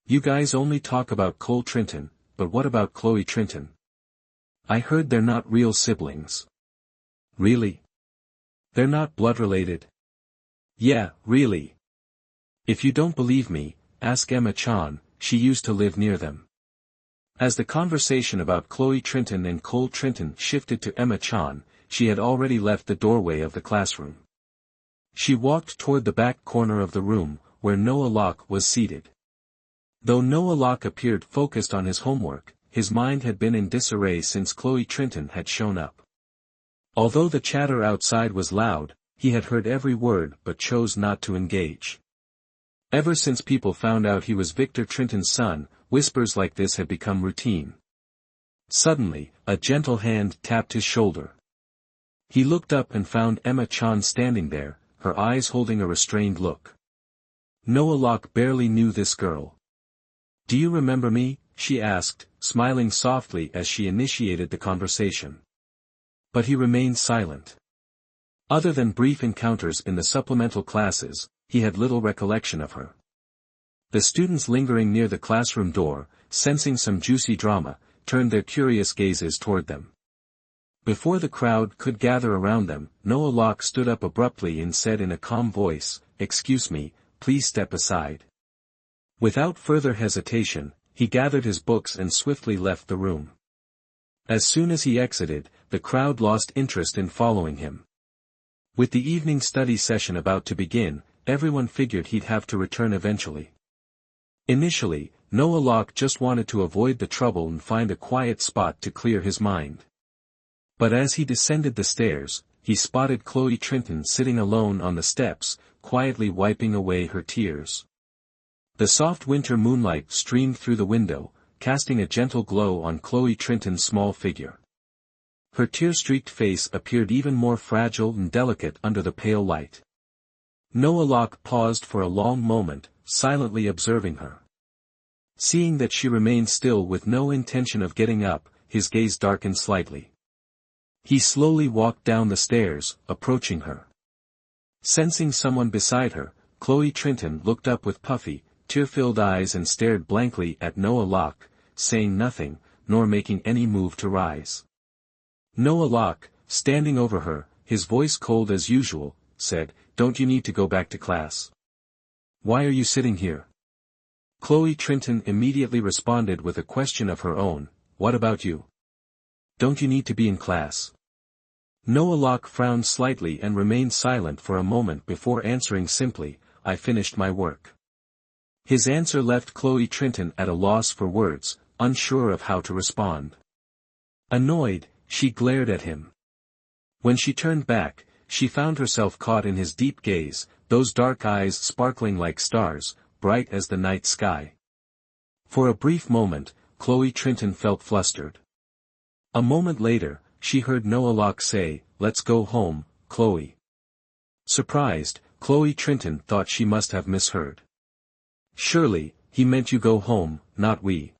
"You guys only talk about Cole Trinton, but what about Chloe Trinton? I heard they're not real siblings." "Really? They're not blood-related?" "Yeah, really. If you don't believe me, ask Emma Chan, she used to live near them." As the conversation about Chloe Trinton and Cole Trinton shifted to Emma Chan, she had already left the doorway of the classroom. She walked toward the back corner of the room, where Noah Locke was seated. Though Noah Locke appeared focused on his homework, his mind had been in disarray since Chloe Trinton had shown up. Although the chatter outside was loud, he had heard every word but chose not to engage. Ever since people found out he was Victor Trinton's son, whispers like this had become routine. Suddenly, a gentle hand tapped his shoulder. He looked up and found Emma Chan standing there, her eyes holding a restrained look. Noah Locke barely knew this girl. "Do you remember me?" she asked, smiling softly as she initiated the conversation. But he remained silent. Other than brief encounters in the supplemental classes, he had little recollection of her. The students lingering near the classroom door, sensing some juicy drama, turned their curious gazes toward them. Before the crowd could gather around them, Noah Locke stood up abruptly and said in a calm voice, "Excuse me, please step aside." Without further hesitation, he gathered his books and swiftly left the room. As soon as he exited, the crowd lost interest in following him. With the evening study session about to begin, everyone figured he'd have to return eventually. Initially, Noah Locke just wanted to avoid the trouble and find a quiet spot to clear his mind. But as he descended the stairs, he spotted Chloe Trinton sitting alone on the steps, quietly wiping away her tears. The soft winter moonlight streamed through the window, casting a gentle glow on Chloe Trinton's small figure. Her tear-streaked face appeared even more fragile and delicate under the pale light. Noah Locke paused for a long moment, silently observing her. Seeing that she remained still with no intention of getting up, his gaze darkened slightly. He slowly walked down the stairs, approaching her. Sensing someone beside her, Chloe Trinton looked up with puffy, tear-filled eyes and stared blankly at Noah Locke, saying nothing, nor making any move to rise. Noah Locke, standing over her, his voice cold as usual, said, "Don't you need to go back to class? Why are you sitting here?" Chloe Trinton immediately responded with a question of her own, "What about you? Don't you need to be in class?" Noah Locke frowned slightly and remained silent for a moment before answering simply, "I finished my work." His answer left Chloe Trinton at a loss for words, unsure of how to respond. Annoyed, she glared at him. When she turned back, she found herself caught in his deep gaze, those dark eyes sparkling like stars, bright as the night sky. For a brief moment, Chloe Trinton felt flustered. A moment later, she heard Noah Locke say, "Let's go home, Chloe." Surprised, Chloe Trinton thought she must have misheard. Surely, he meant you go home, not we.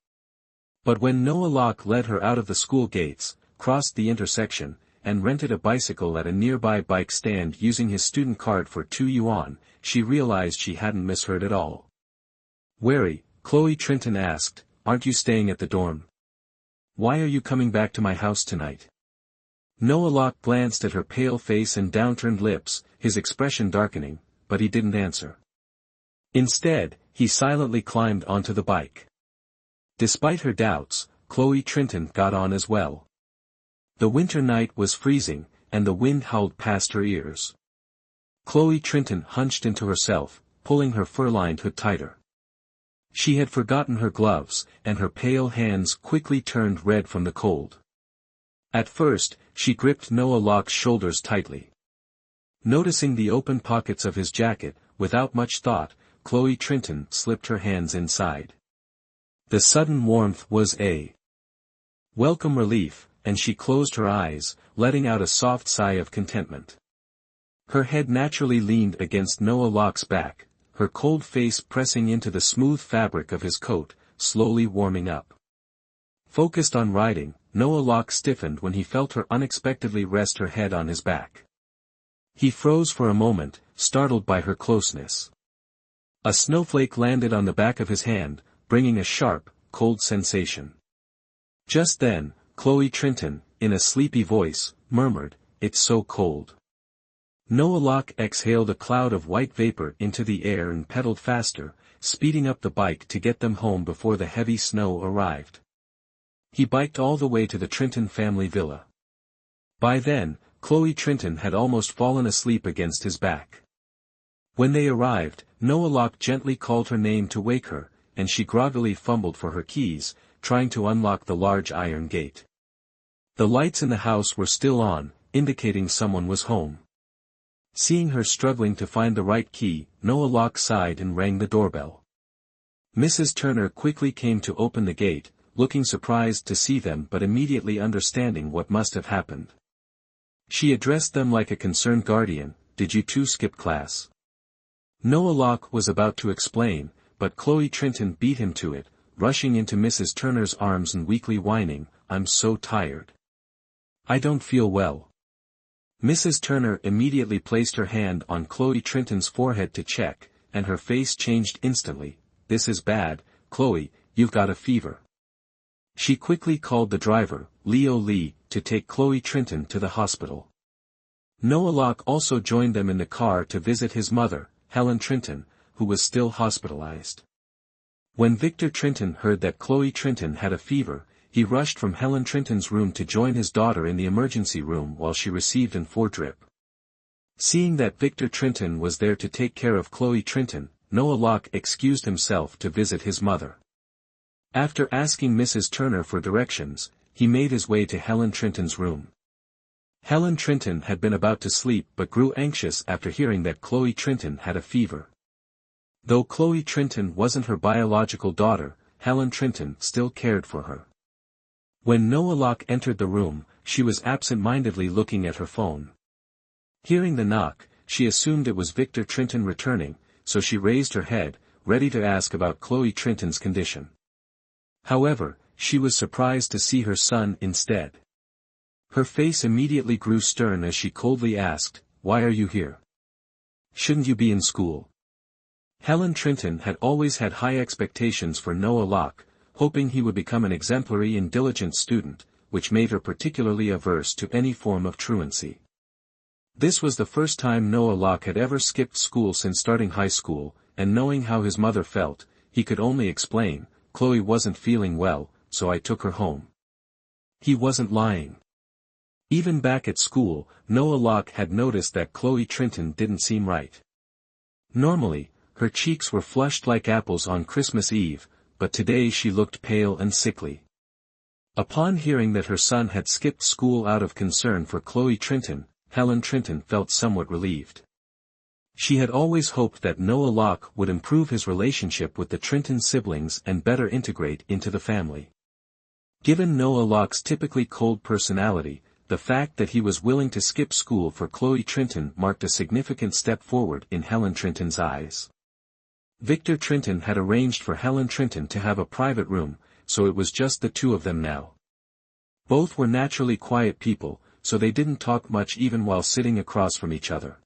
But when Noah Locke led her out of the school gates, crossed the intersection, and rented a bicycle at a nearby bike stand using his student card for 2 yuan, she realized she hadn't misheard at all. Wary, Chloe Trenton asked, "Aren't you staying at the dorm? Why are you coming back to my house tonight?" Noah Locke glanced at her pale face and downturned lips, his expression darkening, but he didn't answer. Instead, he silently climbed onto the bike. Despite her doubts, Chloe Trenton got on as well. The winter night was freezing, and the wind howled past her ears. Chloe Trenton hunched into herself, pulling her fur-lined hood tighter. She had forgotten her gloves, and her pale hands quickly turned red from the cold. At first, she gripped Noah Locke's shoulders tightly. Noticing the open pockets of his jacket, without much thought, Chloe Trenton slipped her hands inside. The sudden warmth was a welcome relief, and she closed her eyes, letting out a soft sigh of contentment. Her head naturally leaned against Noah Locke's back, her cold face pressing into the smooth fabric of his coat, slowly warming up. Focused on riding, Noah Locke stiffened when he felt her unexpectedly rest her head on his back. He froze for a moment, startled by her closeness. A snowflake landed on the back of his hand, bringing a sharp, cold sensation. Just then, Chloe Trenton, in a sleepy voice, murmured, "It's so cold." Noah Locke exhaled a cloud of white vapor into the air and pedaled faster, speeding up the bike to get them home before the heavy snow arrived. He biked all the way to the Trenton family villa. By then, Chloe Trenton had almost fallen asleep against his back. When they arrived, Noah Locke gently called her name to wake her, and she groggily fumbled for her keys, trying to unlock the large iron gate. The lights in the house were still on, indicating someone was home. Seeing her struggling to find the right key, Noah Locke sighed and rang the doorbell. Mrs. Turner quickly came to open the gate, looking surprised to see them but immediately understanding what must have happened. She addressed them like a concerned guardian, "Did you two skip class?" Noah Locke was about to explain, but Chloe Trenton beat him to it, rushing into Mrs. Turner's arms and weakly whining, "I'm so tired. I don't feel well." Mrs. Turner immediately placed her hand on Chloe Trenton's forehead to check, and her face changed instantly. "This is bad, Chloe, you've got a fever." She quickly called the driver, Leo Lee, to take Chloe Trenton to the hospital. Noah Locke also joined them in the car to visit his mother, Helen Trenton, who was still hospitalized. When Victor Trenton heard that Chloe Trenton had a fever, he rushed from Helen Trenton's room to join his daughter in the emergency room while she received an IV drip. Seeing that Victor Trenton was there to take care of Chloe Trenton, Noah Locke excused himself to visit his mother. After asking Mrs. Turner for directions, he made his way to Helen Trenton's room. Helen Trenton had been about to sleep but grew anxious after hearing that Chloe Trenton had a fever. Though Chloe Trenton wasn't her biological daughter, Helen Trenton still cared for her. When Noah Locke entered the room, she was absent-mindedly looking at her phone. Hearing the knock, she assumed it was Victor Trenton returning, so she raised her head, ready to ask about Chloe Trenton's condition. However, she was surprised to see her son instead. Her face immediately grew stern as she coldly asked, "Why are you here? Shouldn't you be in school?" Helen Trenton had always had high expectations for Noah Locke, hoping he would become an exemplary and diligent student, which made her particularly averse to any form of truancy. This was the first time Noah Locke had ever skipped school since starting high school, and knowing how his mother felt, he could only explain, "Chloe wasn't feeling well, so I took her home." He wasn't lying. Even back at school, Noah Locke had noticed that Chloe Trenton didn't seem right. Normally, her cheeks were flushed like apples on Christmas Eve, but today she looked pale and sickly. Upon hearing that her son had skipped school out of concern for Chloe Trenton, Helen Trenton felt somewhat relieved. She had always hoped that Noah Locke would improve his relationship with the Trenton siblings and better integrate into the family. Given Noah Locke's typically cold personality, the fact that he was willing to skip school for Chloe Trenton marked a significant step forward in Helen Trenton's eyes. Victor Trenton had arranged for Helen Trenton to have a private room, so it was just the two of them now. Both were naturally quiet people, so they didn't talk much even while sitting across from each other.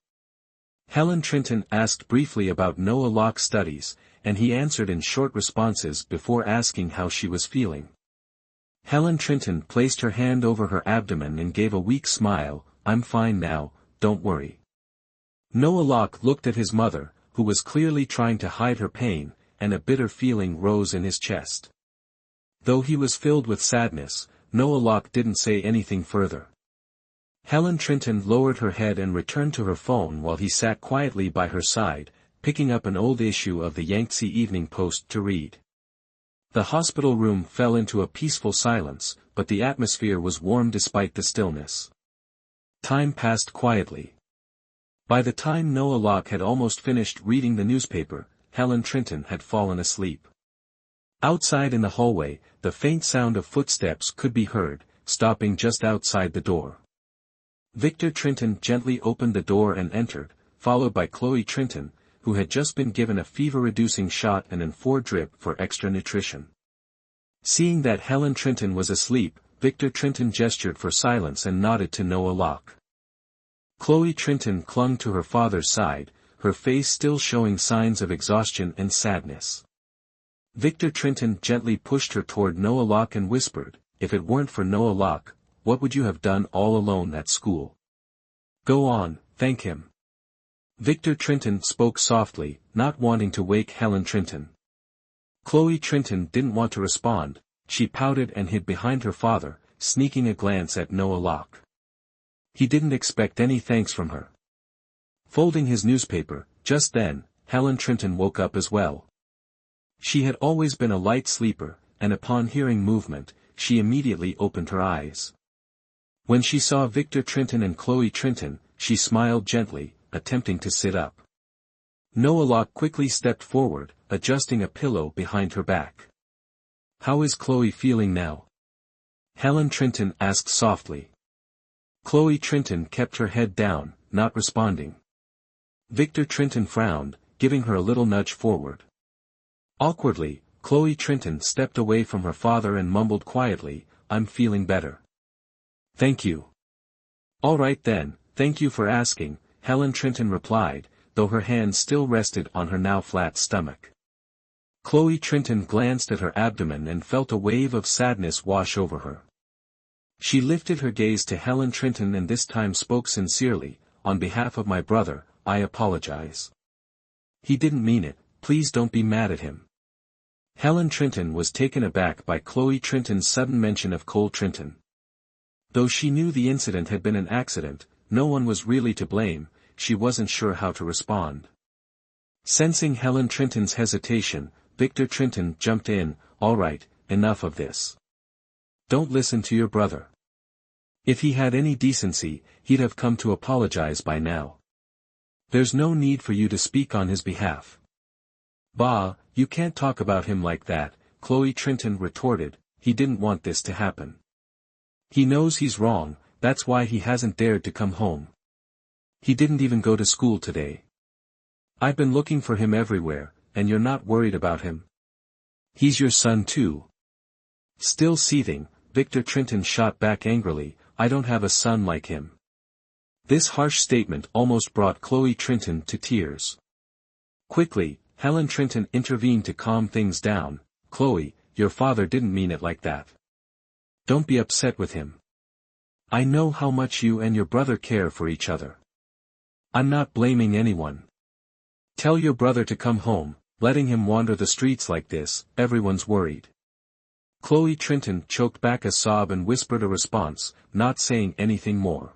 Helen Trinton asked briefly about Noah Locke's studies, and he answered in short responses before asking how she was feeling. Helen Trinton placed her hand over her abdomen and gave a weak smile. "I'm fine now, don't worry." Noah Locke looked at his mother, who was clearly trying to hide her pain, and a bitter feeling rose in his chest. Though he was filled with sadness, Noah Locke didn't say anything further. Helen Trinton lowered her head and returned to her phone while he sat quietly by her side, picking up an old issue of the Yangtze Evening Post to read. The hospital room fell into a peaceful silence, but the atmosphere was warm despite the stillness. Time passed quietly. By the time Noah Locke had almost finished reading the newspaper, Helen Trinton had fallen asleep. Outside in the hallway, the faint sound of footsteps could be heard, stopping just outside the door. Victor Trinton gently opened the door and entered, followed by Chloe Trinton, who had just been given a fever-reducing shot and an 4 drip for extra nutrition. Seeing that Helen Trinton was asleep, Victor Trinton gestured for silence and nodded to Noah Locke. Chloe Trinton clung to her father's side, her face still showing signs of exhaustion and sadness. Victor Trinton gently pushed her toward Noah Locke and whispered, "If it weren't for Noah Locke, what would you have done all alone at school? Go on, thank him." Victor Trinton spoke softly, not wanting to wake Helen Trinton. Chloe Trinton didn't want to respond. She pouted and hid behind her father, sneaking a glance at Noah Locke. He didn't expect any thanks from her. Folding his newspaper, just then, Helen Trinton woke up as well. She had always been a light sleeper, and upon hearing movement, she immediately opened her eyes. When she saw Victor Trinton and Chloe Trinton, she smiled gently, attempting to sit up. Noah Locke quickly stepped forward, adjusting a pillow behind her back. "How is Chloe feeling now?" Helen Trinton asked softly. Chloe Trinton kept her head down, not responding. Victor Trinton frowned, giving her a little nudge forward. Awkwardly, Chloe Trinton stepped away from her father and mumbled quietly, "I'm feeling better. Thank you." "All right then, thank you for asking," Helen Trinton replied, though her hand still rested on her now flat stomach. Chloe Trinton glanced at her abdomen and felt a wave of sadness wash over her. She lifted her gaze to Helen Trinton and this time spoke sincerely, "On behalf of my brother, I apologize. He didn't mean it, please don't be mad at him." Helen Trinton was taken aback by Chloe Trinton's sudden mention of Cole Trinton. Though she knew the incident had been an accident, no one was really to blame, she wasn't sure how to respond. Sensing Helen Trinton's hesitation, Victor Trinton jumped in, "All right, enough of this. Don't listen to your brother. If he had any decency, he'd have come to apologize by now. There's no need for you to speak on his behalf." "Bah, you can't talk about him like that," Chloe Trinton retorted, "he didn't want this to happen. He knows he's wrong, that's why he hasn't dared to come home. He didn't even go to school today. I've been looking for him everywhere, and you're not worried about him? He's your son too." Still seething, Victor Trinton shot back angrily, "I don't have a son like him." This harsh statement almost brought Chloe Trinton to tears. Quickly, Helen Trinton intervened to calm things down. "Chloe, your father didn't mean it like that. Don't be upset with him. I know how much you and your brother care for each other. I'm not blaming anyone. Tell your brother to come home, letting him wander the streets like this, everyone's worried." Chloe Trinton choked back a sob and whispered a response, not saying anything more.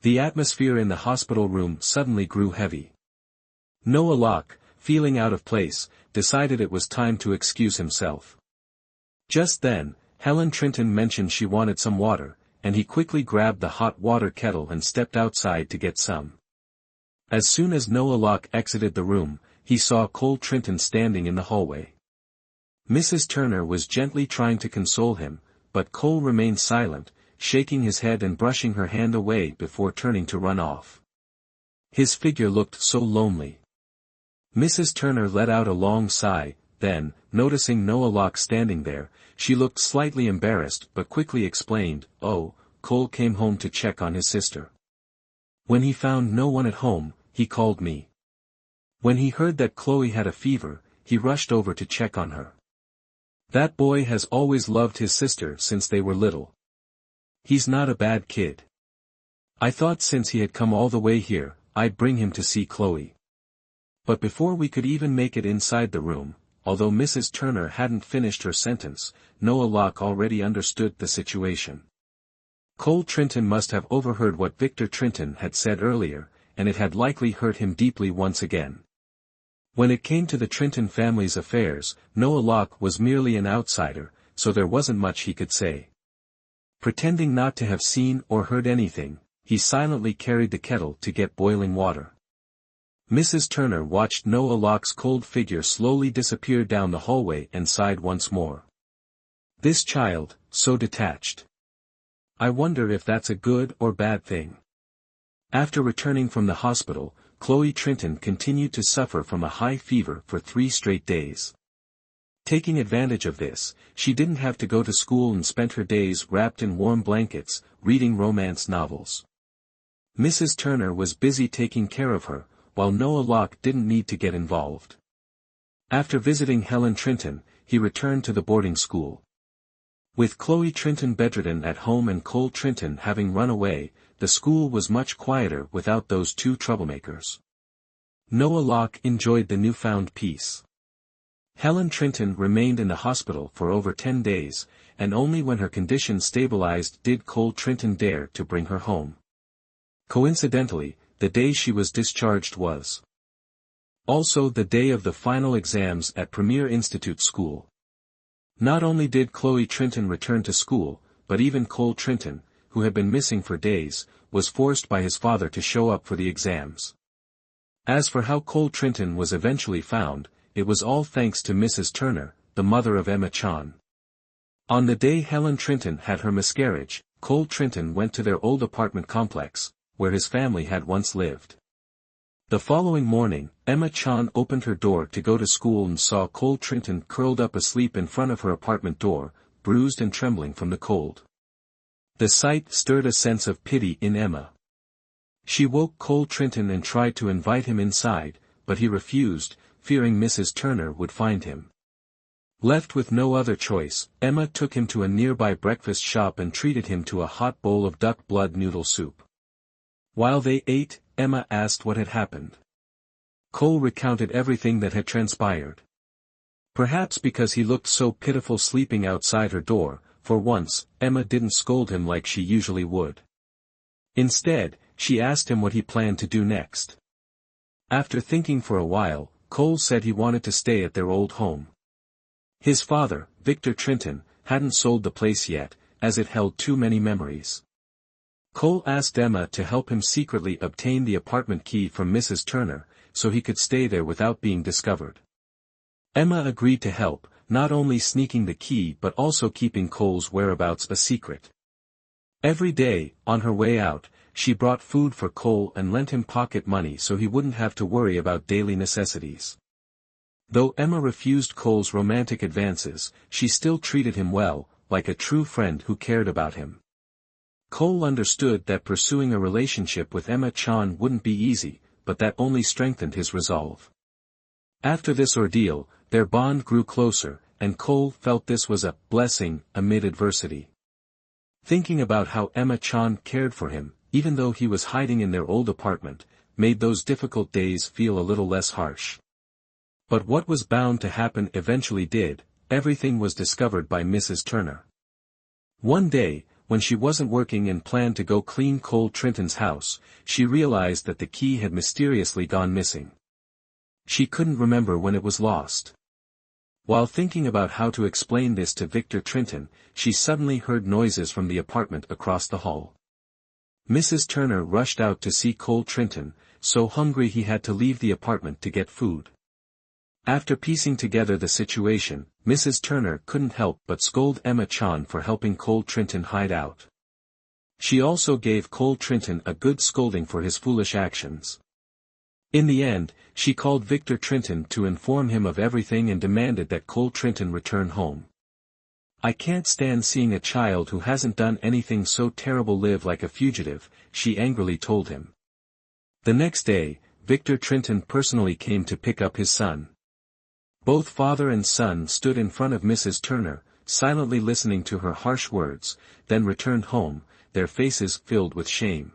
The atmosphere in the hospital room suddenly grew heavy. Noah Locke, feeling out of place, decided it was time to excuse himself. Just then, Helen Trinton mentioned she wanted some water, and he quickly grabbed the hot water kettle and stepped outside to get some. As soon as Noah Locke exited the room, he saw Cole Trinton standing in the hallway. Mrs. Turner was gently trying to console him, but Cole remained silent, shaking his head and brushing her hand away before turning to run off. His figure looked so lonely. Mrs. Turner let out a long sigh, then, noticing Noah Locke standing there, she looked slightly embarrassed but quickly explained, "Oh, Cole came home to check on his sister. When he found no one at home, he called me. When he heard that Chloe had a fever, he rushed over to check on her. That boy has always loved his sister since they were little. He's not a bad kid. I thought since he had come all the way here, I'd bring him to see Chloe. But before we could even make it inside the room, although Mrs. Turner hadn't finished her sentence, Noah Locke already understood the situation. Cole Trinton must have overheard what Victor Trinton had said earlier, and it had likely hurt him deeply once again. When it came to the Trinton family's affairs, Noah Locke was merely an outsider, so there wasn't much he could say. Pretending not to have seen or heard anything, he silently carried the kettle to get boiling water. Mrs. Turner watched Noah Locke's cold figure slowly disappear down the hallway and sighed once more. This child, so detached. I wonder if that's a good or bad thing. After returning from the hospital, Chloe Trinton continued to suffer from a high fever for 3 straight days. Taking advantage of this, she didn't have to go to school and spent her days wrapped in warm blankets, reading romance novels. Mrs. Turner was busy taking care of her, while Noah Locke didn't need to get involved. After visiting Helen Trinton, he returned to the boarding school. With Chloe Trinton bedridden at home and Cole Trinton having run away, the school was much quieter without those 2 troublemakers. Noah Locke enjoyed the newfound peace. Helen Trinton remained in the hospital for over 10 days, and only when her condition stabilized did Cole Trinton dare to bring her home. Coincidentally, the day she was discharged was also the day of the final exams at Premier Institute School. Not only did Chloe Trinton return to school, but even Cole Trinton, who had been missing for days, was forced by his father to show up for the exams. As for how Cole Trinton was eventually found, it was all thanks to Mrs. Turner, the mother of Emma Chan. On the day Helen Trinton had her miscarriage, Cole Trinton went to their old apartment complex, where his family had once lived. The following morning, Emma Chan opened her door to go to school and saw Cole Trinton curled up asleep in front of her apartment door, bruised and trembling from the cold. The sight stirred a sense of pity in Emma. She woke Cole Trinton and tried to invite him inside, but he refused, fearing Mrs. Turner would find him. Left with no other choice, Emma took him to a nearby breakfast shop and treated him to a hot bowl of duck blood noodle soup. While they ate, Emma asked what had happened. Cole recounted everything that had transpired. Perhaps because he looked so pitiful sleeping outside her door, for once, Emma didn't scold him like she usually would. Instead, she asked him what he planned to do next. After thinking for a while, Cole said he wanted to stay at their old home. His father, Victor Trinton, hadn't sold the place yet, as it held too many memories. Cole asked Emma to help him secretly obtain the apartment key from Mrs. Turner, so he could stay there without being discovered. Emma agreed to help, not only sneaking the key but also keeping Cole's whereabouts a secret. Every day, on her way out, she brought food for Cole and lent him pocket money so he wouldn't have to worry about daily necessities. Though Emma refused Cole's romantic advances, she still treated him well, like a true friend who cared about him. Cole understood that pursuing a relationship with Emma Chan wouldn't be easy, but that only strengthened his resolve. After this ordeal, their bond grew closer, and Cole felt this was a blessing amid adversity. Thinking about how Emma Chan cared for him, even though he was hiding in their old apartment, made those difficult days feel a little less harsh. But what was bound to happen eventually did. Everything was discovered by Mrs. Turner. One day, when she wasn't working and planned to go clean Cole Trinton's house, she realized that the key had mysteriously gone missing. She couldn't remember when it was lost. While thinking about how to explain this to Victor Trinton, she suddenly heard noises from the apartment across the hall. Mrs. Turner rushed out to see Cole Trinton, so hungry he had to leave the apartment to get food. After piecing together the situation, Mrs. Turner couldn't help but scold Emma Chan for helping Cole Trinton hide out. She also gave Cole Trinton a good scolding for his foolish actions. In the end, she called Victor Trinton to inform him of everything and demanded that Cole Trinton return home. I can't stand seeing a child who hasn't done anything so terrible live like a fugitive, she angrily told him. The next day, Victor Trenton personally came to pick up his son. Both father and son stood in front of Mrs. Turner, silently listening to her harsh words, then returned home, their faces filled with shame.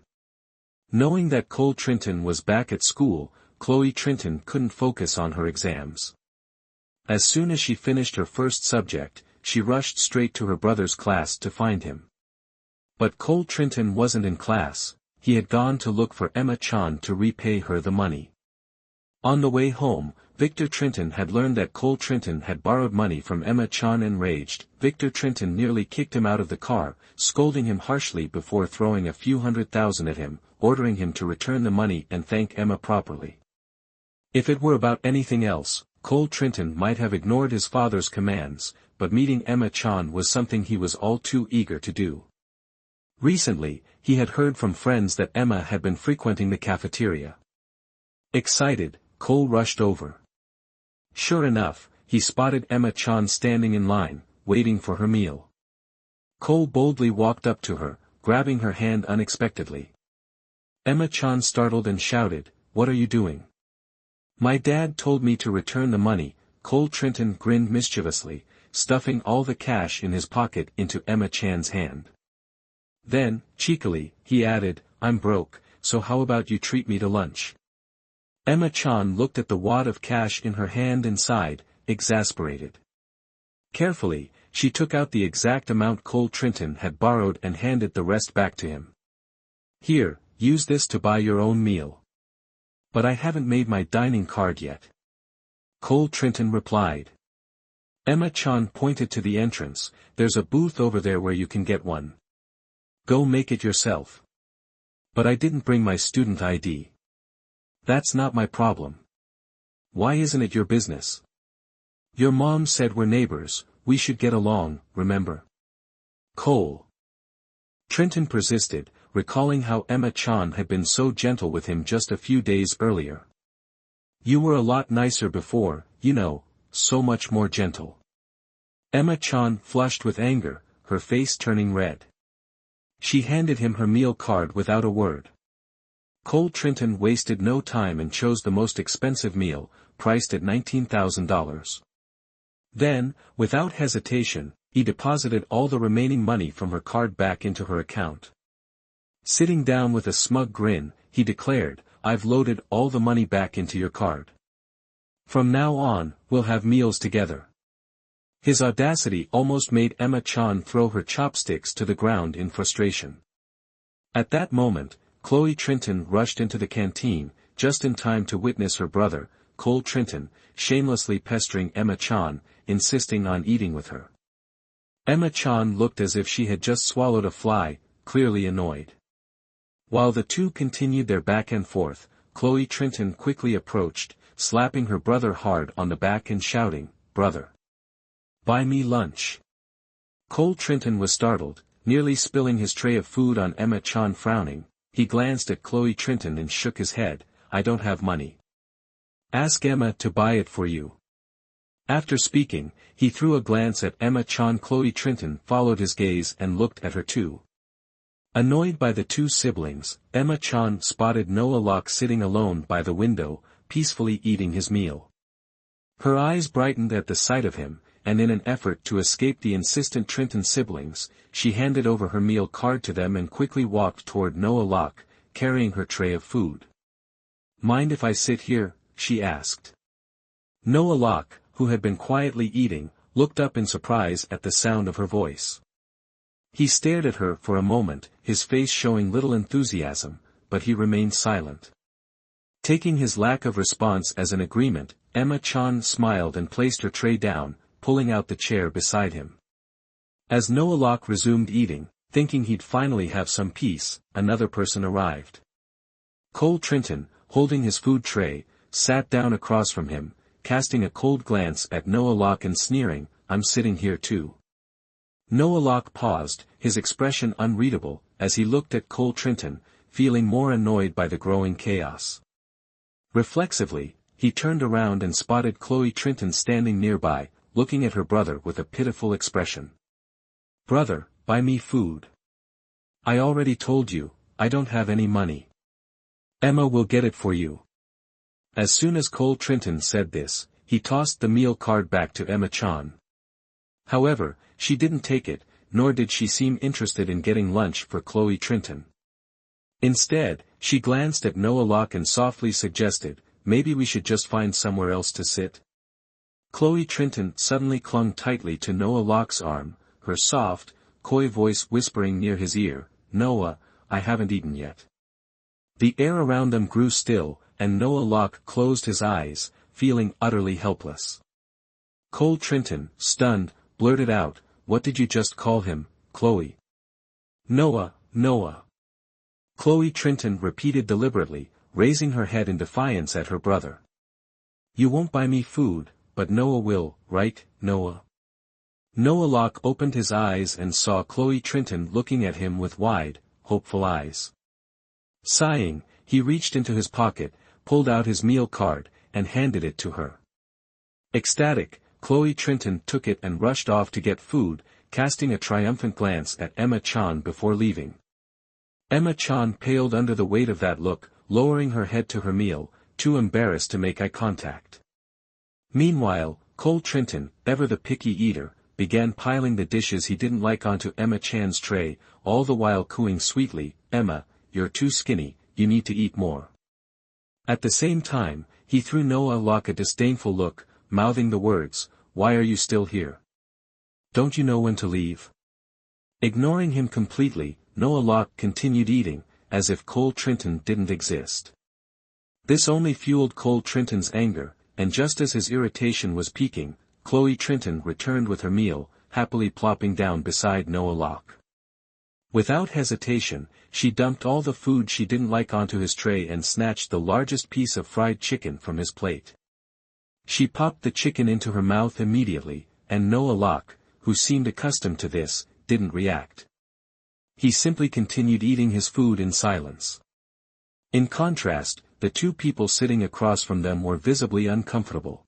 Knowing that Cole Trenton was back at school, Chloe Trenton couldn't focus on her exams. As soon as she finished her first subject, she rushed straight to her brother's class to find him. But Cole Trenton wasn't in class, he had gone to look for Emma Chan to repay her the money. On the way home, Victor Trenton had learned that Cole Trenton had borrowed money from Emma Chan. Enraged, Victor Trenton nearly kicked him out of the car, scolding him harshly before throwing a few $100,000 at him, ordering him to return the money and thank Emma properly. If it were about anything else, Cole Trenton might have ignored his father's commands, but meeting Emma Chan was something he was all too eager to do. Recently, he had heard from friends that Emma had been frequenting the cafeteria. Excited, Cole rushed over. Sure enough, he spotted Emma Chan standing in line, waiting for her meal. Cole boldly walked up to her, grabbing her hand unexpectedly. Emma Chan startled and shouted, "What are you doing?" "My dad told me to return the money," Cole Trenton grinned mischievously, stuffing all the cash in his pocket into Emma Chan's hand. Then, cheekily, he added, "I'm broke, so how about you treat me to lunch?" Emma Chan looked at the wad of cash in her hand and sighed, exasperated. Carefully, she took out the exact amount Cole Trenton had borrowed and handed the rest back to him. "Here, use this to buy your own meal." "But I haven't made my dining card yet," Cole Trenton replied. Emma Chan pointed to the entrance, "There's a booth over there where you can get one. Go make it yourself." "But I didn't bring my student ID." "That's not my problem." "Why isn't it your business? Your mom said we're neighbors, we should get along, remember?" Cole Trenton persisted, recalling how Emma Chan had been so gentle with him just a few days earlier. "You were a lot nicer before, you know, so much more gentle." Emma Chan flushed with anger, her face turning red. She handed him her meal card without a word. Cole Trenton wasted no time and chose the most expensive meal, priced at $19,000. Then, without hesitation, he deposited all the remaining money from her card back into her account. Sitting down with a smug grin, he declared, "I've loaded all the money back into your card. From now on, we'll have meals together." His audacity almost made Emma Chan throw her chopsticks to the ground in frustration. At that moment, Chloe Trenton rushed into the canteen, just in time to witness her brother, Cole Trenton, shamelessly pestering Emma Chan, insisting on eating with her. Emma Chan looked as if she had just swallowed a fly, clearly annoyed. While the two continued their back and forth, Chloe Trenton quickly approached, slapping her brother hard on the back and shouting, "Brother, buy me lunch." Cole Trenton was startled, nearly spilling his tray of food on Emma Chan. Frowning, he glanced at Chloe Trenton and shook his head, "I don't have money. Ask Emma to buy it for you." After speaking, he threw a glance at Emma Chan. Chloe Trenton followed his gaze and looked at her too. Annoyed by the two siblings, Emma Chan spotted Noah Locke sitting alone by the window, peacefully eating his meal. Her eyes brightened at the sight of him, and in an effort to escape the insistent Trenton siblings, she handed over her meal card to them and quickly walked toward Noah Locke, carrying her tray of food. "Mind if I sit here?" she asked. Noah Locke, who had been quietly eating, looked up in surprise at the sound of her voice. He stared at her for a moment, his face showing little enthusiasm, but he remained silent. Taking his lack of response as an agreement, Emma Chan smiled and placed her tray down, pulling out the chair beside him. As Noah Locke resumed eating, thinking he'd finally have some peace, another person arrived. Cole Trenton, holding his food tray, sat down across from him, casting a cold glance at Noah Locke and sneering, "I'm sitting here too." Noah Locke paused, his expression unreadable, as he looked at Cole Trenton, feeling more annoyed by the growing chaos. Reflexively, he turned around and spotted Chloe Trenton standing nearby, looking at her brother with a pitiful expression. Brother, buy me food. I already told you, I don't have any money. Emma will get it for you. As soon as Cole Trinton said this, he tossed the meal card back to Emma-chan. However, she didn't take it, nor did she seem interested in getting lunch for Chloe Trinton. Instead, she glanced at Noah Locke and softly suggested, maybe we should just find somewhere else to sit. Chloe Trinton suddenly clung tightly to Noah Locke's arm, her soft, coy voice whispering near his ear, Noah, I haven't eaten yet. The air around them grew still, and Noah Locke closed his eyes, feeling utterly helpless. Cole Trinton, stunned, blurted out, what did you just call him, Chloe? Noah, Noah. Chloe Trinton repeated deliberately, raising her head in defiance at her brother. You won't buy me food, but Noah will, right, Noah? Noah Locke opened his eyes and saw Chloe Trinton looking at him with wide, hopeful eyes. Sighing, he reached into his pocket, pulled out his meal card, and handed it to her. Ecstatic, Chloe Trinton took it and rushed off to get food, casting a triumphant glance at Emma-chan before leaving. Emma-chan paled under the weight of that look, lowering her head to her meal, too embarrassed to make eye contact. Meanwhile, Cole Trinton, ever the picky eater, began piling the dishes he didn't like onto Emma-chan's tray, all the while cooing sweetly, Emma, you're too skinny, you need to eat more. At the same time, he threw Noah Locke a disdainful look, mouthing the words, why are you still here? Don't you know when to leave? Ignoring him completely, Noah Locke continued eating, as if Cole Trinton didn't exist. This only fueled Cole Trinton's anger, and just as his irritation was peaking, Chloe Trinton returned with her meal, happily plopping down beside Noah Locke. Without hesitation, she dumped all the food she didn't like onto his tray and snatched the largest piece of fried chicken from his plate. She popped the chicken into her mouth immediately, and Noah Locke, who seemed accustomed to this, didn't react. He simply continued eating his food in silence. In contrast, the two people sitting across from them were visibly uncomfortable.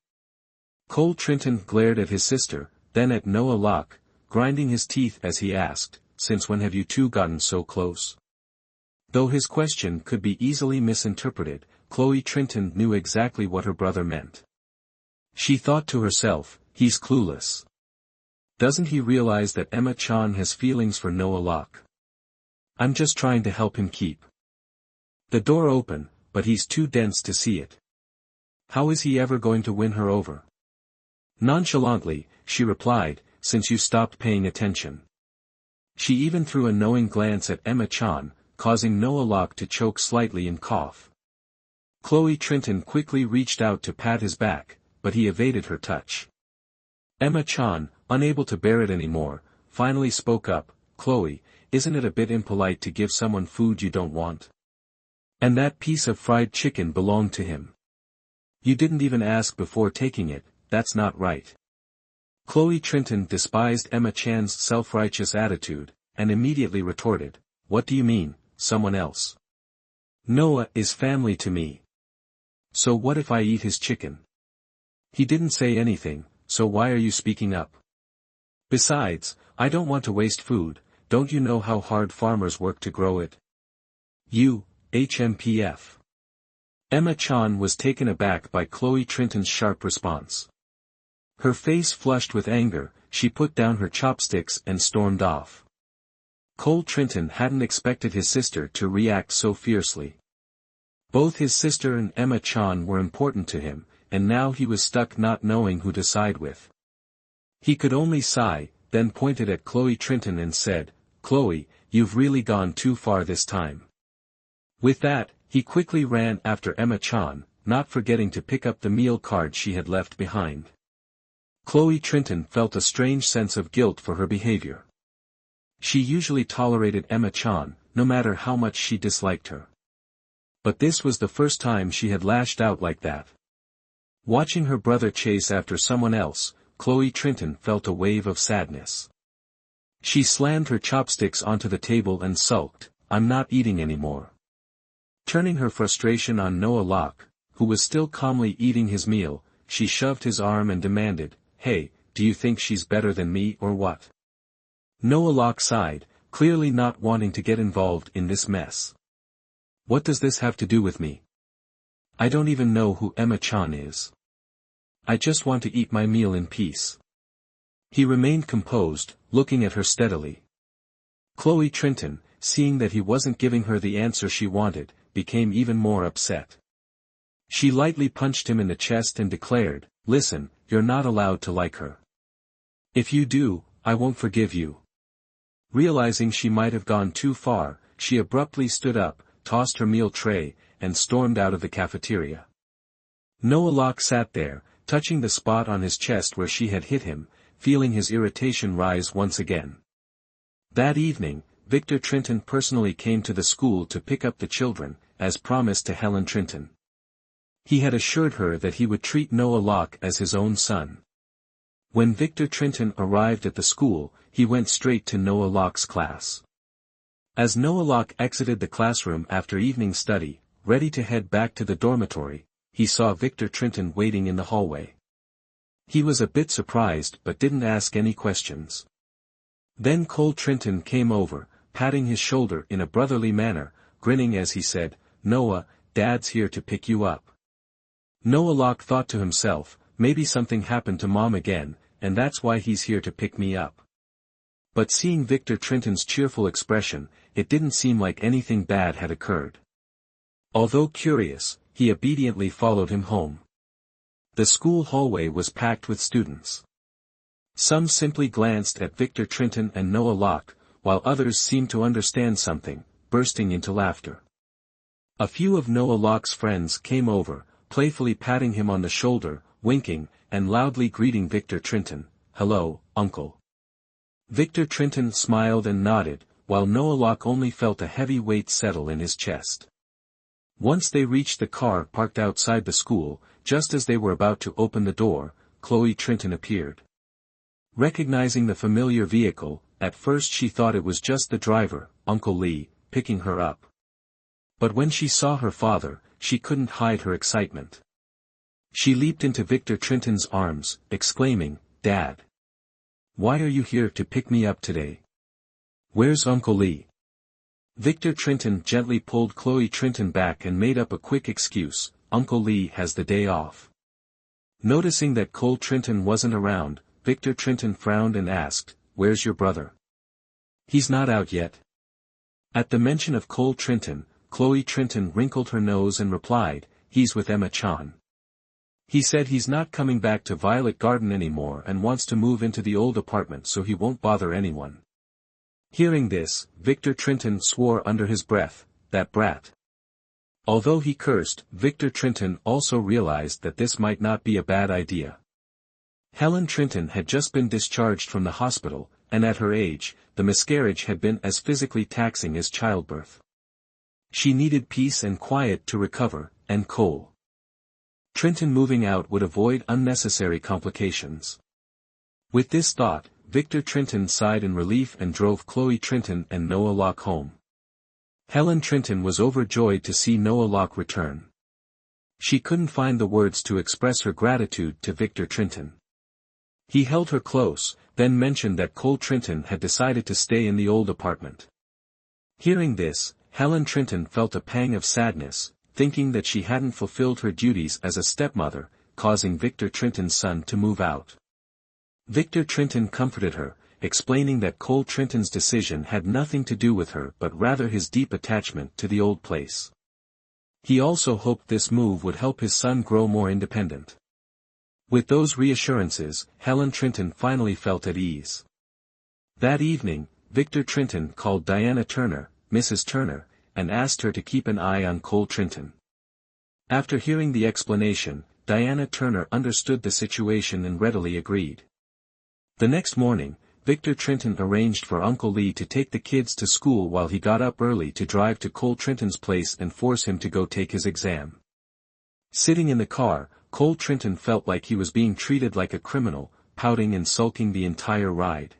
Cole Trinton glared at his sister, then at Noah Locke, grinding his teeth as he asked, since when have you two gotten so close? Though his question could be easily misinterpreted, Chloe Trinton knew exactly what her brother meant. She thought to herself, he's clueless. Doesn't he realize that Emma-chan has feelings for Noah Locke? I'm just trying to help him keep the door open, but he's too dense to see it. How is he ever going to win her over? Nonchalantly, she replied, since you stopped paying attention. She even threw a knowing glance at Emma-chan, causing Noah Locke to choke slightly and cough. Chloe Trinton quickly reached out to pat his back, but he evaded her touch. Emma-chan, unable to bear it anymore, finally spoke up, Chloe, isn't it a bit impolite to give someone food you don't want? And that piece of fried chicken belonged to him. You didn't even ask before taking it, that's not right. Chloe Trinton despised Emma-chan's self-righteous attitude, and immediately retorted, what do you mean, someone else? Noah is family to me. So what if I eat his chicken? He didn't say anything, so why are you speaking up? Besides, I don't want to waste food, don't you know how hard farmers work to grow it? You, HMPF. Emma-chan was taken aback by Chloe Trinton's sharp response. Her face flushed with anger, she put down her chopsticks and stormed off. Cole Trinton hadn't expected his sister to react so fiercely. Both his sister and Emma-chan were important to him, and now he was stuck not knowing who to side with. He could only sigh, then pointed at Chloe Trinton and said, Chloe, you've really gone too far this time. With that, he quickly ran after Emma-chan, not forgetting to pick up the meal card she had left behind. Chloe Trinton felt a strange sense of guilt for her behavior. She usually tolerated Emma-chan, no matter how much she disliked her. But this was the first time she had lashed out like that. Watching her brother chase after someone else, Chloe Trinton felt a wave of sadness. She slammed her chopsticks onto the table and sulked, I'm not eating anymore. Turning her frustration on Noah Locke, who was still calmly eating his meal, she shoved his arm and demanded, hey, do you think she's better than me or what? Noah Locke sighed, clearly not wanting to get involved in this mess. What does this have to do with me? I don't even know who Emma-chan is. I just want to eat my meal in peace. He remained composed, looking at her steadily. Chloe Trinton, seeing that he wasn't giving her the answer she wanted, became even more upset. She lightly punched him in the chest and declared, "Listen, you're not allowed to like her. If you do, I won't forgive you." Realizing she might have gone too far, she abruptly stood up, tossed her meal tray, and stormed out of the cafeteria. Noah Locke sat there, touching the spot on his chest where she had hit him, feeling his irritation rise once again. That evening, Victor Trinton personally came to the school to pick up the children, as promised to Helen Trinton. He had assured her that he would treat Noah Locke as his own son. When Victor Trinton arrived at the school, he went straight to Noah Locke's class. As Noah Locke exited the classroom after evening study, ready to head back to the dormitory, he saw Victor Trinton waiting in the hallway. He was a bit surprised but didn't ask any questions. Then Cole Trinton came over, patting his shoulder in a brotherly manner, grinning as he said, "Noah, Dad's here to pick you up." Noah Locke thought to himself, maybe something happened to Mom again, and that's why he's here to pick me up. But seeing Victor Trinton's cheerful expression, it didn't seem like anything bad had occurred. Although curious, he obediently followed him home. The school hallway was packed with students. Some simply glanced at Victor Trinton and Noah Locke, while others seemed to understand something, bursting into laughter. A few of Noah Locke's friends came over, playfully patting him on the shoulder, winking, and loudly greeting Victor Trinton, "Hello, Uncle." Victor Trinton smiled and nodded, while Noah Locke only felt a heavy weight settle in his chest. Once they reached the car parked outside the school, just as they were about to open the door, Chloe Trinton appeared. Recognizing the familiar vehicle, at first she thought it was just the driver, Uncle Lee, picking her up. But when she saw her father, she couldn't hide her excitement. She leaped into Victor Trinton's arms, exclaiming, "Dad! Why are you here to pick me up today? Where's Uncle Lee?" Victor Trinton gently pulled Chloe Trinton back and made up a quick excuse, "Uncle Lee has the day off." Noticing that Cole Trinton wasn't around, Victor Trinton frowned and asked, "Where's your brother?" "He's not out yet." At the mention of Cole Trinton, Chloe Trinton wrinkled her nose and replied, "He's with Emma-chan. He said he's not coming back to Violet Garden anymore and wants to move into the old apartment so he won't bother anyone." Hearing this, Victor Trinton swore under his breath, "That brat." Although he cursed, Victor Trinton also realized that this might not be a bad idea. Helen Trinton had just been discharged from the hospital, and at her age, the miscarriage had been as physically taxing as childbirth. She needed peace and quiet to recover, and Cole Trinton moving out would avoid unnecessary complications. With this thought, Victor Trinton sighed in relief and drove Chloe Trinton and Noah Locke home. Helen Trinton was overjoyed to see Noah Locke return. She couldn't find the words to express her gratitude to Victor Trinton. He held her close, then mentioned that Cole Trinton had decided to stay in the old apartment. Hearing this, Helen Trinton felt a pang of sadness, thinking that she hadn't fulfilled her duties as a stepmother, causing Victor Trinton's son to move out. Victor Trinton comforted her, explaining that Cole Trinton's decision had nothing to do with her but rather his deep attachment to the old place. He also hoped this move would help his son grow more independent. With those reassurances, Helen Trinton finally felt at ease. That evening, Victor Trinton called Diana Turner, Mrs. Turner, and asked her to keep an eye on Cole Trinton. After hearing the explanation, Diana Turner understood the situation and readily agreed. The next morning, Victor Trinton arranged for Uncle Lee to take the kids to school while he got up early to drive to Cole Trinton's place and force him to go take his exam. Sitting in the car, Cole Trinton felt like he was being treated like a criminal, pouting and sulking the entire ride.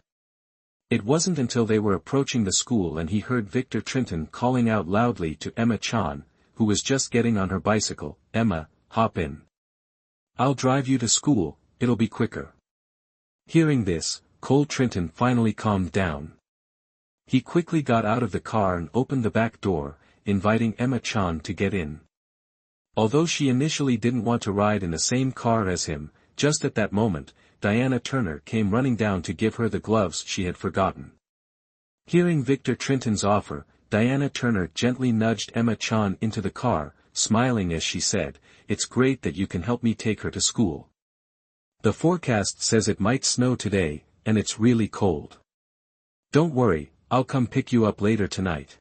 It wasn't until they were approaching the school and he heard Victor Trinton calling out loudly to Emma-chan, who was just getting on her bicycle, "Emma, hop in. I'll drive you to school, it'll be quicker." Hearing this, Cole Trinton finally calmed down. He quickly got out of the car and opened the back door, inviting Emma-chan to get in. Although she initially didn't want to ride in the same car as him, just at that moment, Diana Turner came running down to give her the gloves she had forgotten. Hearing Victor Trinton's offer, Diana Turner gently nudged Emma-chan into the car, smiling as she said, "It's great that you can help me take her to school. The forecast says it might snow today, and it's really cold. Don't worry, I'll come pick you up later tonight."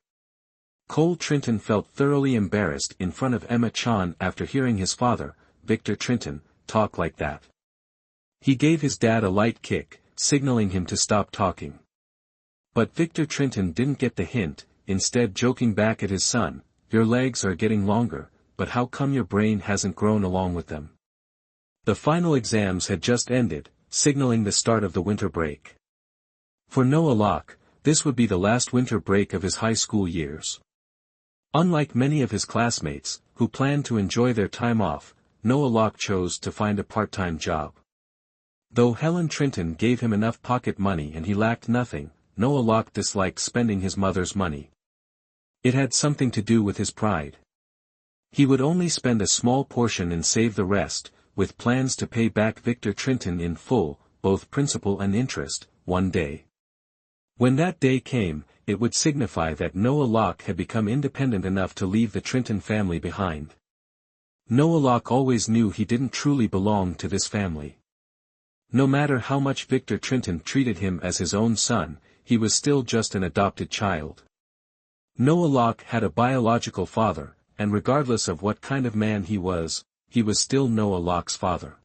Cole Trinton felt thoroughly embarrassed in front of Emma-chan after hearing his father, Victor Trinton, talk like that. He gave his dad a light kick, signaling him to stop talking. But Victor Trinton didn't get the hint, instead joking back at his son, "Your legs are getting longer, but how come your brain hasn't grown along with them?" The final exams had just ended, signaling the start of the winter break. For Noah Locke, this would be the last winter break of his high school years. Unlike many of his classmates, who planned to enjoy their time off, Noah Locke chose to find a part-time job. Though Helen Trinton gave him enough pocket money and he lacked nothing, Noah Locke disliked spending his mother's money. It had something to do with his pride. He would only spend a small portion and save the rest, with plans to pay back Victor Trinton in full, both principal and interest, one day. When that day came, it would signify that Noah Locke had become independent enough to leave the Trinton family behind. Noah Locke always knew he didn't truly belong to this family. No matter how much Victor Trinton treated him as his own son, he was still just an adopted child. Noah Locke had a biological father, and regardless of what kind of man he was still Noah Locke's father.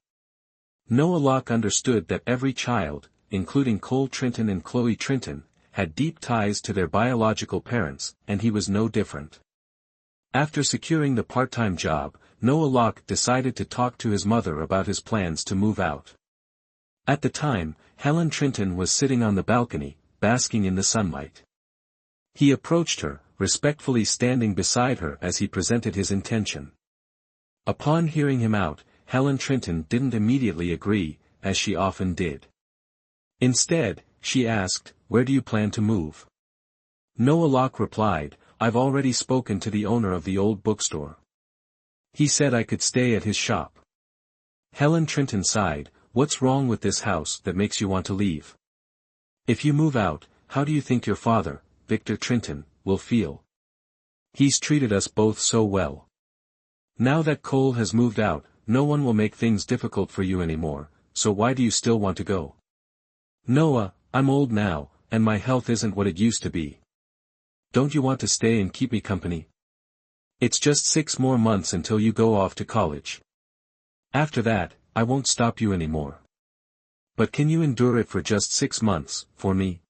Noah Locke understood that every child, including Cole Trinton and Chloe Trinton, had deep ties to their biological parents, and he was no different. After securing the part-time job, Noah Locke decided to talk to his mother about his plans to move out. At the time, Helen Trinton was sitting on the balcony, basking in the sunlight. He approached her, respectfully standing beside her as he presented his intention. Upon hearing him out, Helen Trinton didn't immediately agree, as she often did. Instead, she asked, "Where do you plan to move?" Noah Locke replied, "I've already spoken to the owner of the old bookstore. He said I could stay at his shop." Helen Trinton sighed, "What's wrong with this house that makes you want to leave? If you move out, how do you think your father, Victor Trinton, will feel? He's treated us both so well. Now that Cole has moved out, no one will make things difficult for you anymore, so why do you still want to go?" "Noah, I'm old now, and my health isn't what it used to be. Don't you want to stay and keep me company? It's just 6 more months until you go off to college. After that, I won't stop you anymore. But can you endure it for just 6 months, for me?"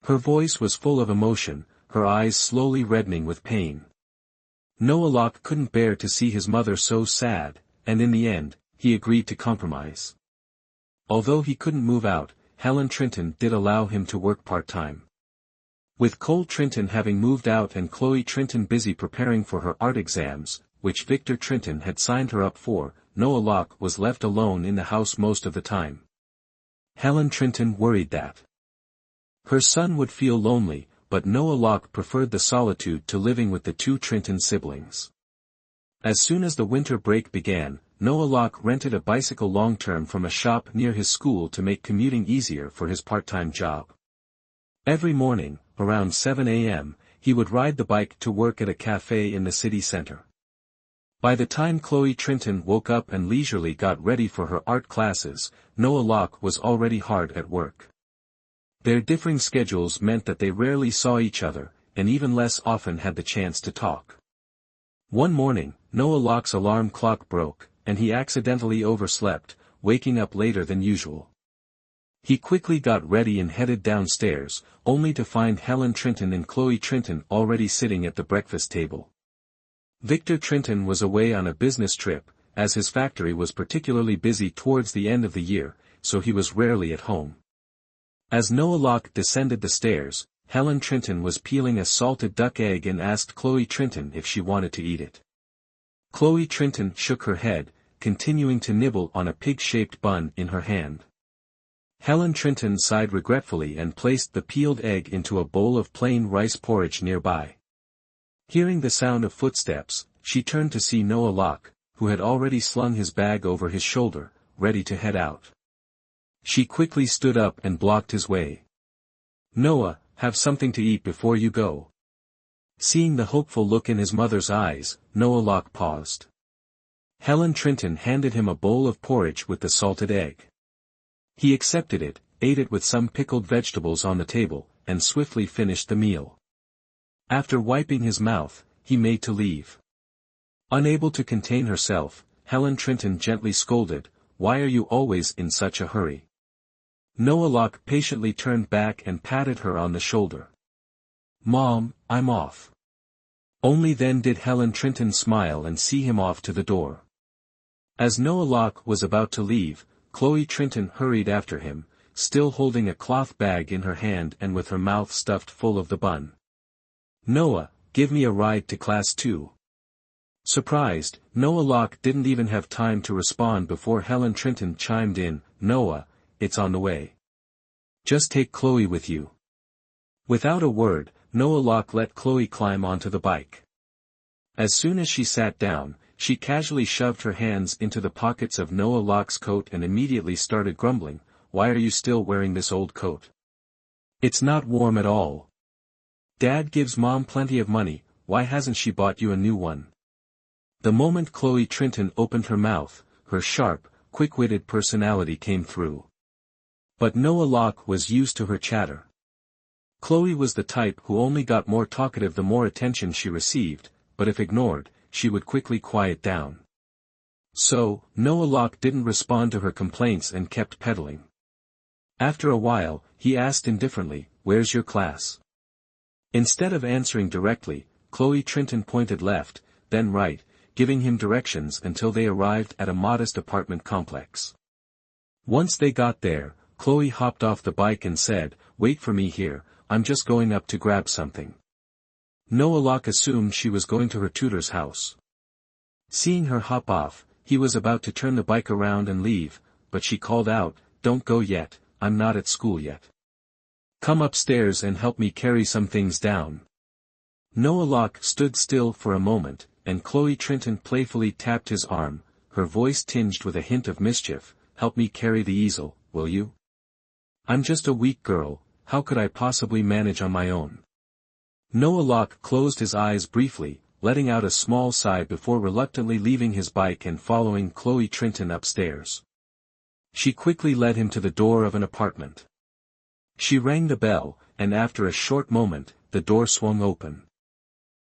Her voice was full of emotion, her eyes slowly reddening with pain. Noah Locke couldn't bear to see his mother so sad, and in the end, he agreed to compromise. Although he couldn't move out, Helen Trinton did allow him to work part-time. With Cole Trinton having moved out and Chloe Trinton busy preparing for her art exams, which Victor Trinton had signed her up for, Noah Locke was left alone in the house most of the time. Helen Trinton worried that her son would feel lonely, but Noah Locke preferred the solitude to living with the 2 Trinton siblings. As soon as the winter break began, Noah Locke rented a bicycle long-term from a shop near his school to make commuting easier for his part-time job. Every morning, around 7 a.m., he would ride the bike to work at a cafe in the city center. By the time Chloe Trinton woke up and leisurely got ready for her art classes, Noah Locke was already hard at work. Their differing schedules meant that they rarely saw each other, and even less often had the chance to talk. One morning, Noah Locke's alarm clock broke, and he accidentally overslept, waking up later than usual. He quickly got ready and headed downstairs, only to find Helen Trinton and Chloe Trinton already sitting at the breakfast table. Victor Trinton was away on a business trip, as his factory was particularly busy towards the end of the year, so he was rarely at home. As Noah Locke descended the stairs, Helen Trinton was peeling a salted duck egg and asked Chloe Trinton if she wanted to eat it. Chloe Trinton shook her head, continuing to nibble on a pig-shaped bun in her hand. Helen Trinton sighed regretfully and placed the peeled egg into a bowl of plain rice porridge nearby. Hearing the sound of footsteps, she turned to see Noah Locke, who had already slung his bag over his shoulder, ready to head out. She quickly stood up and blocked his way. "Noah, have something to eat before you go." Seeing the hopeful look in his mother's eyes, Noah Locke paused. Helen Trinton handed him a bowl of porridge with the salted egg. He accepted it, ate it with some pickled vegetables on the table, and swiftly finished the meal. After wiping his mouth, he made to leave. Unable to contain herself, Helen Trinton gently scolded, "Why are you always in such a hurry?" Noah Locke patiently turned back and patted her on the shoulder. "Mom, I'm off." Only then did Helen Trinton smile and see him off to the door. As Noah Locke was about to leave, Chloe Trinton hurried after him, still holding a cloth bag in her hand and with her mouth stuffed full of the bun. "Noah, give me a ride to class too." Surprised, Noah Locke didn't even have time to respond before Helen Trinton chimed in, "Noah, it's on the way. Just take Chloe with you." Without a word, Noah Locke let Chloe climb onto the bike. As soon as she sat down, she casually shoved her hands into the pockets of Noah Locke's coat and immediately started grumbling, "Why are you still wearing this old coat? It's not warm at all. Dad gives Mom plenty of money, why hasn't she bought you a new one?" The moment Chloe Trinton opened her mouth, her sharp, quick-witted personality came through. But Noah Locke was used to her chatter. Chloe was the type who only got more talkative the more attention she received, but if ignored, she would quickly quiet down. So, Noah Locke didn't respond to her complaints and kept pedaling. After a while, he asked indifferently, "Where's your class?" Instead of answering directly, Chloe Trinton pointed left, then right, giving him directions until they arrived at a modest apartment complex. Once they got there, Chloe hopped off the bike and said, "Wait for me here, I'm just going up to grab something." Noah Locke assumed she was going to her tutor's house. Seeing her hop off, he was about to turn the bike around and leave, but she called out, "Don't go yet, I'm not at school yet. Come upstairs and help me carry some things down." Noah Locke stood still for a moment, and Chloe Trinton playfully tapped his arm, her voice tinged with a hint of mischief, "Help me carry the easel, will you? I'm just a weak girl, how could I possibly manage on my own?" Noah Locke closed his eyes briefly, letting out a small sigh before reluctantly leaving his bike and following Chloe Trinton upstairs. She quickly led him to the door of an apartment. She rang the bell, and after a short moment, the door swung open.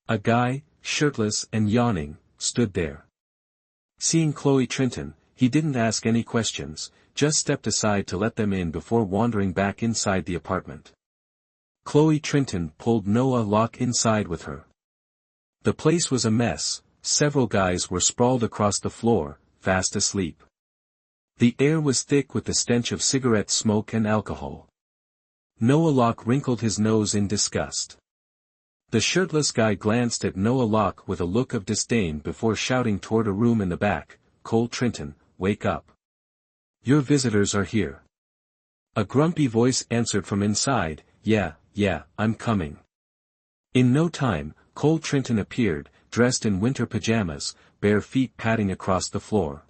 A guy, shirtless and yawning, stood there. Seeing Chloe Trinton, he didn't ask any questions, just stepped aside to let them in before wandering back inside the apartment. Chloe Trinton pulled Noah Locke inside with her. The place was a mess, several guys were sprawled across the floor, fast asleep. The air was thick with the stench of cigarette smoke and alcohol. Noah Locke wrinkled his nose in disgust. The shirtless guy glanced at Noah Locke with a look of disdain before shouting toward a room in the back, "Cole Trinton, wake up. Your visitors are here." A grumpy voice answered from inside, Yeah, I'm coming." In no time, Cole Trinton appeared, dressed in winter pajamas, bare feet padding across the floor.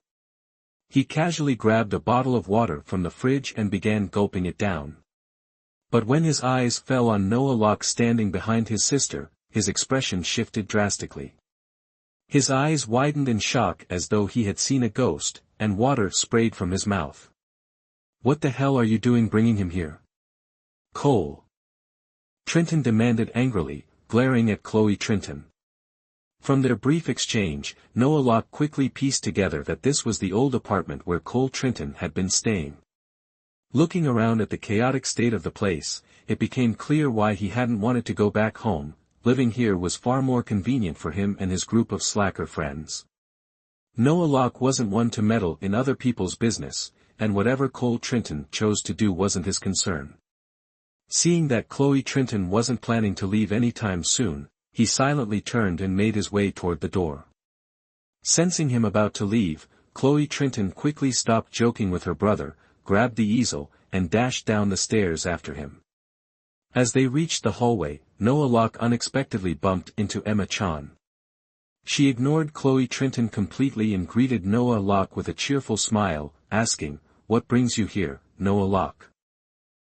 He casually grabbed a bottle of water from the fridge and began gulping it down. But when his eyes fell on Noah Locke standing behind his sister, his expression shifted drastically. His eyes widened in shock as though he had seen a ghost, and water sprayed from his mouth. "What the hell are you doing bringing him here?" "Cole," Trinton demanded angrily, glaring at Chloe Trinton. From their brief exchange, Noah Locke quickly pieced together that this was the old apartment where Cole Trinton had been staying. Looking around at the chaotic state of the place, it became clear why he hadn't wanted to go back home. Living here was far more convenient for him and his group of slacker friends. Noah Locke wasn't one to meddle in other people's business, and whatever Cole Trinton chose to do wasn't his concern. Seeing that Chloe Trinton wasn't planning to leave anytime soon, he silently turned and made his way toward the door. Sensing him about to leave, Chloe Trinton quickly stopped joking with her brother, grabbed the easel, and dashed down the stairs after him. As they reached the hallway, Noah Locke unexpectedly bumped into Emma Chan. She ignored Chloe Trenton completely and greeted Noah Locke with a cheerful smile, asking, "What brings you here, Noah Locke?"